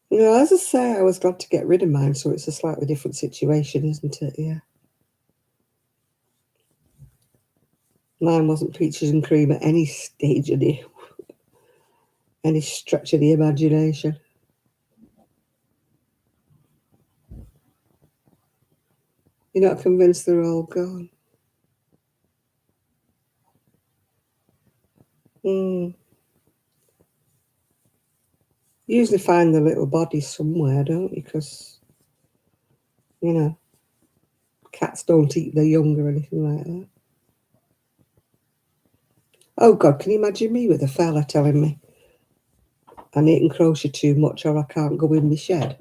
As I say, I was glad to get rid of mine, so it's a slightly different situation, isn't it? Yeah. Mine wasn't peaches and cream at any stage of any stretch of the imagination. You're not convinced they're all gone? You usually find the little bodies somewhere, don't you? Because, cats don't eat their young or anything like that. Oh, God, can you imagine me with a fella telling me I needn't crochet too much or I can't go in my shed.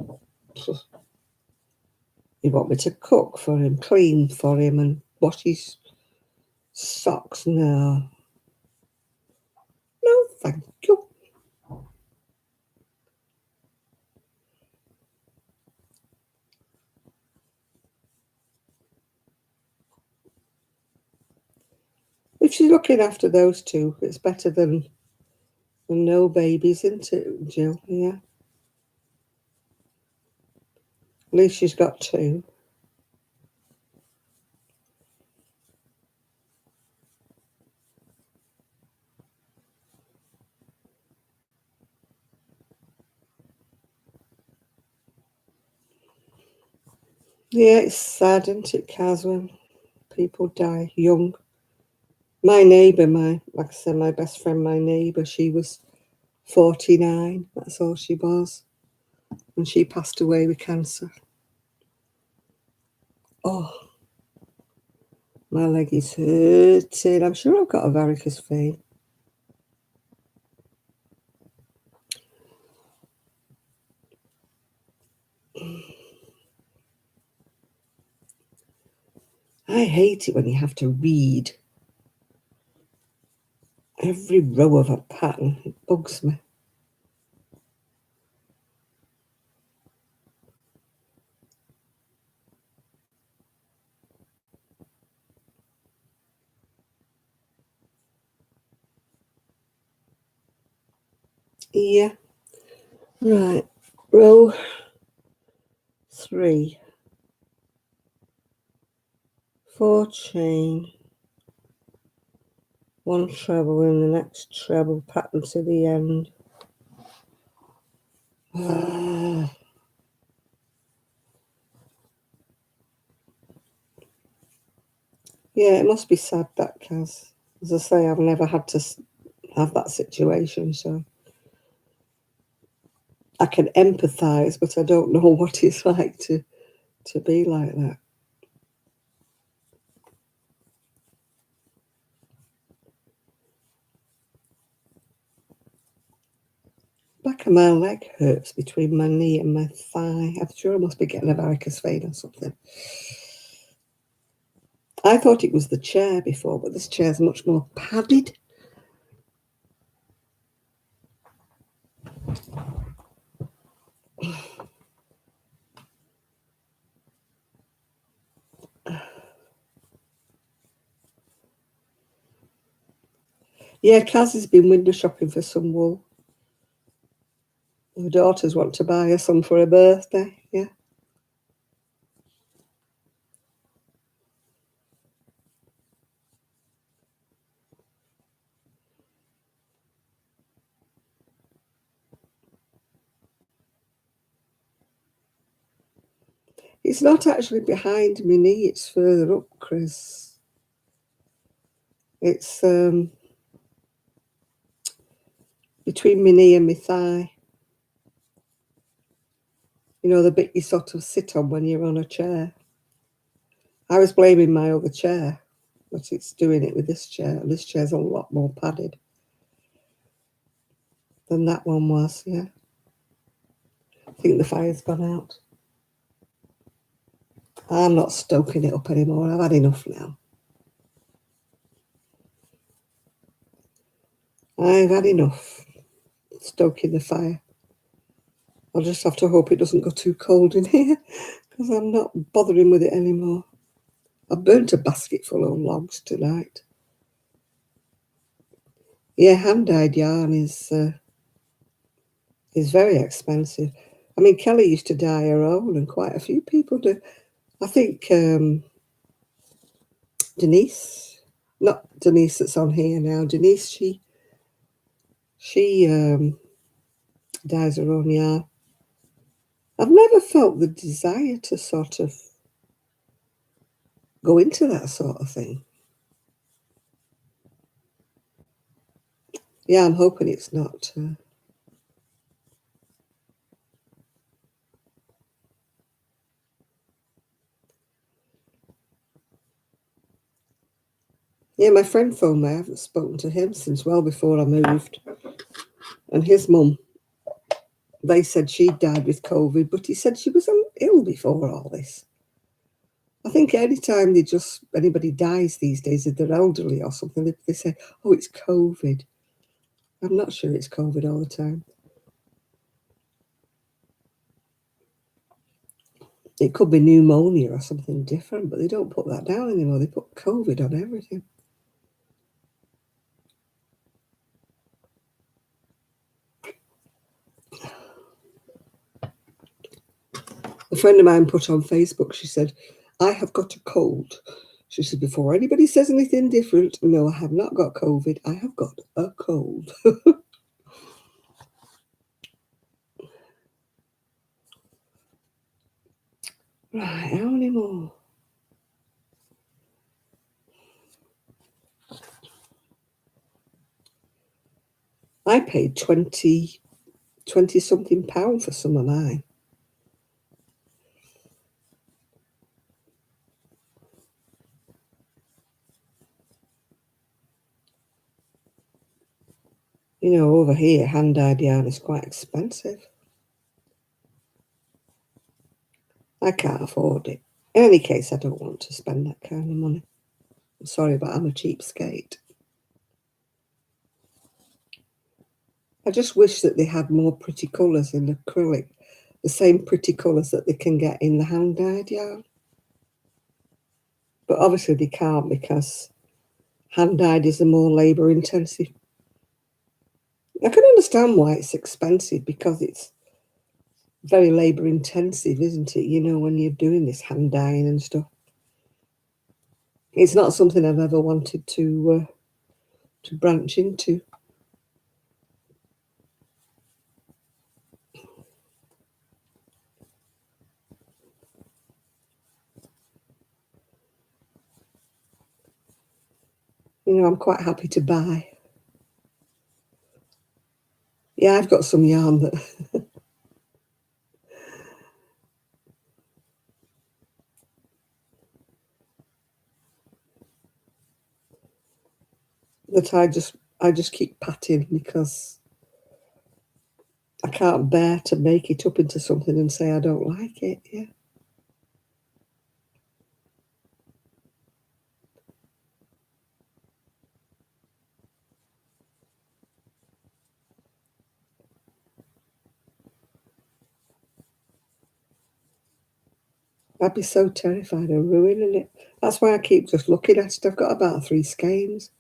You want me to cook for him, clean for him, and wash his socks? No. No, thank you. If she's looking after those two, it's better than no babies, isn't it, Jill? Yeah. At least she's got two. Yeah, it's sad, isn't it, Kaz, when people die young. My neighbour, like I said, my best friend, my neighbour, she was 49. That's all she was. And she passed away with cancer. Oh, my leg is hurting. I'm sure I've got a varicose vein. I hate it when you have to read every row of a pattern. It bugs me. Yeah. Right. Row 3. 4 chain. 1 treble in the next treble pattern to the end. Yeah, it must be sad, that, Kaz. As I say, I've never had to have that situation, so I can empathise, but I don't know what it's like to be like that. Back of my leg hurts between my knee and my thigh. I'm sure I must be getting a varicose vein or something. I thought it was the chair before, but this chair's much more padded. Yeah, Kaz has been window shopping for some wool. Her daughters want to buy her some for her birthday, yeah. It's not actually behind my knee, it's further up, Chris. It's between my knee and my thigh. You know, the bit you sort of sit on when you're on a chair. I was blaming my other chair, but it's doing it with this chair. And this chair's a lot more padded than that one was, yeah. I think the fire's gone out. I'm not stoking it up anymore. I've had enough now. I've had enough stoking the fire. I'll just have to hope it doesn't go too cold in here because I'm not bothering with it anymore. I burnt a basket full of logs tonight. Yeah, hand-dyed yarn is very expensive. I mean, Kelly used to dye her own, and quite a few people do. I think Denise, not Denise that's on here now. Denise, she dyes her own yarn. I've never felt the desire to sort of go into that sort of thing. Yeah, I'm hoping it's not. Yeah, my friend phoned me. I haven't spoken to him since well before I moved. And his mum they said she died with COVID, but he said she was ill before all this. I think anytime anybody dies these days, if they're elderly or something, they say, oh, it's COVID. I'm not sure it's COVID all the time. It could be pneumonia or something different, but they don't put that down anymore. They put COVID on everything. A friend of mine put on Facebook, she said, I have got a cold. She said, before anybody says anything different, no, I have not got COVID. I have got a cold. Right, how many more? I paid 20 something pounds for some of mine. You know, over here, hand-dyed yarn is quite expensive. I can't afford it. In any case, I don't want to spend that kind of money. I'm sorry, but I'm a cheapskate. I just wish that they had more pretty colours in acrylic, the same pretty colours that they can get in the hand-dyed yarn. But obviously they can't, because hand-dyed is the more labour-intensive. I can understand why it's expensive, because it's very labour-intensive, isn't it? You know, when you're doing this hand-dyeing and stuff. It's not something I've ever wanted to branch into. You know, I'm quite happy to buy. Yeah, I've got some yarn that that I just keep patting, because I can't bear to make it up into something and say I don't like it. Yeah. I'd be so terrified of ruining it. That's why I keep just looking at it. I've got about 3 skeins.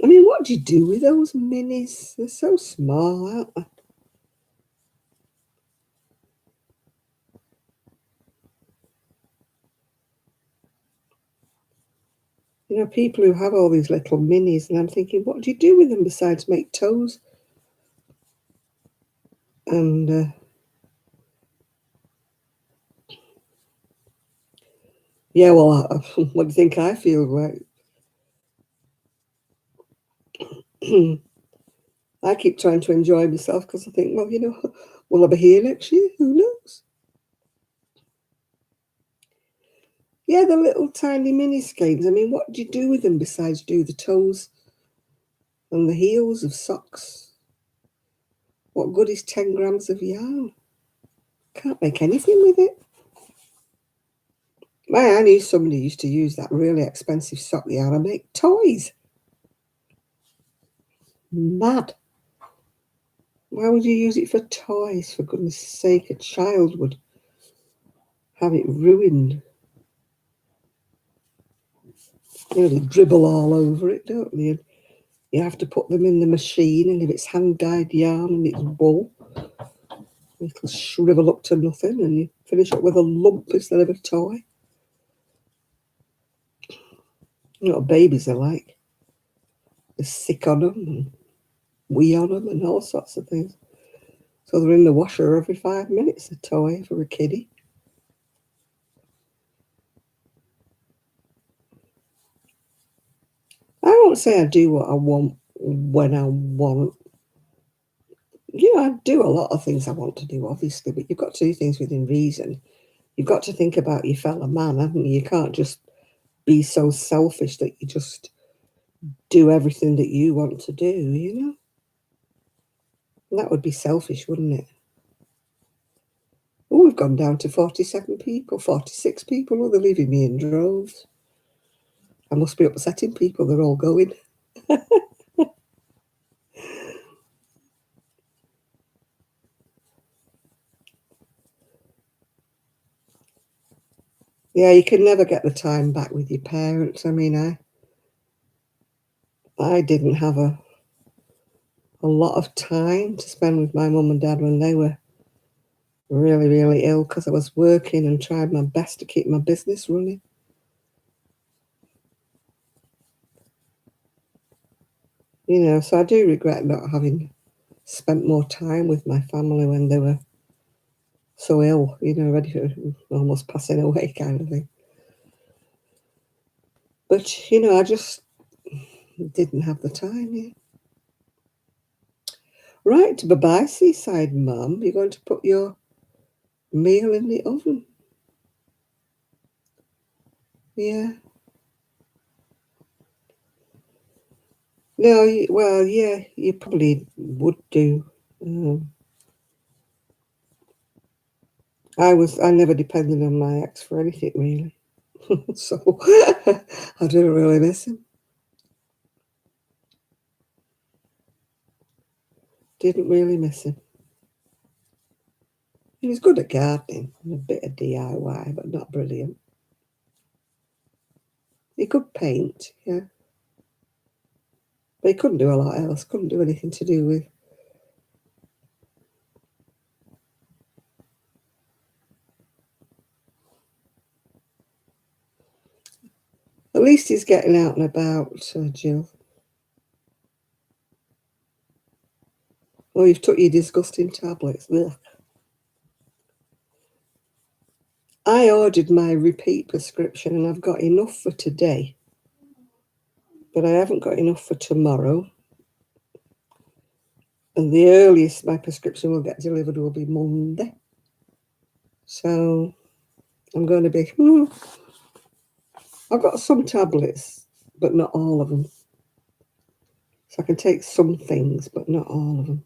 I mean, what do you do with those minis? They're so small, aren't they? You know, people who have all these little minis, and I'm thinking, what do you do with them besides make toes? And yeah, well, what do you think I feel like? I keep trying to enjoy myself, because I think, well, you know, will I be here next year? Who knows? Yeah, the little tiny mini skeins. I mean, what do you do with them besides do the toes and the heels of socks? What good is 10 grams of yarn? Can't make anything with it. I knew somebody used to use that really expensive sock yarn and make toys. Mad. Why would you use it for toys? For goodness sake, a child would have it ruined. You know, they dribble all over it, don't they? And you have to put them in the machine, and if it's hand-dyed yarn and it's wool, it'll shrivel up to nothing, and you finish up with a lump instead of a toy. You know what babies are like. They're sick on them, and wee on them, and all sorts of things. So they're in the washer every 5 minutes, a toy for a kiddie. I won't say I do what I want when I want. You know, I do a lot of things I want to do, obviously, but you've got to do things within reason. You've got to think about your fellow man, haven't you? You can't just be so selfish that you just do everything that you want to do, you know? And that would be selfish, wouldn't it? Oh, we've gone down to 47 people, 46 people. Oh, they're leaving me in droves. I must be upsetting people. They're all going. Yeah, you can never get the time back with your parents. I mean, I didn't have a lot of time to spend with my mum and dad when they were really, really ill because I was working and tried my best to keep my business running. You know, so I do regret not having spent more time with my family when they were so ill, you know, ready for almost passing away kind of thing. But, you know, I just didn't have the time, yeah. Right, bye-bye, Seaside Mum. You're going to put your meal in the oven. Yeah. No, well, yeah, you probably would do. I never depended on my ex for anything, really. So I didn't really miss him. Didn't really miss him. He was good at gardening and a bit of DIY, but not brilliant. He could paint, yeah. But he couldn't do a lot else, couldn't do anything to do with. At least he's getting out and about, Jill. Oh, you've took your disgusting tablets. Ugh. I ordered my repeat prescription and I've got enough for today. But I haven't got enough for tomorrow. And the earliest my prescription will get delivered will be Monday. So I'm going to be, I've got some tablets, but not all of them. So I can take some things, but not all of them.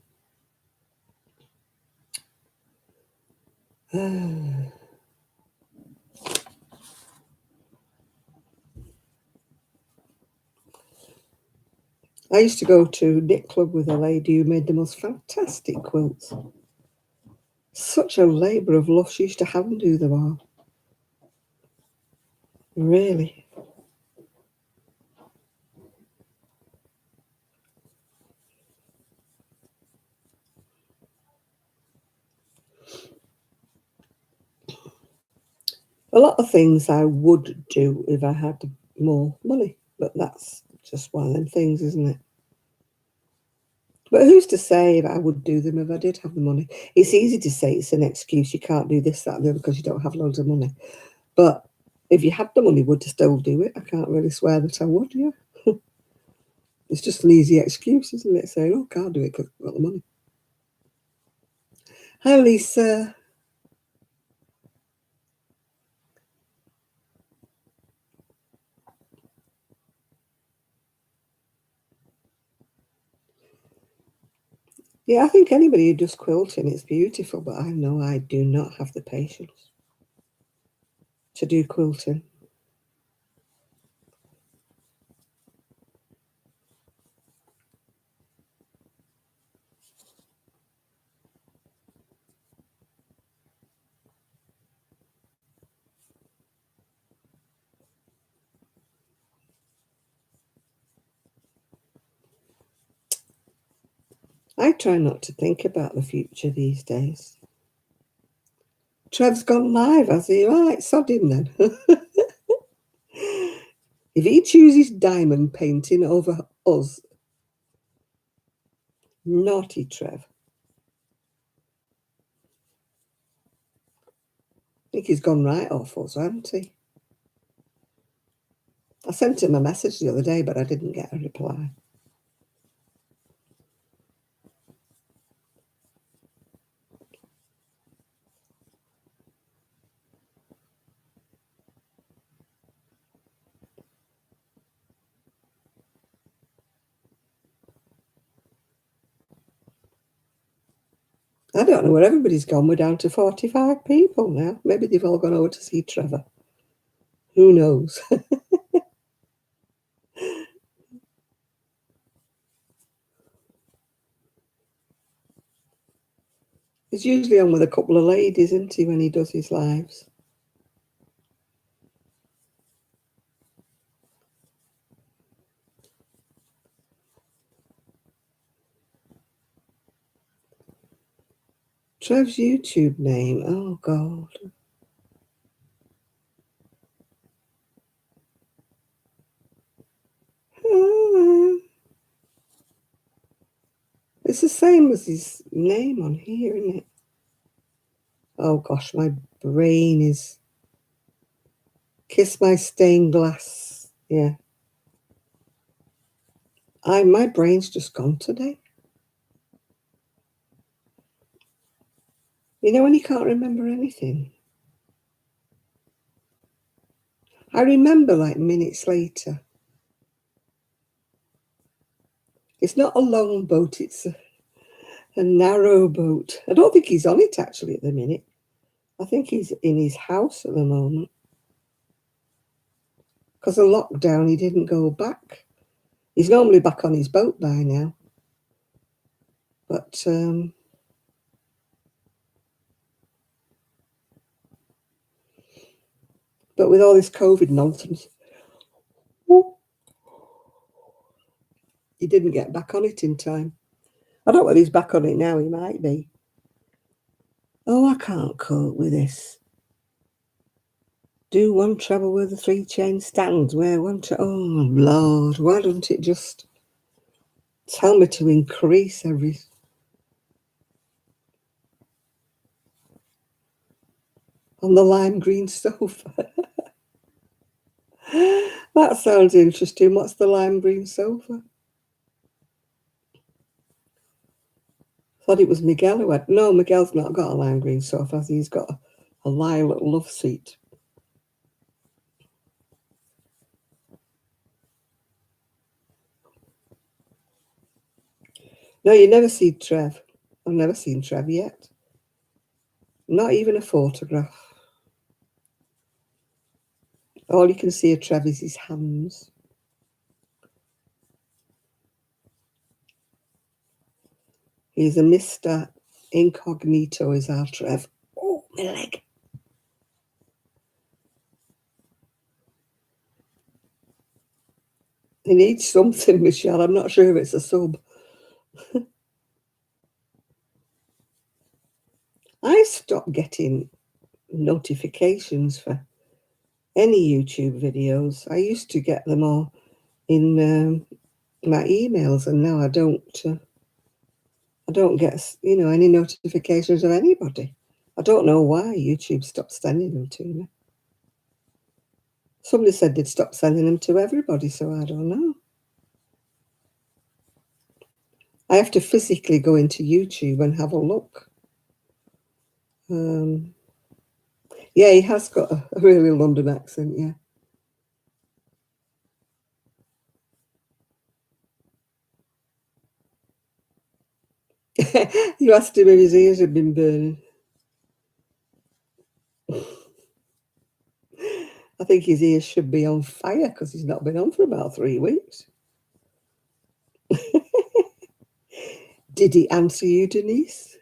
I used to go to knit club with a lady who made the most fantastic quilts. Such a labour of love. She used to hand do them all. Really. A lot of things I would do if I had more money, but that's just one of them things, isn't it? But who's to say if I would do them if I did have the money? It's easy to say it's an excuse. You can't do this, that, and the other because you don't have loads of money. But if you had the money, would you still do it? I can't really swear that I would, yeah. It's just an easy excuse, isn't it? Saying, oh, can't do it because I've got the money. Hi, Lisa. Yeah, I think anybody who does quilting, it's beautiful, but I know I do not have the patience to do quilting. I try not to think about the future these days. Trev's gone live, has he? Right, sod him then. If he chooses diamond painting over us, naughty Trev. I think he's gone right off us, hasn't he? I sent him a message the other day, but I didn't get a reply. I don't know where everybody's gone. We're down to 45 people now. Maybe they've all gone over to see Trevor. Who knows? He's usually on with a couple of ladies, isn't he, when he does his lives? Trev's YouTube name. Oh, God. It's the same as his name on here, isn't it? Oh, gosh, my brain is... Kiss my stained glass. Yeah. My brain's just gone today. You know when you can't remember anything? I remember like minutes later. It's not a long boat, it's a narrow boat. I don't think he's on it actually at the minute. I think he's in his house at the moment. Because of lockdown, he didn't go back. He's normally back on his boat by now. But with all this COVID nonsense, he didn't get back on it in time. I don't know whether he's back on it now. He might be. Oh, I can't cope with this. Do one treble with the 3 chain stands. Wear one treble. Oh, Lord, why don't it just tell me to increase every... On the lime green sofa. That sounds interesting. What's the lime green sofa? Thought it was Miguel who had... No, Miguel's not got a lime green sofa. He's got a lilac love seat. No, you never see Trev. I've never seen Trev yet. Not even a photograph. All you can see of Trev is his hands. He's a Mr. Incognito, is our Trev. Oh, my leg. He needs something, Michelle. I'm not sure if it's a sub. I stopped getting notifications for any YouTube videos. I used to get them all in my emails, and now I don't get, any notifications of anybody. I don't know why YouTube stopped sending them to me. Somebody said they'd stop sending them to everybody, so I don't know. I have to physically go into YouTube and have a look. Yeah, he has got a really London accent, yeah. You asked him if his ears had been burning. I think his ears should be on fire because he's not been on for about 3 weeks. Did he answer you, Denise?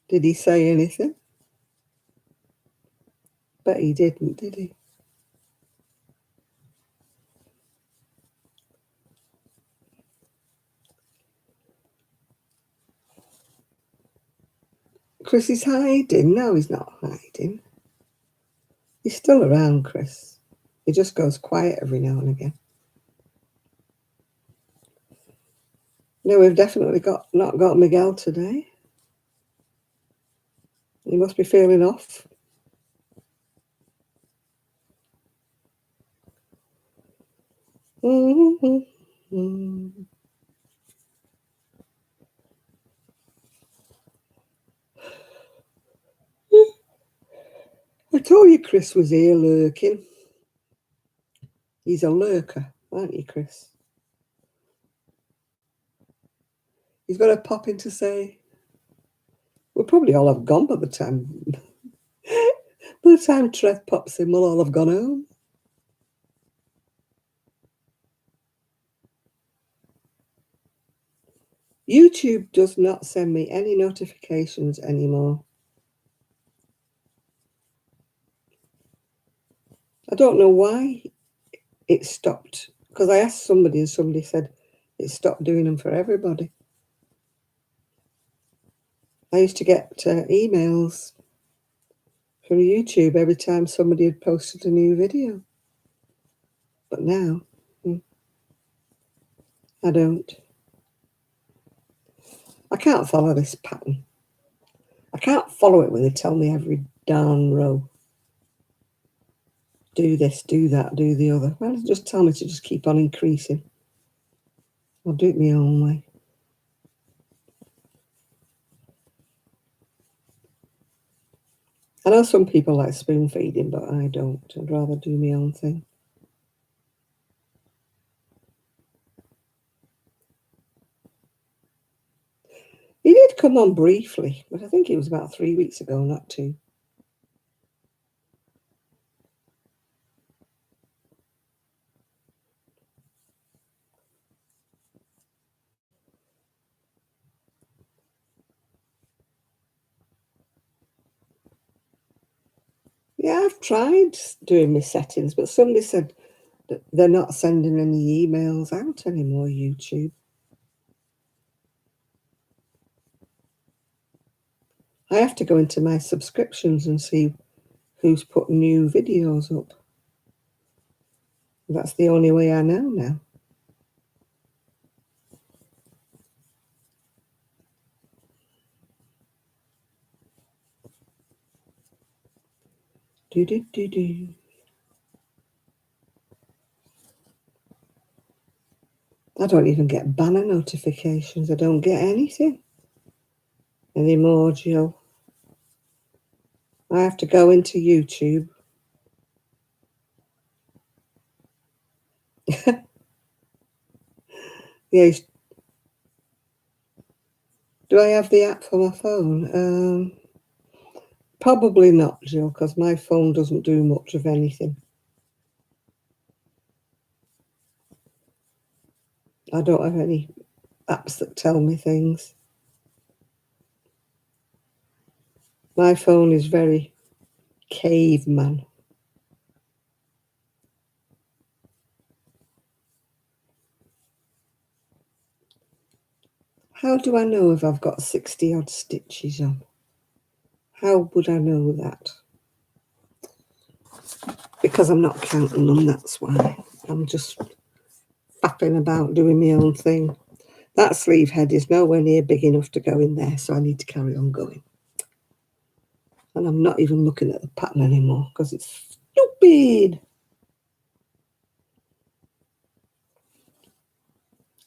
Did he say anything? Bet he didn't, did he? Chris is hiding. No, he's not hiding. He's still around, Chris. He just goes quiet every now and again. No, we've definitely not got Miguel today. He must be feeling off. Mm-hmm. I told you Chris was here lurking. He's a lurker, aren't you, Chris? He's going to pop in to say, we'll probably all have gone by the time. By the time Trev pops in, we'll all have gone home. YouTube does not send me any notifications anymore. I don't know why it stopped, because I asked somebody and somebody said it stopped doing them for everybody. I used to get emails from YouTube every time somebody had posted a new video. But now, I don't. I can't follow this pattern. I can't follow it when they tell me every darn row. Do this, do that, do the other. Well, just tell me to just keep on increasing. I'll do it my own way. I know some people like spoon feeding, but I don't. I'd rather do my own thing. He did come on briefly, but I think it was about 3 weeks ago, not 2. Yeah, I've tried doing my settings, but somebody said that they're not sending any emails out anymore, YouTube. I have to go into my subscriptions and see who's put new videos up. That's the only way I know now. Do. I don't even get banner notifications. I don't get anything anymore, Jill. I have to go into YouTube. Yeah. Do I have the app for my phone? Probably not, Jill, because my phone doesn't do much of anything. I don't have any apps that tell me things. My phone is very caveman. How do I know if I've got 60 odd stitches on? How would I know that? Because I'm not counting them, that's why. I'm just fapping about doing my own thing. That sleeve head is nowhere near big enough to go in there, so I need to carry on going. And I'm not even looking at the pattern anymore because it's stupid.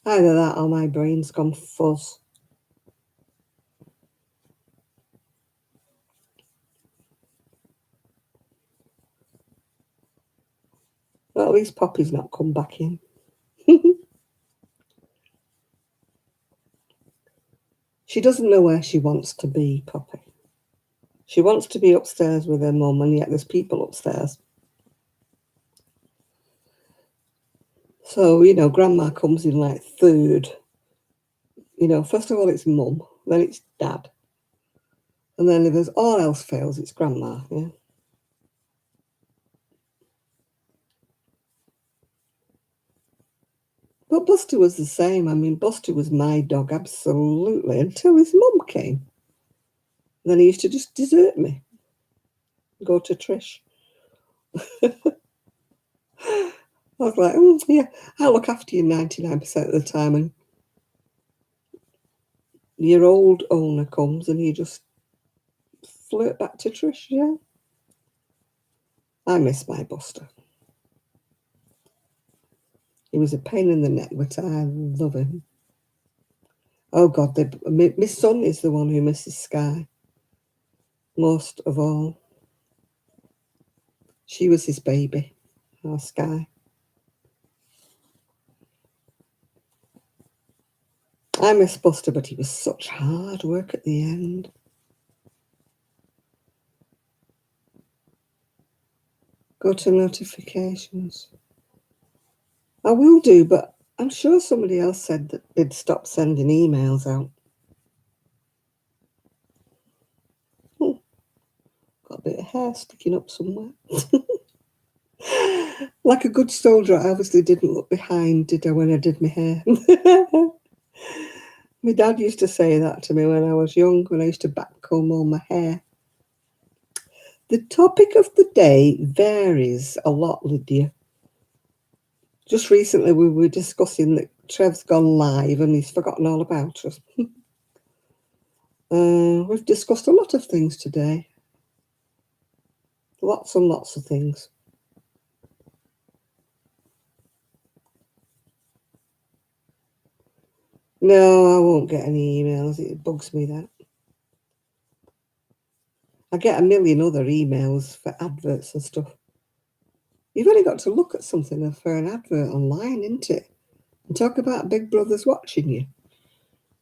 Either that or my brain's gone fuzz. Well, at least Poppy's not come back in. She doesn't know where she wants to be, Poppy. She wants to be upstairs with her mum, and yet there's people upstairs. So, Grandma comes in like third. First of all, it's mum, then it's dad. And then if there's all else fails, it's Grandma, yeah? But Buster was the same. I mean, Buster was my dog, absolutely, until his mum came. Then he used to just desert me, go to Trish. I was like, yeah, I'll look after you 99% of the time. And your old owner comes and you just flirt back to Trish, yeah? I miss my Buster. He was a pain in the neck, but I love him. Oh, God, my son is the one who misses Sky most of all. She was his baby, our Sky. I miss Buster, but he was such hard work at the end. Go to notifications. I will do, but I'm sure somebody else said that they'd stop sending emails out. Oh, got a bit of hair sticking up somewhere. Like a good soldier, I obviously didn't look behind, did I, when I did my hair? My dad used to say that to me when I was young, when I used to backcomb all my hair. The topic of the day varies a lot, Lydia. Just recently we were discussing that Trev's gone live and he's forgotten all about us. We've discussed a lot of things today. Lots and lots of things. No, I won't get any emails. It bugs me, that. I get a million other emails for adverts and stuff. You've only got to look at something for an advert online, isn't it? And talk about Big Brother's watching you.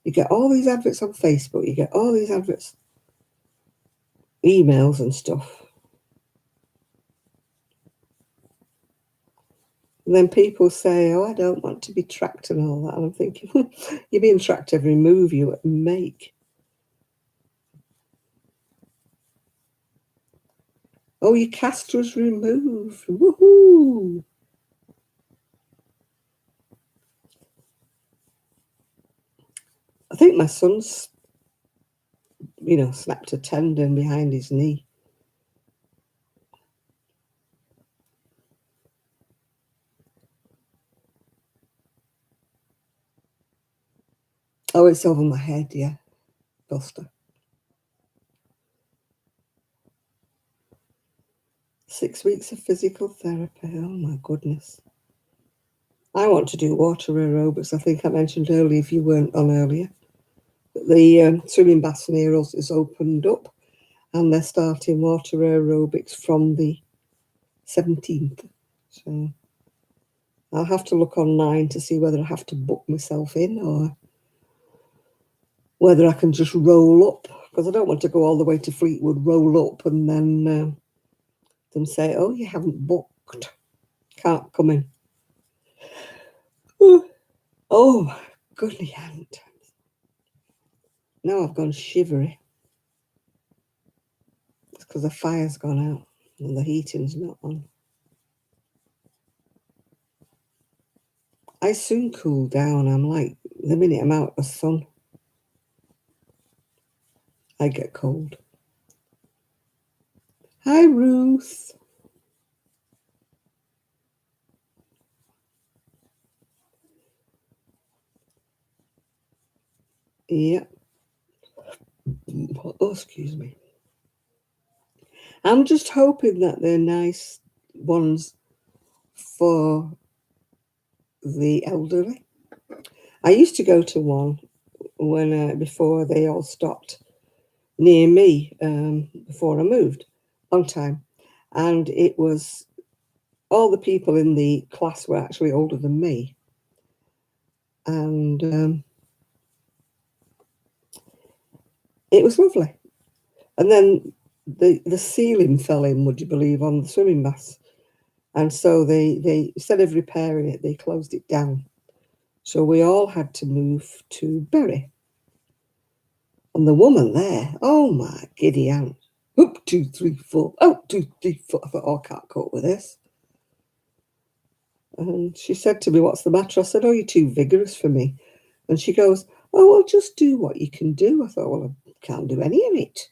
You get all these adverts on Facebook. You get all these adverts, emails and stuff. And then people say, oh, I don't want to be tracked and all that. And I'm thinking, you're being tracked every move you make. Oh, your castra's removed. Woohoo! I think my son's, snapped a tendon behind his knee. Oh, it's over my head, yeah. Buster. 6 weeks of physical therapy. Oh, my goodness. I want to do water aerobics. I think I mentioned earlier, if you weren't on earlier, that the swimming baths near us is opened up and they're starting water aerobics from the 17th. So I'll have to look online to see whether I have to book myself in or whether I can just roll up, because I don't want to go all the way to Fleetwood, roll up, and then them say, oh, you haven't booked. Can't come in. Oh, my goodness, hand. Now I've gone shivery. It's because the fire's gone out and the heating's not on. I soon cool down. I'm like, the minute I'm out of the sun, I get cold. Hi, Ruth. Yeah. Oh, excuse me. I'm just hoping that they're nice ones for the elderly. I used to go to one when before they all stopped near me, before I moved, long time, and it was all the people in the class were actually older than me, and it was lovely. And then the ceiling fell in, would you believe, on the swimming baths, and so they instead of repairing it, they closed it down. So we all had to move to Bury. And the woman there, oh my giddy aunt, up 2, 3, 4, oh 2, 3, 4. I thought, oh, I can't cope with this. And she said to me, what's the matter? I said, oh, you're too vigorous for me. And she goes, oh, well, just do what you can do. I thought, well, I can't do any of it.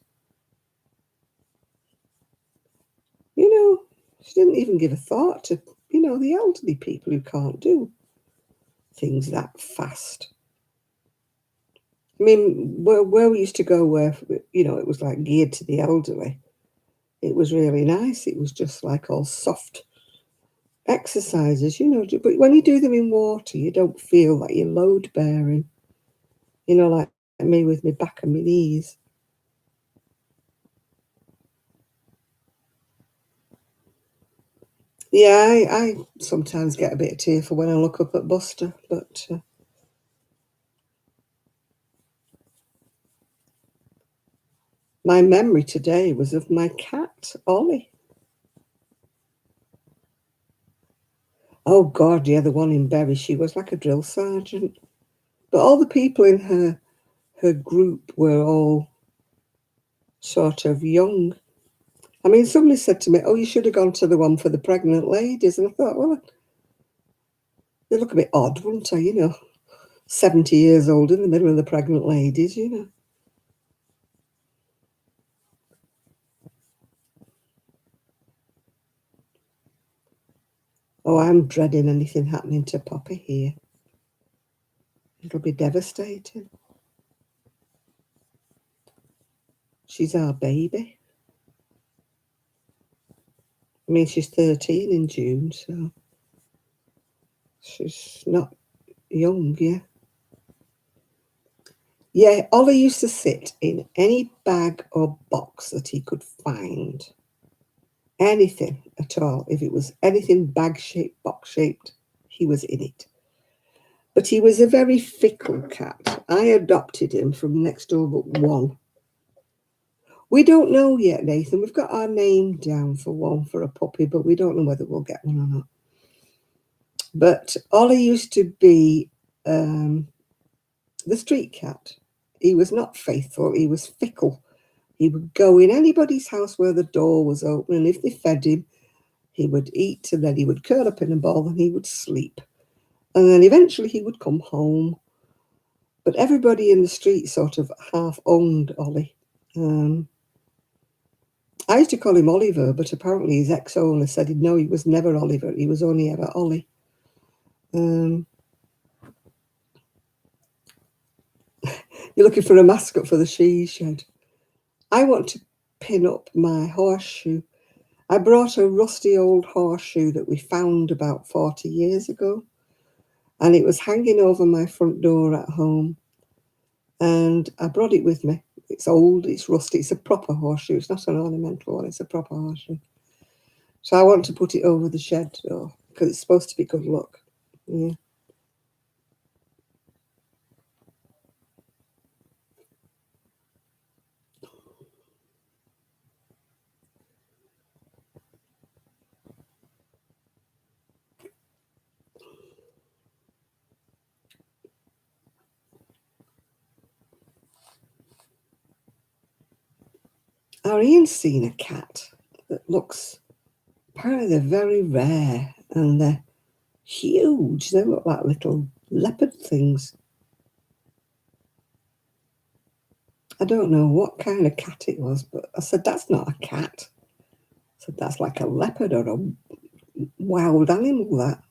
She didn't even give a thought to, the elderly people who can't do things that fast. I mean, where we used to go where, it was like geared to the elderly, it was really nice. It was just like all soft exercises, but when you do them in water, you don't feel like you're load bearing, like me with my back and my knees. Yeah, I sometimes get a bit tearful when I look up at Buster, but My memory today was of my cat, Ollie. Oh, God, yeah, the one in Bury. She was like a drill sergeant. But all the people in her group were all sort of young. I mean, somebody said to me, oh, you should have gone to the one for the pregnant ladies. And I thought, well, they look a bit odd, wouldn't they? 70 years old in the middle of the pregnant ladies, Oh, I'm dreading anything happening to Poppy here. It'll be devastating. She's our baby. I mean, she's 13 in June, so she's not young, yeah. Yeah, Ollie used to sit in any bag or box that he could find. Anything at all. If it was anything bag-shaped, box-shaped, he was in it. But he was a very fickle cat. I adopted him from next door but one. We don't know yet, Nathan. We've got our name down for one for a puppy, but we don't know whether we'll get one or not. But Ollie used to be the street cat. He was not faithful. He was fickle. He would go in anybody's house where the door was open, and if they fed him, he would eat, and then he would curl up in a ball and he would sleep. And then eventually he would come home. But everybody in the street sort of half owned Ollie. I used to call him Oliver, but apparently his ex-owner said no, he was never Oliver. He was only ever Ollie. You're looking for a mascot for the she shed. I want to pin up my horseshoe. I brought a rusty old horseshoe that we found about 40 years ago, and it was hanging over my front door at home. And I brought it with me. It's old, it's rusty, it's a proper horseshoe. It's not an ornamental one, it's a proper horseshoe. So I want to put it over the shed door because it's supposed to be good luck. Yeah. Our Ian's seen a cat that looks, apparently they're very rare and they're huge. They look like little leopard things. I don't know what kind of cat it was, but I said, that's not a cat. I said, that's like a leopard or a wild animal, that.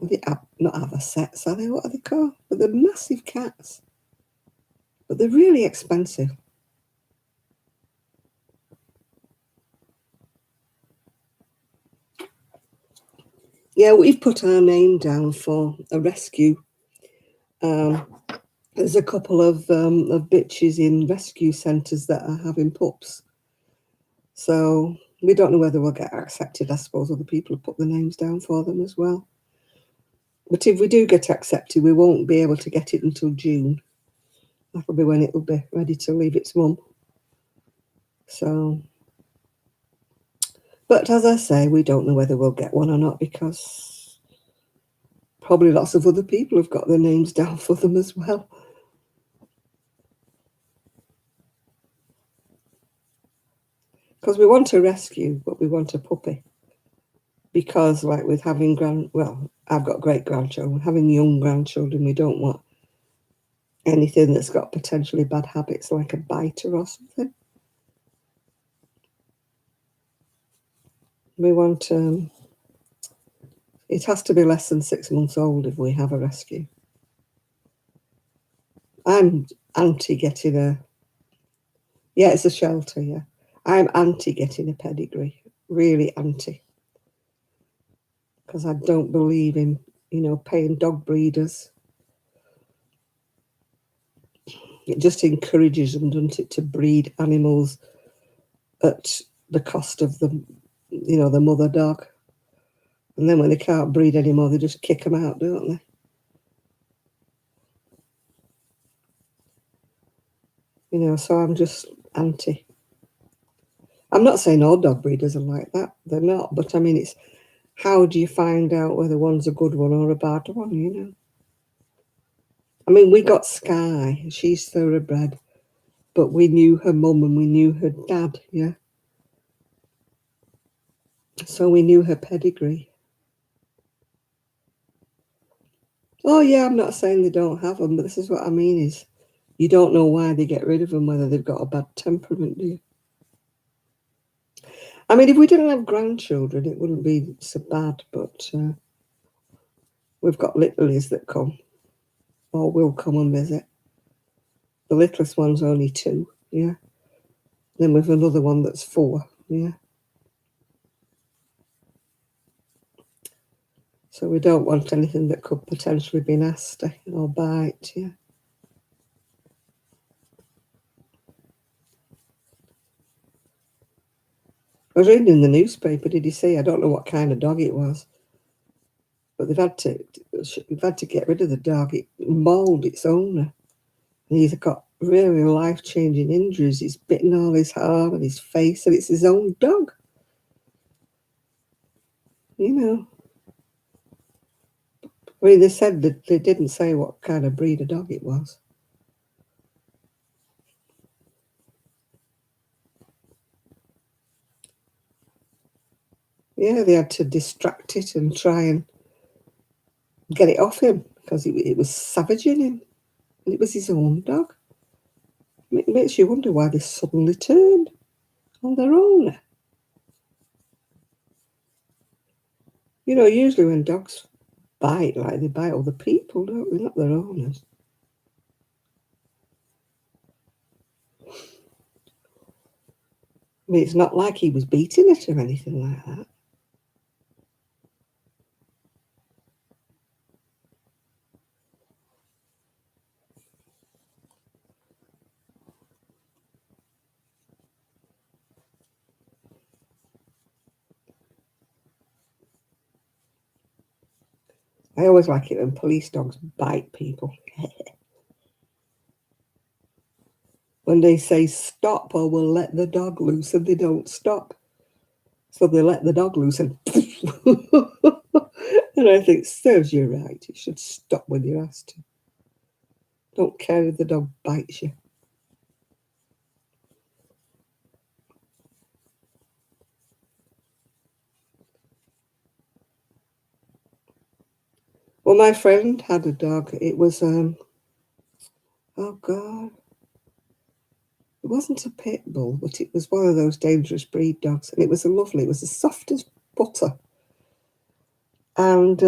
They have, not avocets, are they? What are they called? But they're massive cats. But they're really expensive. Yeah, we've put our name down for a rescue. There's a couple of bitches in rescue centres that are having pups. So we don't know whether we'll get accepted. I suppose other people have put the names down for them as well. But if we do get accepted, we won't be able to get it until June. That'll be when it'll be ready to leave its mum. So, but as I say, we don't know whether we'll get one or not because probably lots of other people have got their names down for them as well. Because we want a rescue, but we want a puppy. Because like with having I've got great grandchildren, having young grandchildren, we don't want anything that's got potentially bad habits like a biter or something. We want, it has to be less than 6 months old if we have a rescue. I'm anti getting it's a shelter, yeah. I'm anti getting a pedigree, really anti. Because I don't believe in, paying dog breeders. It just encourages them, doesn't it, to breed animals at the cost of the mother dog. And then when they can't breed anymore, they just kick them out, don't they? You know, so I'm just anti. I'm not saying all dog breeders are like that. They're not. But I mean, it's how do you find out whether one's a good one or a bad one, you know? I mean, we got Sky. She's thoroughbred. But we knew her mum and we knew her dad, yeah? So we knew her pedigree. Oh, yeah, I'm not saying they don't have them, but this is what I mean is you don't know why they get rid of them, whether they've got a bad temperament, do you? I mean, if we didn't have grandchildren, it wouldn't be so bad, but we've got littlies that come or will come and visit. The littlest one's only 2, yeah? Then we've another one that's 4, yeah? So we don't want anything that could potentially be nasty or bite, yeah? I was reading in the newspaper, did you see? I don't know what kind of dog it was, but they've had to get rid of the dog. It mauled its owner. And he's got really life-changing injuries. He's bitten all his arm and his face, and it's his own dog. You know. I mean, they said that they didn't say what kind of breed of dog it was. Yeah, they had to distract it and try and get it off him because it was savaging him. And it was his own dog. It makes you wonder why they suddenly turned on their own. You know, usually when dogs bite, like they bite other people, don't they? Not their owners. I mean, it's not like he was beating it or anything like that. I always like it when police dogs bite people. When they say stop or we'll let the dog loose and they don't stop. So they let the dog loose and and I think serves you right. You should stop when you're asked to. Don't care if the dog bites you. Well, my friend had a dog. It was oh God. It wasn't a pit bull, but it was one of those dangerous breed dogs. And it was it was as soft as butter. And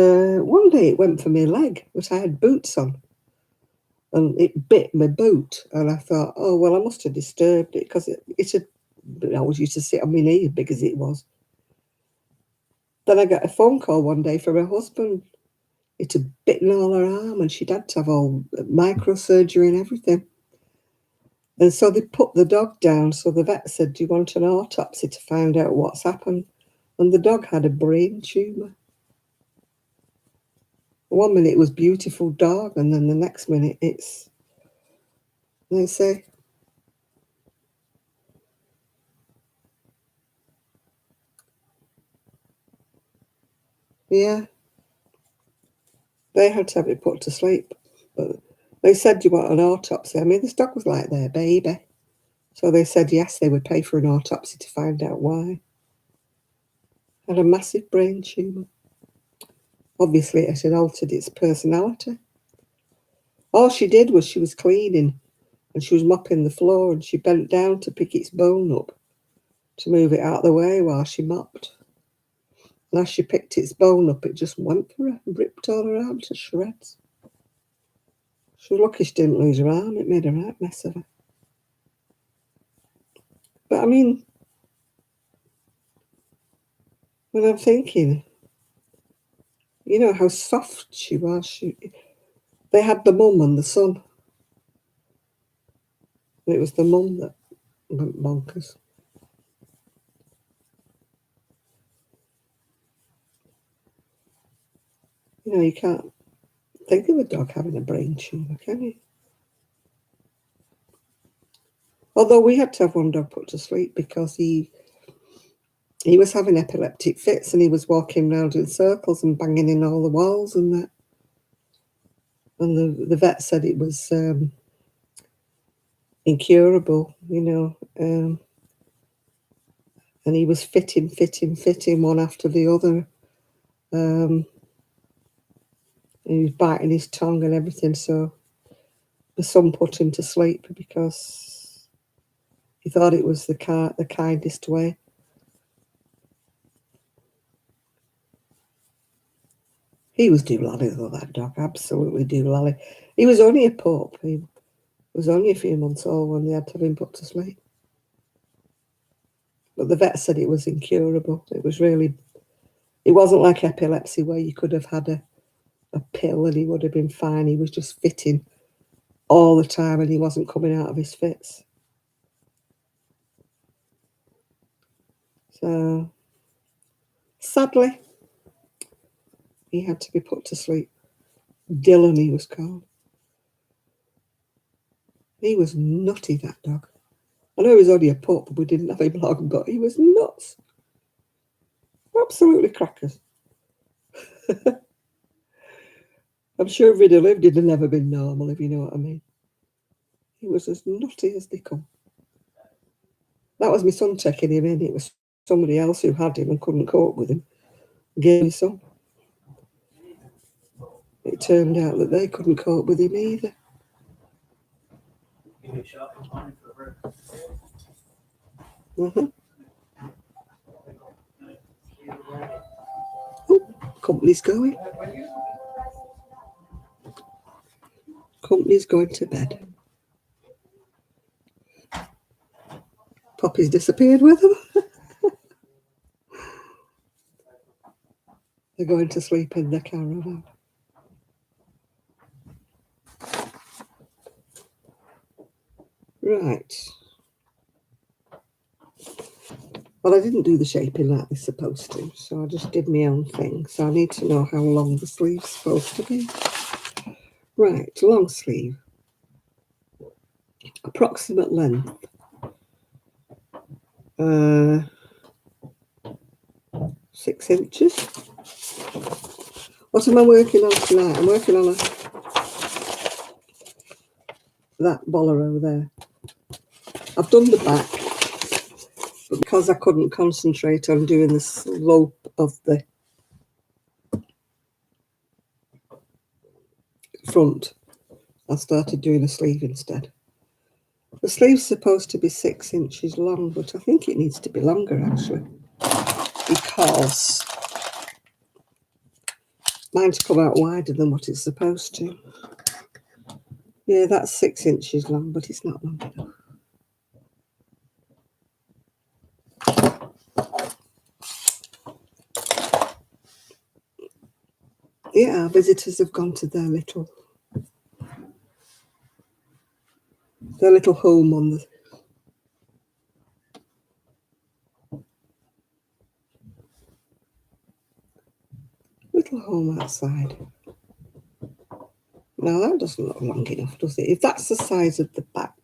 one day it went for my leg, but I had boots on. And it bit my boot. And I thought, oh, well, I must have disturbed it because it had, I always used to sit on my knee, as big as it was. Then I got a phone call one day from her husband. It had bitten all her arm and she'd had to have all microsurgery and everything. And so they put the dog down. So the vet said, do you want an autopsy to find out what's happened? And the dog had a brain tumour. One minute it was beautiful dog, and then the next minute it's, they say, yeah, they had to have it put to sleep. But they said, do you want an autopsy? I mean, this dog was like their baby. So they said, yes, they would pay for an autopsy to find out why. Had a massive brain tumour. Obviously, it had altered its personality. All she did was she was cleaning and she was mopping the floor and she bent down to pick its bone up to move it out of the way while she mopped. And as she picked its bone up, it just went for her and ripped all her arm to shreds. She was lucky she didn't lose her arm. It made a right mess of her. But I mean, when I'm thinking, you know how soft she was. They had the mum and the son. And it was the mum that went bonkers. You know, you can't think of a dog having a brain tumour, can you? Although we had to have one dog put to sleep because he was having epileptic fits and he was walking round in circles and banging in all the walls and that. And the vet said it was incurable, and he was fitting one after the other. He was biting his tongue and everything, so the son put him to sleep because he thought it was the kindest way. He was doolally though, that dog, absolutely doolally. He was only a pup. He was only a few months old when they had to have him put to sleep. But the vet said it was incurable. It wasn't like epilepsy where you could have had a pill and he would have been fine. He was just fitting all the time and he wasn't coming out of his fits. So, sadly, he had to be put to sleep. Dylan, he was called. He was nutty, that dog. I know he was only a pup, we didn't have him long, but he was nuts. Absolutely crackers. I'm sure if he'd have lived, he'd have never been normal, if you know what I mean. He was as nutty as they come. That was my son taking him in. It was somebody else who had him and couldn't cope with him. Gave me son. It turned out that they couldn't cope with him either. Oh, company's going. Company's going to bed. Poppy's disappeared with them. They're going to sleep in the caravan. Right. Well, I didn't do the shaping like they're supposed to, so I just did my own thing. So I need to know how long the sleeve's supposed to be. Right, long sleeve. Approximate length. 6 inches. What am I working on tonight? I'm working on that bolero there. I've done the back, but because I couldn't concentrate on doing the slope of the front, I started doing a sleeve instead. The sleeve's supposed to be 6 inches long, but I think it needs to be longer actually, because mine's come out wider than what it's supposed to. Yeah, that's 6 inches long, but it's not long enough. Yeah, our visitors have gone to their little home on the little home outside. Now that doesn't look long enough, does it? If that's the size of the back,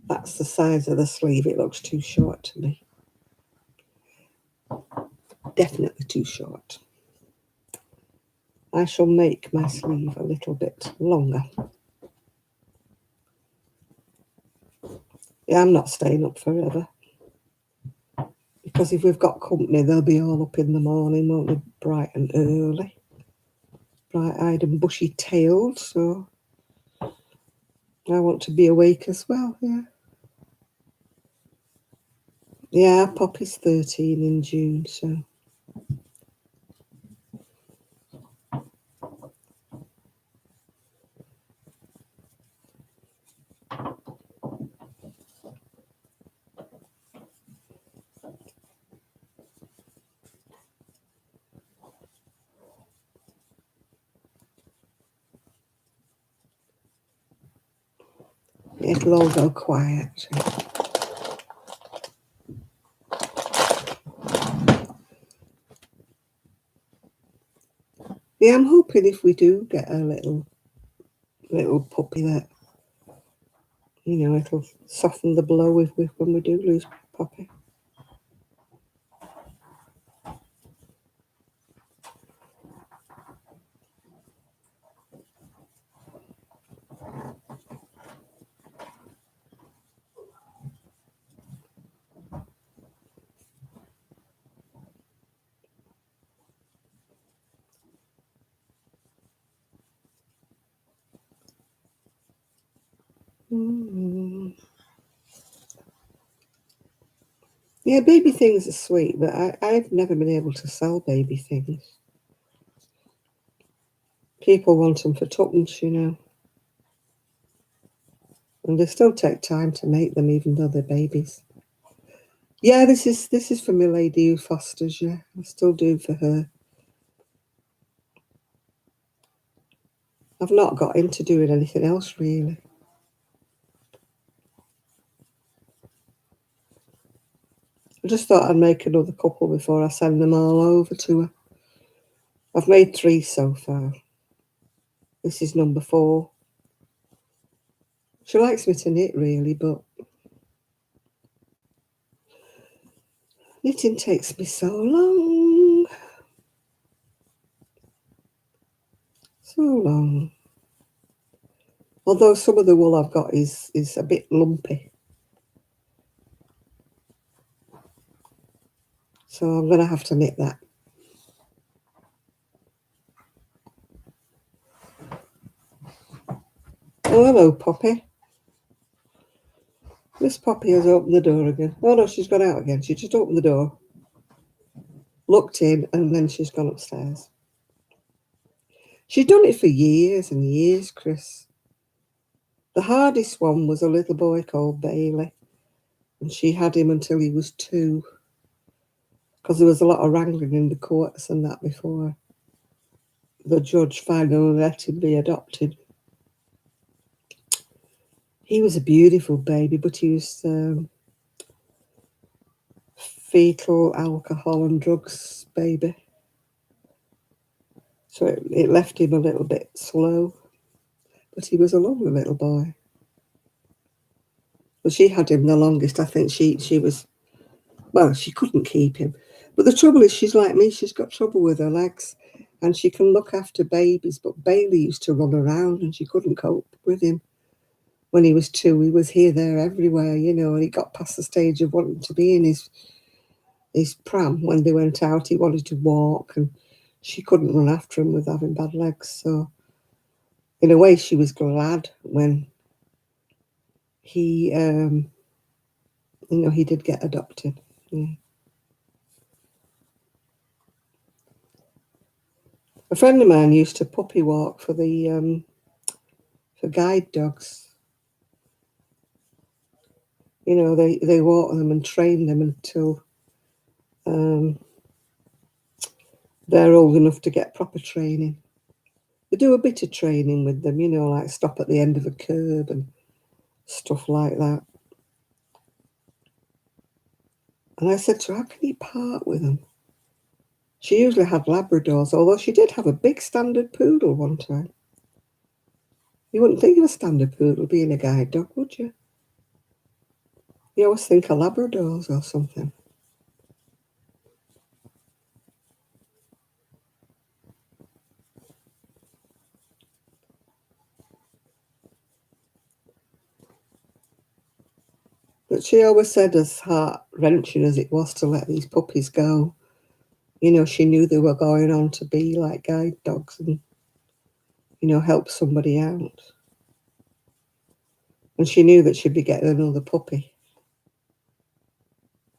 that's the size of the sleeve, it looks too short to me. Definitely too short. I shall make my sleeve a little bit longer. Yeah, I'm not staying up forever, because if we've got company, they'll be all up in the morning, won't they? Bright and early. Bright-eyed and bushy-tailed, so I want to be awake as well, yeah. Yeah, Poppy's 13 in June, so. It'll all go quiet. Yeah, I'm hoping if we do get a little puppy that You know, it'll soften the blow when we do lose Poppy. Mm. Yeah, baby things are sweet, but I've never been able to sell baby things. People want them for tuppence, you know. And they still take time to make them, even though they're babies. Yeah, this is for my lady who fosters, yeah. I still do for her. I've not got into doing anything else, really. I just thought I'd make another couple before I send them all over to her. I've made 3 so far. This is number 4. She likes me to knit, really, but knitting takes me so long. So long. Although some of the wool I've got is a bit lumpy. So I'm going to have to knit that. Oh, hello, Poppy. Miss Poppy has opened the door again. Oh, no, she's gone out again. She just opened the door, looked in, and then she's gone upstairs. She'd done it for years and years, Chris. The hardest one was a little boy called Bailey, and she had him until he was 2, because there was a lot of wrangling in the courts and that before the judge finally let him be adopted. He was a beautiful baby, but he was fetal alcohol and drugs baby. So it left him a little bit slow, but he was a lovely little boy. Well, she had him the longest. I think she was, well, she couldn't keep him. But the trouble is, she's like me. She's got trouble with her legs, and she can look after babies. But Bailey used to run around, and she couldn't cope with him. When he was 2, he was here, there, everywhere, you know, and he got past the stage of wanting to be in his pram. When they went out, he wanted to walk, and she couldn't run after him with having bad legs. So in a way, she was glad when he, he did get adopted. Yeah. A friend of mine used to puppy walk for the for guide dogs. You know, they walk them and train them until they're old enough to get proper training. They do a bit of training with them, you know, like stop at the end of a curb and stuff like that. And I said to her, how can you part with them? She usually had Labradors, although she did have a big standard poodle one time. You wouldn't think of a standard poodle being a guide dog, would you? You always think of Labradors or something. But she always said, as heart-wrenching as it was to let these puppies go, you know, she knew they were going on to be like guide dogs and, you know, help somebody out. And she knew that she'd be getting another puppy,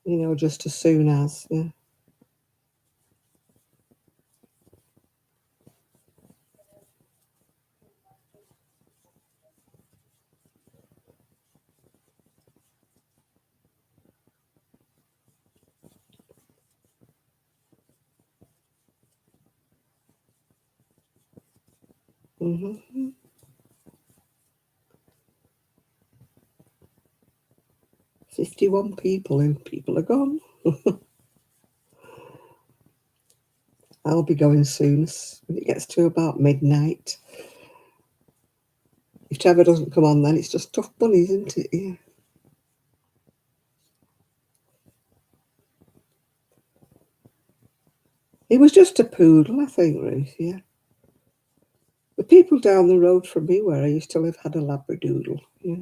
you know, just as soon as, yeah. Mm-hmm. 51 people and people are gone. I'll be going soon when it gets to about midnight. If Trevor doesn't come on, then it's just tough bunnies, isn't it? Yeah. He was just a poodle, I think, Ruth, yeah. The people down the road from me where I used to live had a Labradoodle, yeah.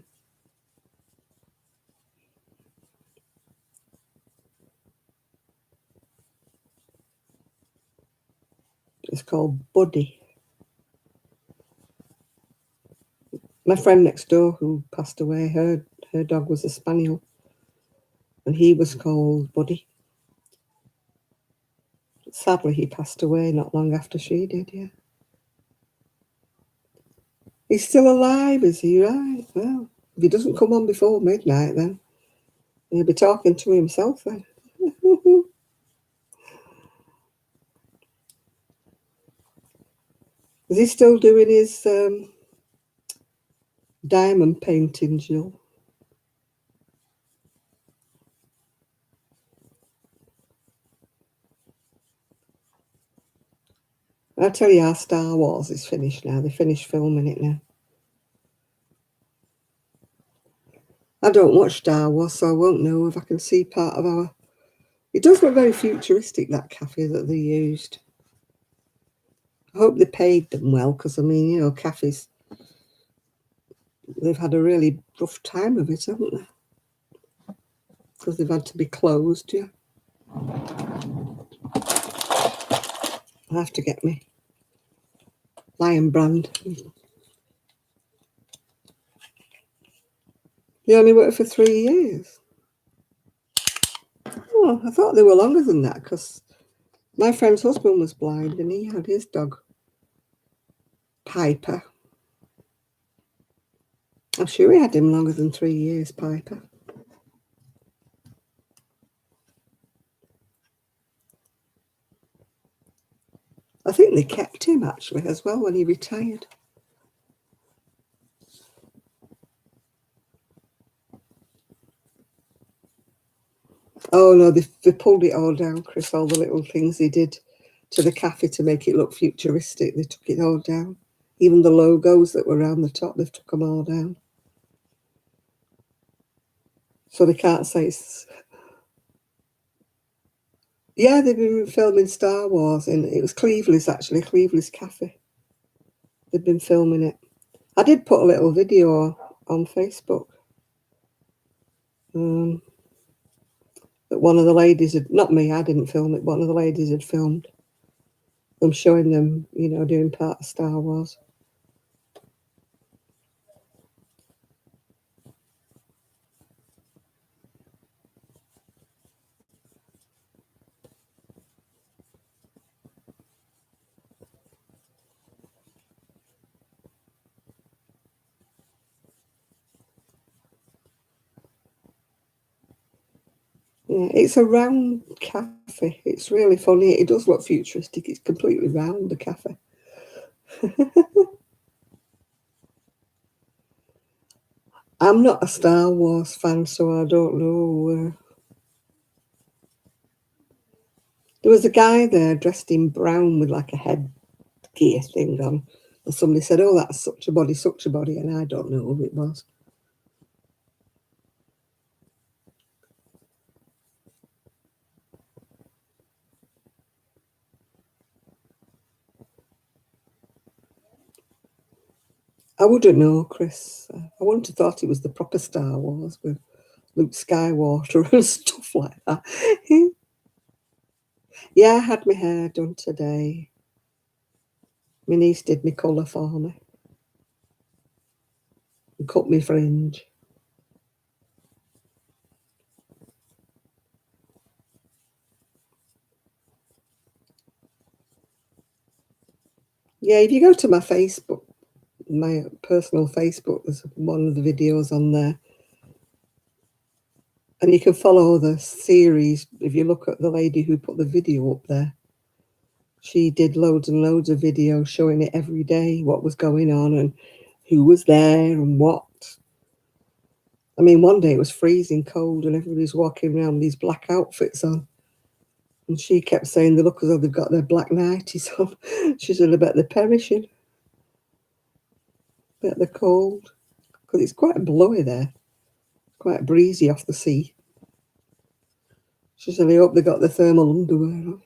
It's called Buddy. My friend next door who passed away, her dog was a spaniel, and he was called Buddy. Sadly, he passed away not long after she did, yeah. He's still alive, is he? Right. Well, if he doesn't come on before midnight, then he'll be talking to himself then. Is he still doing his diamond painting, Jill? I'll tell you how Star Wars is finished now. They finished filming it now. I don't watch Star Wars, so I won't know if I can see part of our... It does look very futuristic, that cafe that they used. I hope they paid them well, because, I mean, you know, cafes, they've had a really rough time of it, haven't they? Because they've had to be closed, yeah. I have to get me Lion Brand. They only worked for 3 years. Oh, I thought they were longer than that, because my friend's husband was blind and he had his dog, Piper. I'm sure he had him longer than 3 years, Piper. I think they kept him, actually, as well, when he retired. Oh, no, they pulled it all down, Chris, all the little things they did to the cafe to make it look futuristic. They took it all down. Even the logos that were around the top, they've took them all down. So they can't say it's... Yeah, they've been filming Star Wars, and it was Cleveley's, actually, Cleveley's Cafe. They've been filming it. I did put a little video on Facebook. That one of the ladies had, not me, I didn't film it, one of the ladies had filmed them showing them, you know, doing part of Star Wars. Yeah, it's a round cafe. It's really funny. It does look futuristic. It's completely round, the cafe. I'm not a Star Wars fan, so I don't know. There was a guy there dressed in brown with like a headgear thing on. And somebody said, oh, that's such a body. And I don't know who it was. I wouldn't know, Chris. I wouldn't have thought it was the proper Star Wars with Luke Skywalker and stuff like that. Yeah, I had my hair done today. My niece did my colour for me and cut my fringe. Yeah, if you go to my Facebook, my personal Facebook, there's one of the videos on there. And you can follow the series. If you look at the lady who put the video up there, she did loads and loads of videos showing it every day, what was going on and who was there and what. I mean, one day it was freezing cold and everybody's walking around with these black outfits on. And she kept saying they look as though they've got their black nighties on. She said, I bet they're perishing. bit of the cold, because it's quite blowy there, quite breezy off the sea. She said, I hope they got the thermal underwear on.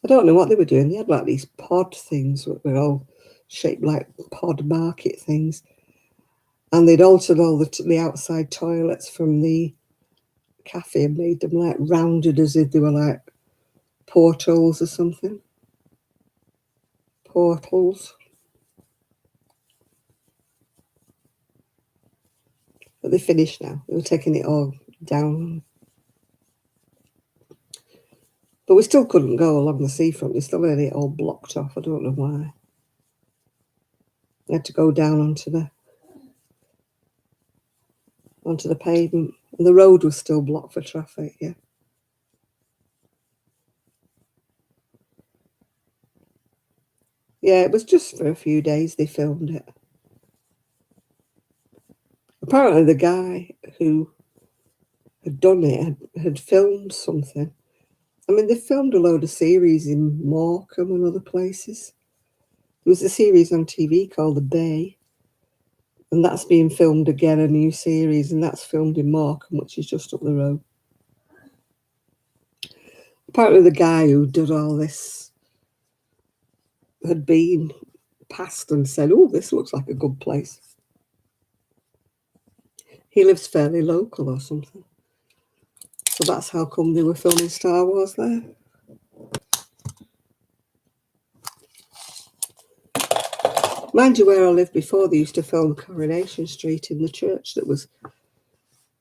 I don't know what they were doing. They had like these pod things that were all shaped like pod market things. And they'd altered all the outside toilets from the cafe and made them like rounded as if they were like portals or something. Portals. But they finished now. They were taking it all down. But we still couldn't go along the seafront. We still had it all blocked off. I don't know why. We had to go down onto the pavement. And the road was still blocked for traffic, yeah. Yeah, it was just for a few days they filmed it. Apparently the guy who had done it had filmed something. I mean, they filmed a load of series in Morecambe and other places. There was a series on TV called The Bay, and that's being filmed again, a new series, and that's filmed in Morecambe, which is just up the road. Apparently the guy who did all this had been past and said, oh, this looks like a good place. He lives fairly local or something. So that's how come they were filming Star Wars there. Mind you, where I lived before, they used to film Coronation Street in the church that was,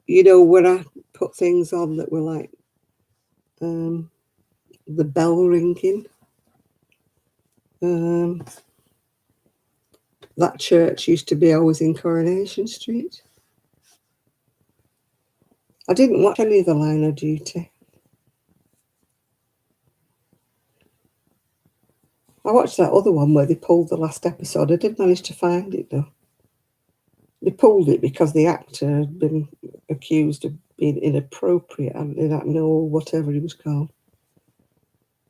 you know, when I put things on that were like the bell ringing. That church used to be always in Coronation Street. I didn't watch any of the Line of Duty. I watched that other one where they pulled the last episode. I did manage to find it though. They pulled it because the actor had been accused of being inappropriate and that whatever he was called.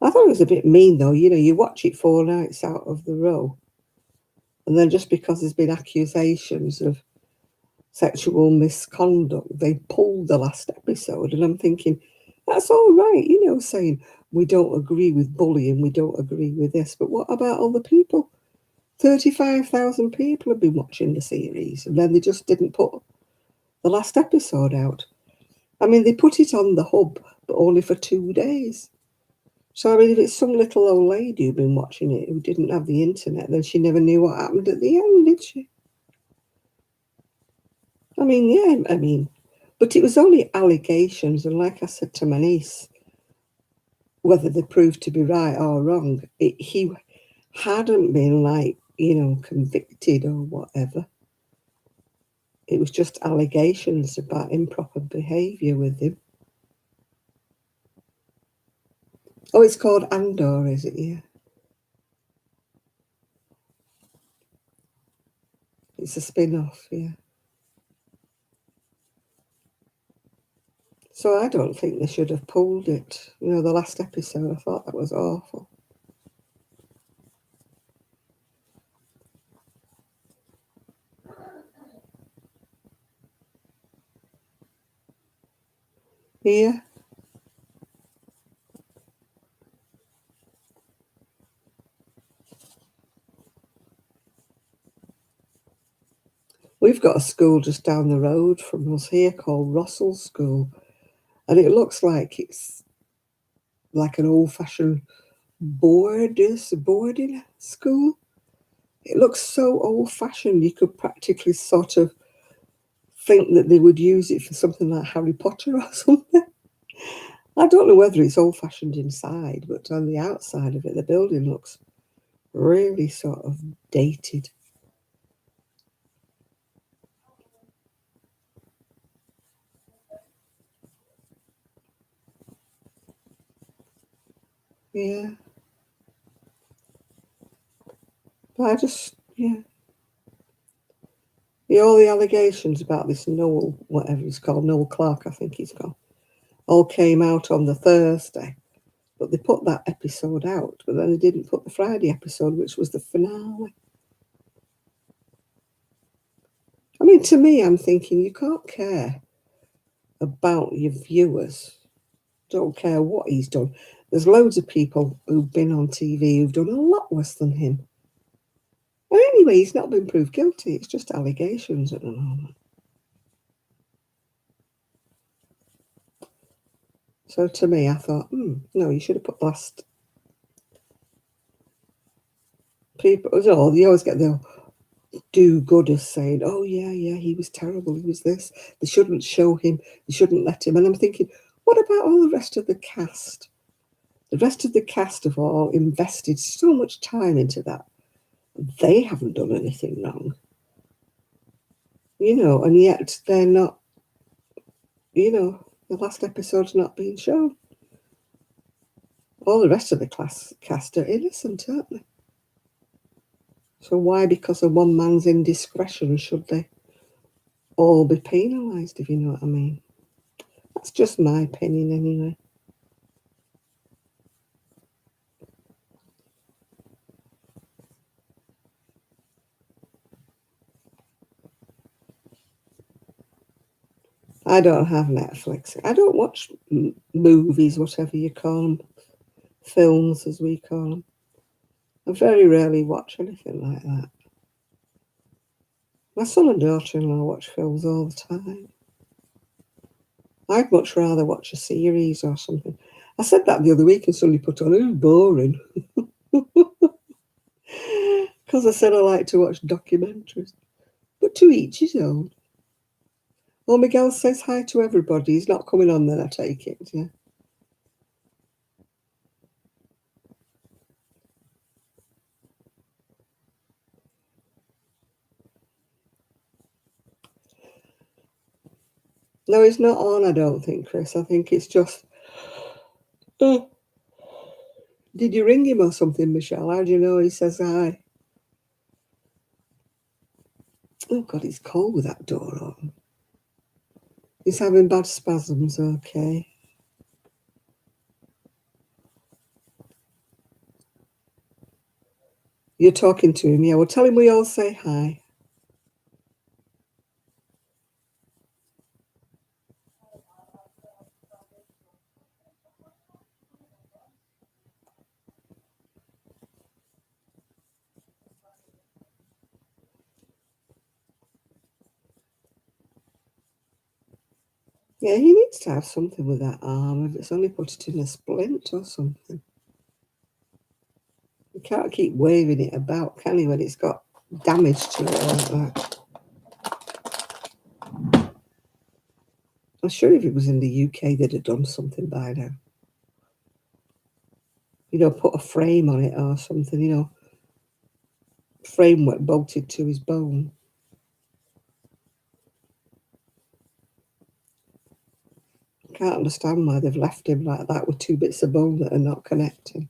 I thought it was a bit mean though. You know, you watch it 4 nights out of the row, and then just because there's been accusations of sexual misconduct, they pulled the last episode. And I'm thinking, that's all right, you know, saying we don't agree with bullying, we don't agree with this, but what about all the people? 35,000 people have been watching the series, and then they just didn't put the last episode out. I mean, they put it on the hub, but only for 2 days. So, I mean, if it's some little old lady who'd been watching it who didn't have the internet, then she never knew what happened at the end, did she? I mean, yeah, I mean, but it was only allegations. And like I said to my niece, whether they proved to be right or wrong, he hadn't been like, you know, convicted or whatever. It was just allegations about improper behaviour with him. Oh, it's called Andor, is it? Yeah. It's a spin-off, yeah. So I don't think they should have pulled it. You know, the last episode, I thought that was awful. Yeah. We've got a school just down the road from us here called Russell School. And it looks like it's like an old-fashioned boarding school. It looks so old-fashioned, you could practically sort of think that they would use it for something like Harry Potter or something. I don't know whether it's old-fashioned inside, but on the outside of it, the building looks really sort of dated. Yeah. But I just, yeah. All the allegations about this Noel, whatever he's called, Noel Clark, I think he's called. all came out on the Thursday. But they put that episode out, but then they didn't put the Friday episode, which was the finale. I mean, to me, I'm thinking you can't care about your viewers. Don't care what he's done. There's loads of people who've been on TV who've done a lot worse than him. And anyway, he's not been proved guilty. It's just allegations at the moment. So to me, I thought, no, you should have put last. People, you always get the do-gooders saying, oh, yeah, he was terrible, he was this. They shouldn't show him, they shouldn't let him. And I'm thinking, what about all the rest of the cast? The rest of the cast have all invested so much time into that. They haven't done anything wrong. And yet they're not, the last episode's not being shown. All the rest of the cast are innocent, aren't they? So why, because of one man's indiscretion, should they all be penalised, if you know what I mean? That's just my opinion anyway. I don't have Netflix. I don't watch movies, whatever you call them, films as we call them. I very rarely watch anything like that. My son and daughter-in-law watch films all the time. I'd much rather watch a series or something. I said that the other week and somebody put on, it was boring. Because I said I like to watch documentaries. But to each his own. Well, Miguel says hi to everybody. He's not coming on then, I take it, yeah. No, he's not on, I don't think, Chris. I think it's just... did you ring him or something, Michelle? How do you know he says hi? Oh, God, it's cold with that door on. He's having bad spasms, okay. You're talking to him, yeah. Well, tell him we all say hi. Yeah, he needs to have something with that arm. If it's only put it in a splint or something. You can't keep waving it about, can he, when it's got damage to it like that? I'm sure if it was in the UK, they'd have done something by now. Put a frame on it or something, framework bolted to his bone. I can't understand why they've left him like that with two bits of bone that are not connecting.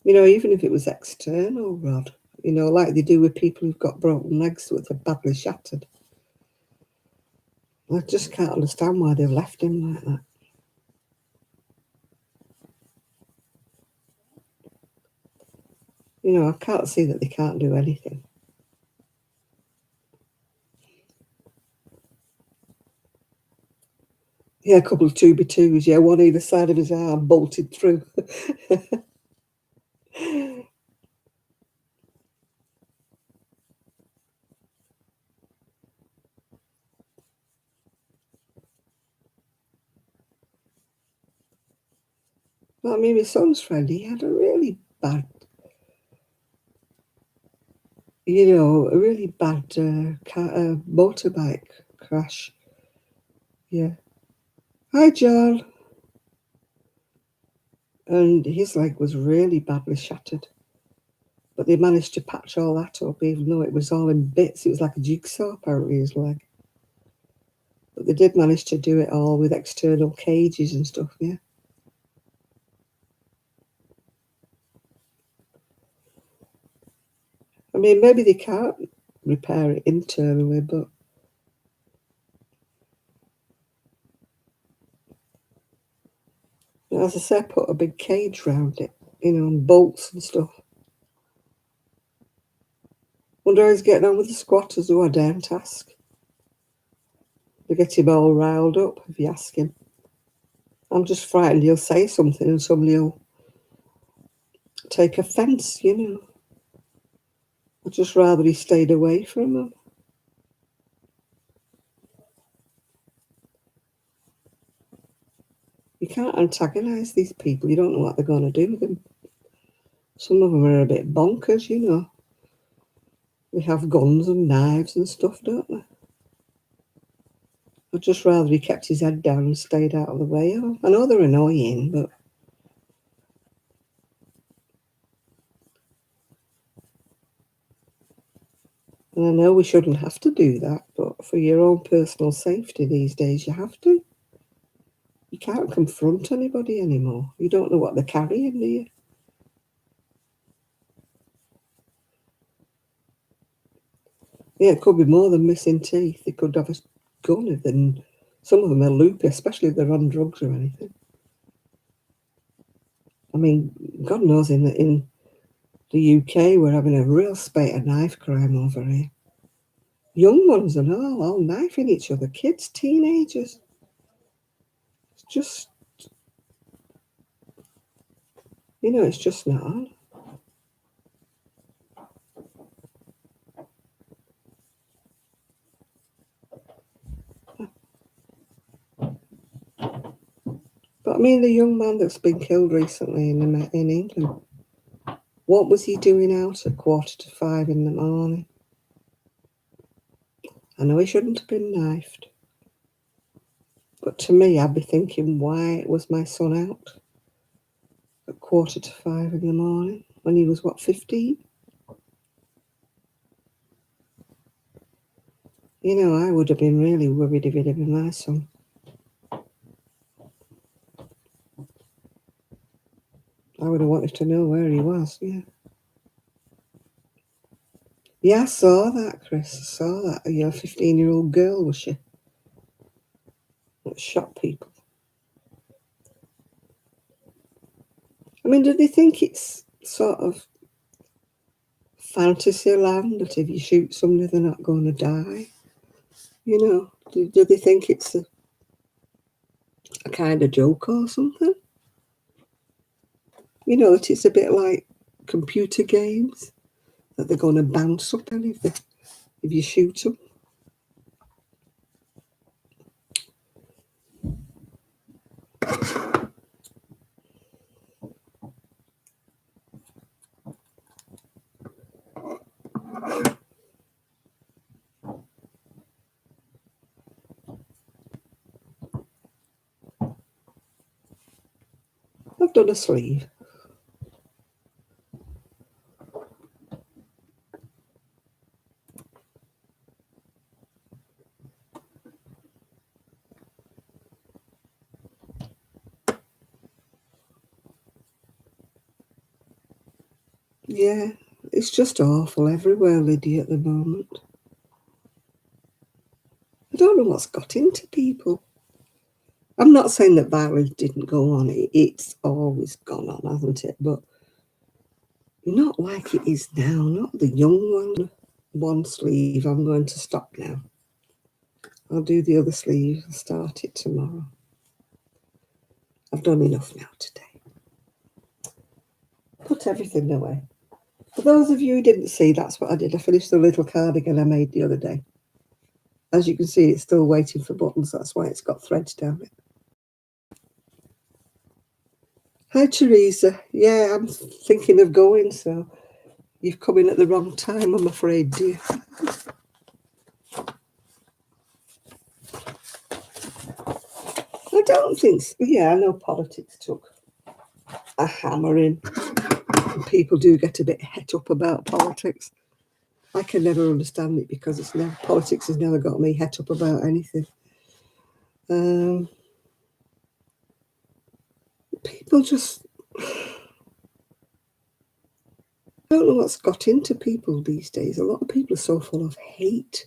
Even if it was external, Rod, like they do with people who've got broken legs that are badly shattered. I just can't understand why they've left him like that. I can't see that they can't do anything. Yeah, a couple of 2x2s, yeah, one either side of his arm bolted through. Well, I mean, my son's friend, he had a really bad, motorbike crash. Yeah. Hi, John. And his leg was really badly shattered. But they managed to patch all that up, even though it was all in bits. It was like a jigsaw, apparently, his leg. But they did manage to do it all with external cages and stuff, yeah. mean, maybe they can't repair it internally, but as I said, put a big cage round it, and bolts and stuff. Wonder how he's getting on with the squatters who I daren't ask. They get him all riled up if you ask him. I'm just frightened he'll say something and somebody will take offence, I'd just rather he stayed away from them. You can't antagonise these people. You don't know what they're going to do with them. Some of them are a bit bonkers, They have guns and knives and stuff, don't they? I'd just rather he kept his head down and stayed out of the way. I know they're annoying, but and I know we shouldn't have to do that, but for your own personal safety these days, you have to. You can't confront anybody anymore. You don't know what they're carrying, do you? Yeah, it could be more than missing teeth. They could have a gun if then. Some of them are loopy, especially if they're on drugs or anything. I mean, God knows in the UK we're having a real spate of knife crime over here. Young ones and all knifing each other. Kids, teenagers. It's just, it's just not on. But I mean, the young man that's been killed recently in England, what was he doing out at 4:45 in the morning? I know he shouldn't have been knifed. But to me, I'd be thinking, why was my son out at 4:45 in the morning when he was, 15? I would have been really worried if it had been my son. I would have wanted to know where he was, yeah. Yeah, I saw that, Chris. I saw that. A 15-year-old girl, was she? That shot people. I mean, do they think it's sort of fantasy land that if you shoot somebody, they're not going to die? Do they think it's a kind of joke or something? That it's a bit like computer games, that they're going to bounce up if you shoot them. I've done a sleeve. Yeah, it's just awful everywhere, Lydia, at the moment. I don't know what's got into people. I'm not saying that violence didn't go on. It's always gone on, hasn't it? But not like it is now, not the young one. One sleeve, I'm going to stop now. I'll do the other sleeve and start it tomorrow. I've done enough now today. Put everything away. For those of you who didn't see, that's what I did. I finished the little cardigan I made the other day. As you can see, it's still waiting for buttons. That's why it's got threads down it. Hi, Teresa. Yeah, I'm thinking of going, so you've come in at the wrong time, I'm afraid, dear. I don't think so. Yeah, I know politics took a hammering. People do get a bit het up about politics. I can never understand it because politics has never got me het up about anything. People just, I don't know what's got into people these days. A lot of people are so full of hate.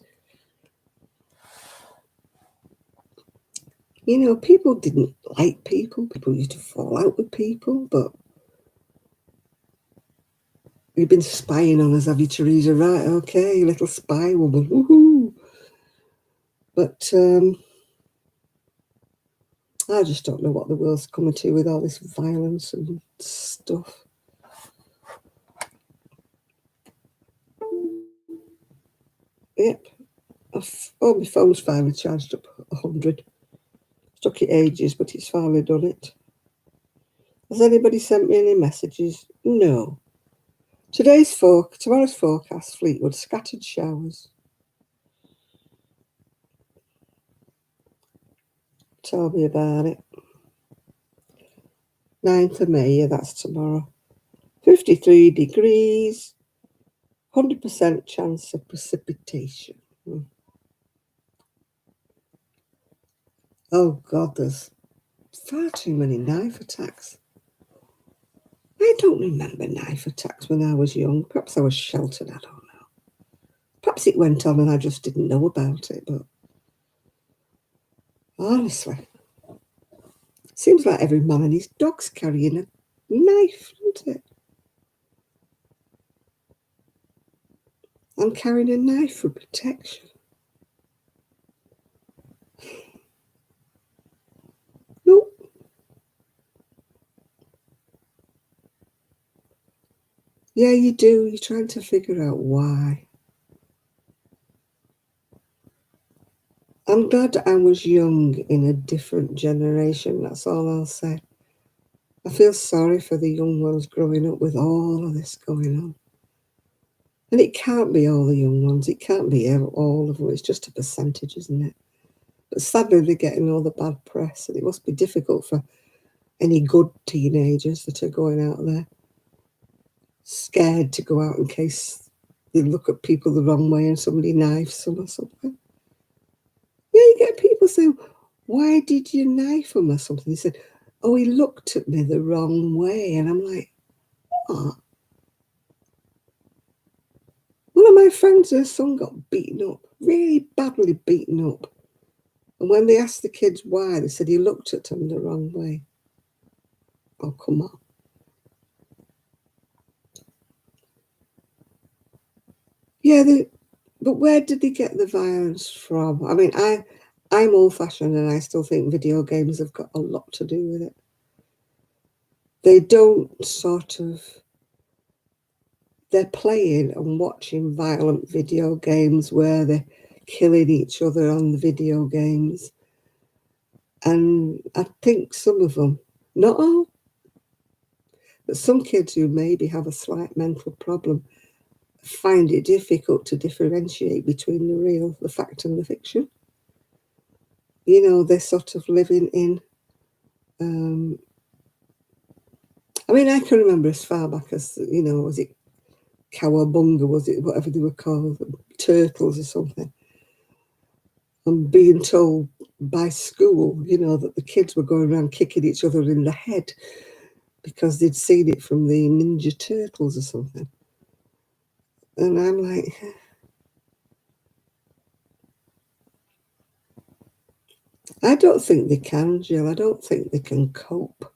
You know, people didn't like people. People used to fall out with people, but you've been spying on us, have you, Teresa? Right, okay, little spy woman. Woohoo! But I just don't know what the world's coming to with all this violence and stuff. Yep. My phone's finally charged up 100. Took it ages, but it's finally done it. Has anybody sent me any messages? No. Tomorrow's forecast, Fleetwood, scattered showers. Tell me about it. 9th of May, yeah, that's tomorrow. 53 degrees, 100% chance of precipitation. Oh, God, there's far too many knife attacks. I don't remember knife attacks when I was young. Perhaps I was sheltered, I don't know. Perhaps it went on and I just didn't know about it, but honestly, seems like every man and his dog's carrying a knife, doesn't it? I'm carrying a knife for protection. Nope. Yeah, you do. You're trying to figure out why. I'm glad I was young in a different generation. That's all I'll say. I feel sorry for the young ones growing up with all of this going on. And it can't be all the young ones. It can't be all of them. It's just a percentage, isn't it? But sadly, they're getting all the bad press. And it must be difficult for any good teenagers that are going out there, scared to go out in case they look at people the wrong way and somebody knifes them or something. Yeah, you get people saying, why did you knife him or something? They said, oh, he looked at me the wrong way. And I'm like, what? One of my friends, her son got beaten up, really badly beaten up. And when they asked the kids why, they said he looked at them the wrong way. Oh, come on. Yeah, but where did they get the violence from? I mean, I'm old-fashioned and I still think video games have got a lot to do with it. They don't they're playing and watching violent video games where they're killing each other on the video games. And I think some of them, not all, but some kids who maybe have a slight mental problem find it difficult to differentiate between the fact and the fiction. You know, they're sort of living in, I mean, I can remember as far back as, you know, was it Cowabunga, was it, whatever they were called, turtles or something, and being told by school, you know, that the kids were going around kicking each other in the head because they'd seen it from the Ninja Turtles or something. And I'm like, I don't think they can, Jill. I don't think they can cope.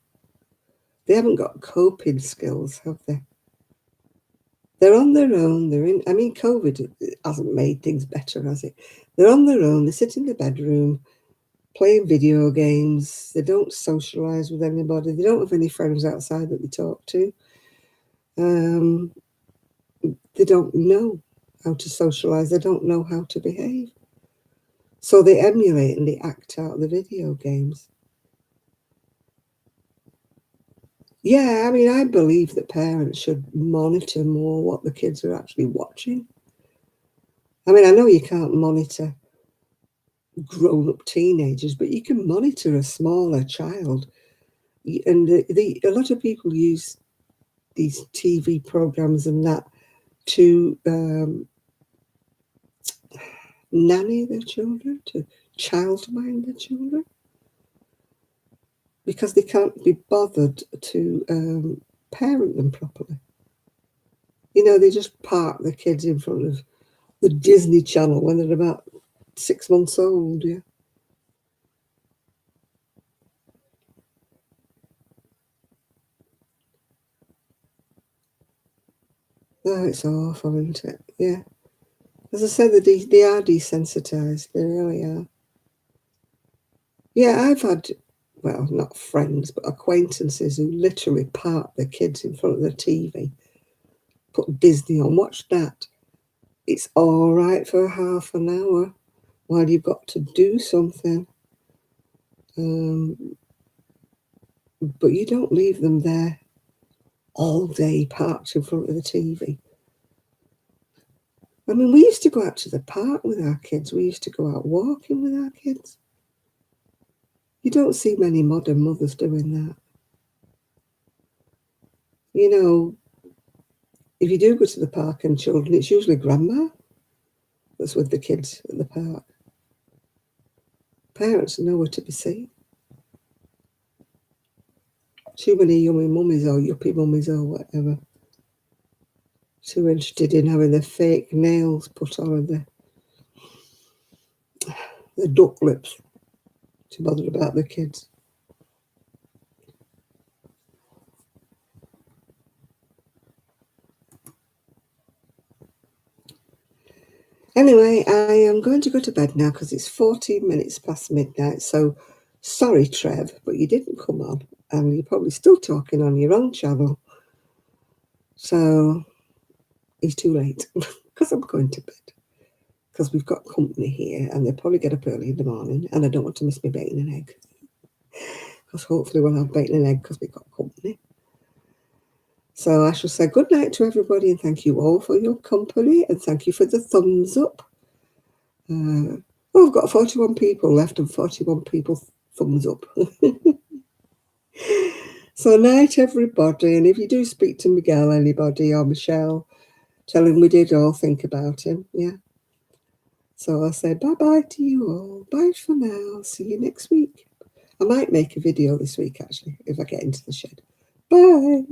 They haven't got coping skills, have they? They're on their own. I mean, COVID hasn't made things better, has it? They're on their own. They sit in the bedroom playing video games. They don't socialise with anybody. They don't have any friends outside that they talk to. They don't know how to socialise. They don't know how to behave. So they emulate and they act out the video games. Yeah, I mean, I believe that parents should monitor more what the kids are actually watching. I mean, I know you can't monitor grown-up teenagers, but you can monitor a smaller child. And a lot of people use these TV programs and that to nanny their children, to childmind their children, because they can't be bothered to parent them properly. You know, they just park the kids in front of the Disney Channel when they're about 6 months old, yeah. Oh, it's awful, isn't it? Yeah. As I said, they are desensitized. They really are. Yeah, I've had, well, not friends, but acquaintances who literally park their kids in front of the TV, put Disney on, watch that. It's all right for half an hour while you've got to do something. But you don't leave them there all day parked in front of the TV. I mean, we used to go out to the park with our kids. We used to go out walking with our kids. You don't see many modern mothers doing that. You know, if you do go to the park and children, it's usually grandma that's with the kids at the park. Parents are nowhere to be seen. Too many yummy mummies or yuppie mummies or whatever. Too interested in having their fake nails put on and the duck lips. Too bothered about the kids. Anyway, I am going to go to bed now because it's 14 minutes past midnight. So sorry, Trev, but you didn't come on and you're probably still talking on your own channel. So it's too late because I'm going to bed because we've got company here and they'll probably get up early in the morning and I don't want to miss my bacon and egg because hopefully we'll have bacon and egg because we've got company. So I shall say good night to everybody and thank you all for your company and thank you for the thumbs up. I've got 41 people left and 41 people thumbs up. So night everybody, and if you do speak to Miguel, anybody, or Michelle, tell him we did all think about him, yeah. So I'll say bye-bye to you all. Bye for now. See you next week. I might make a video this week, actually, if I get into the shed. Bye.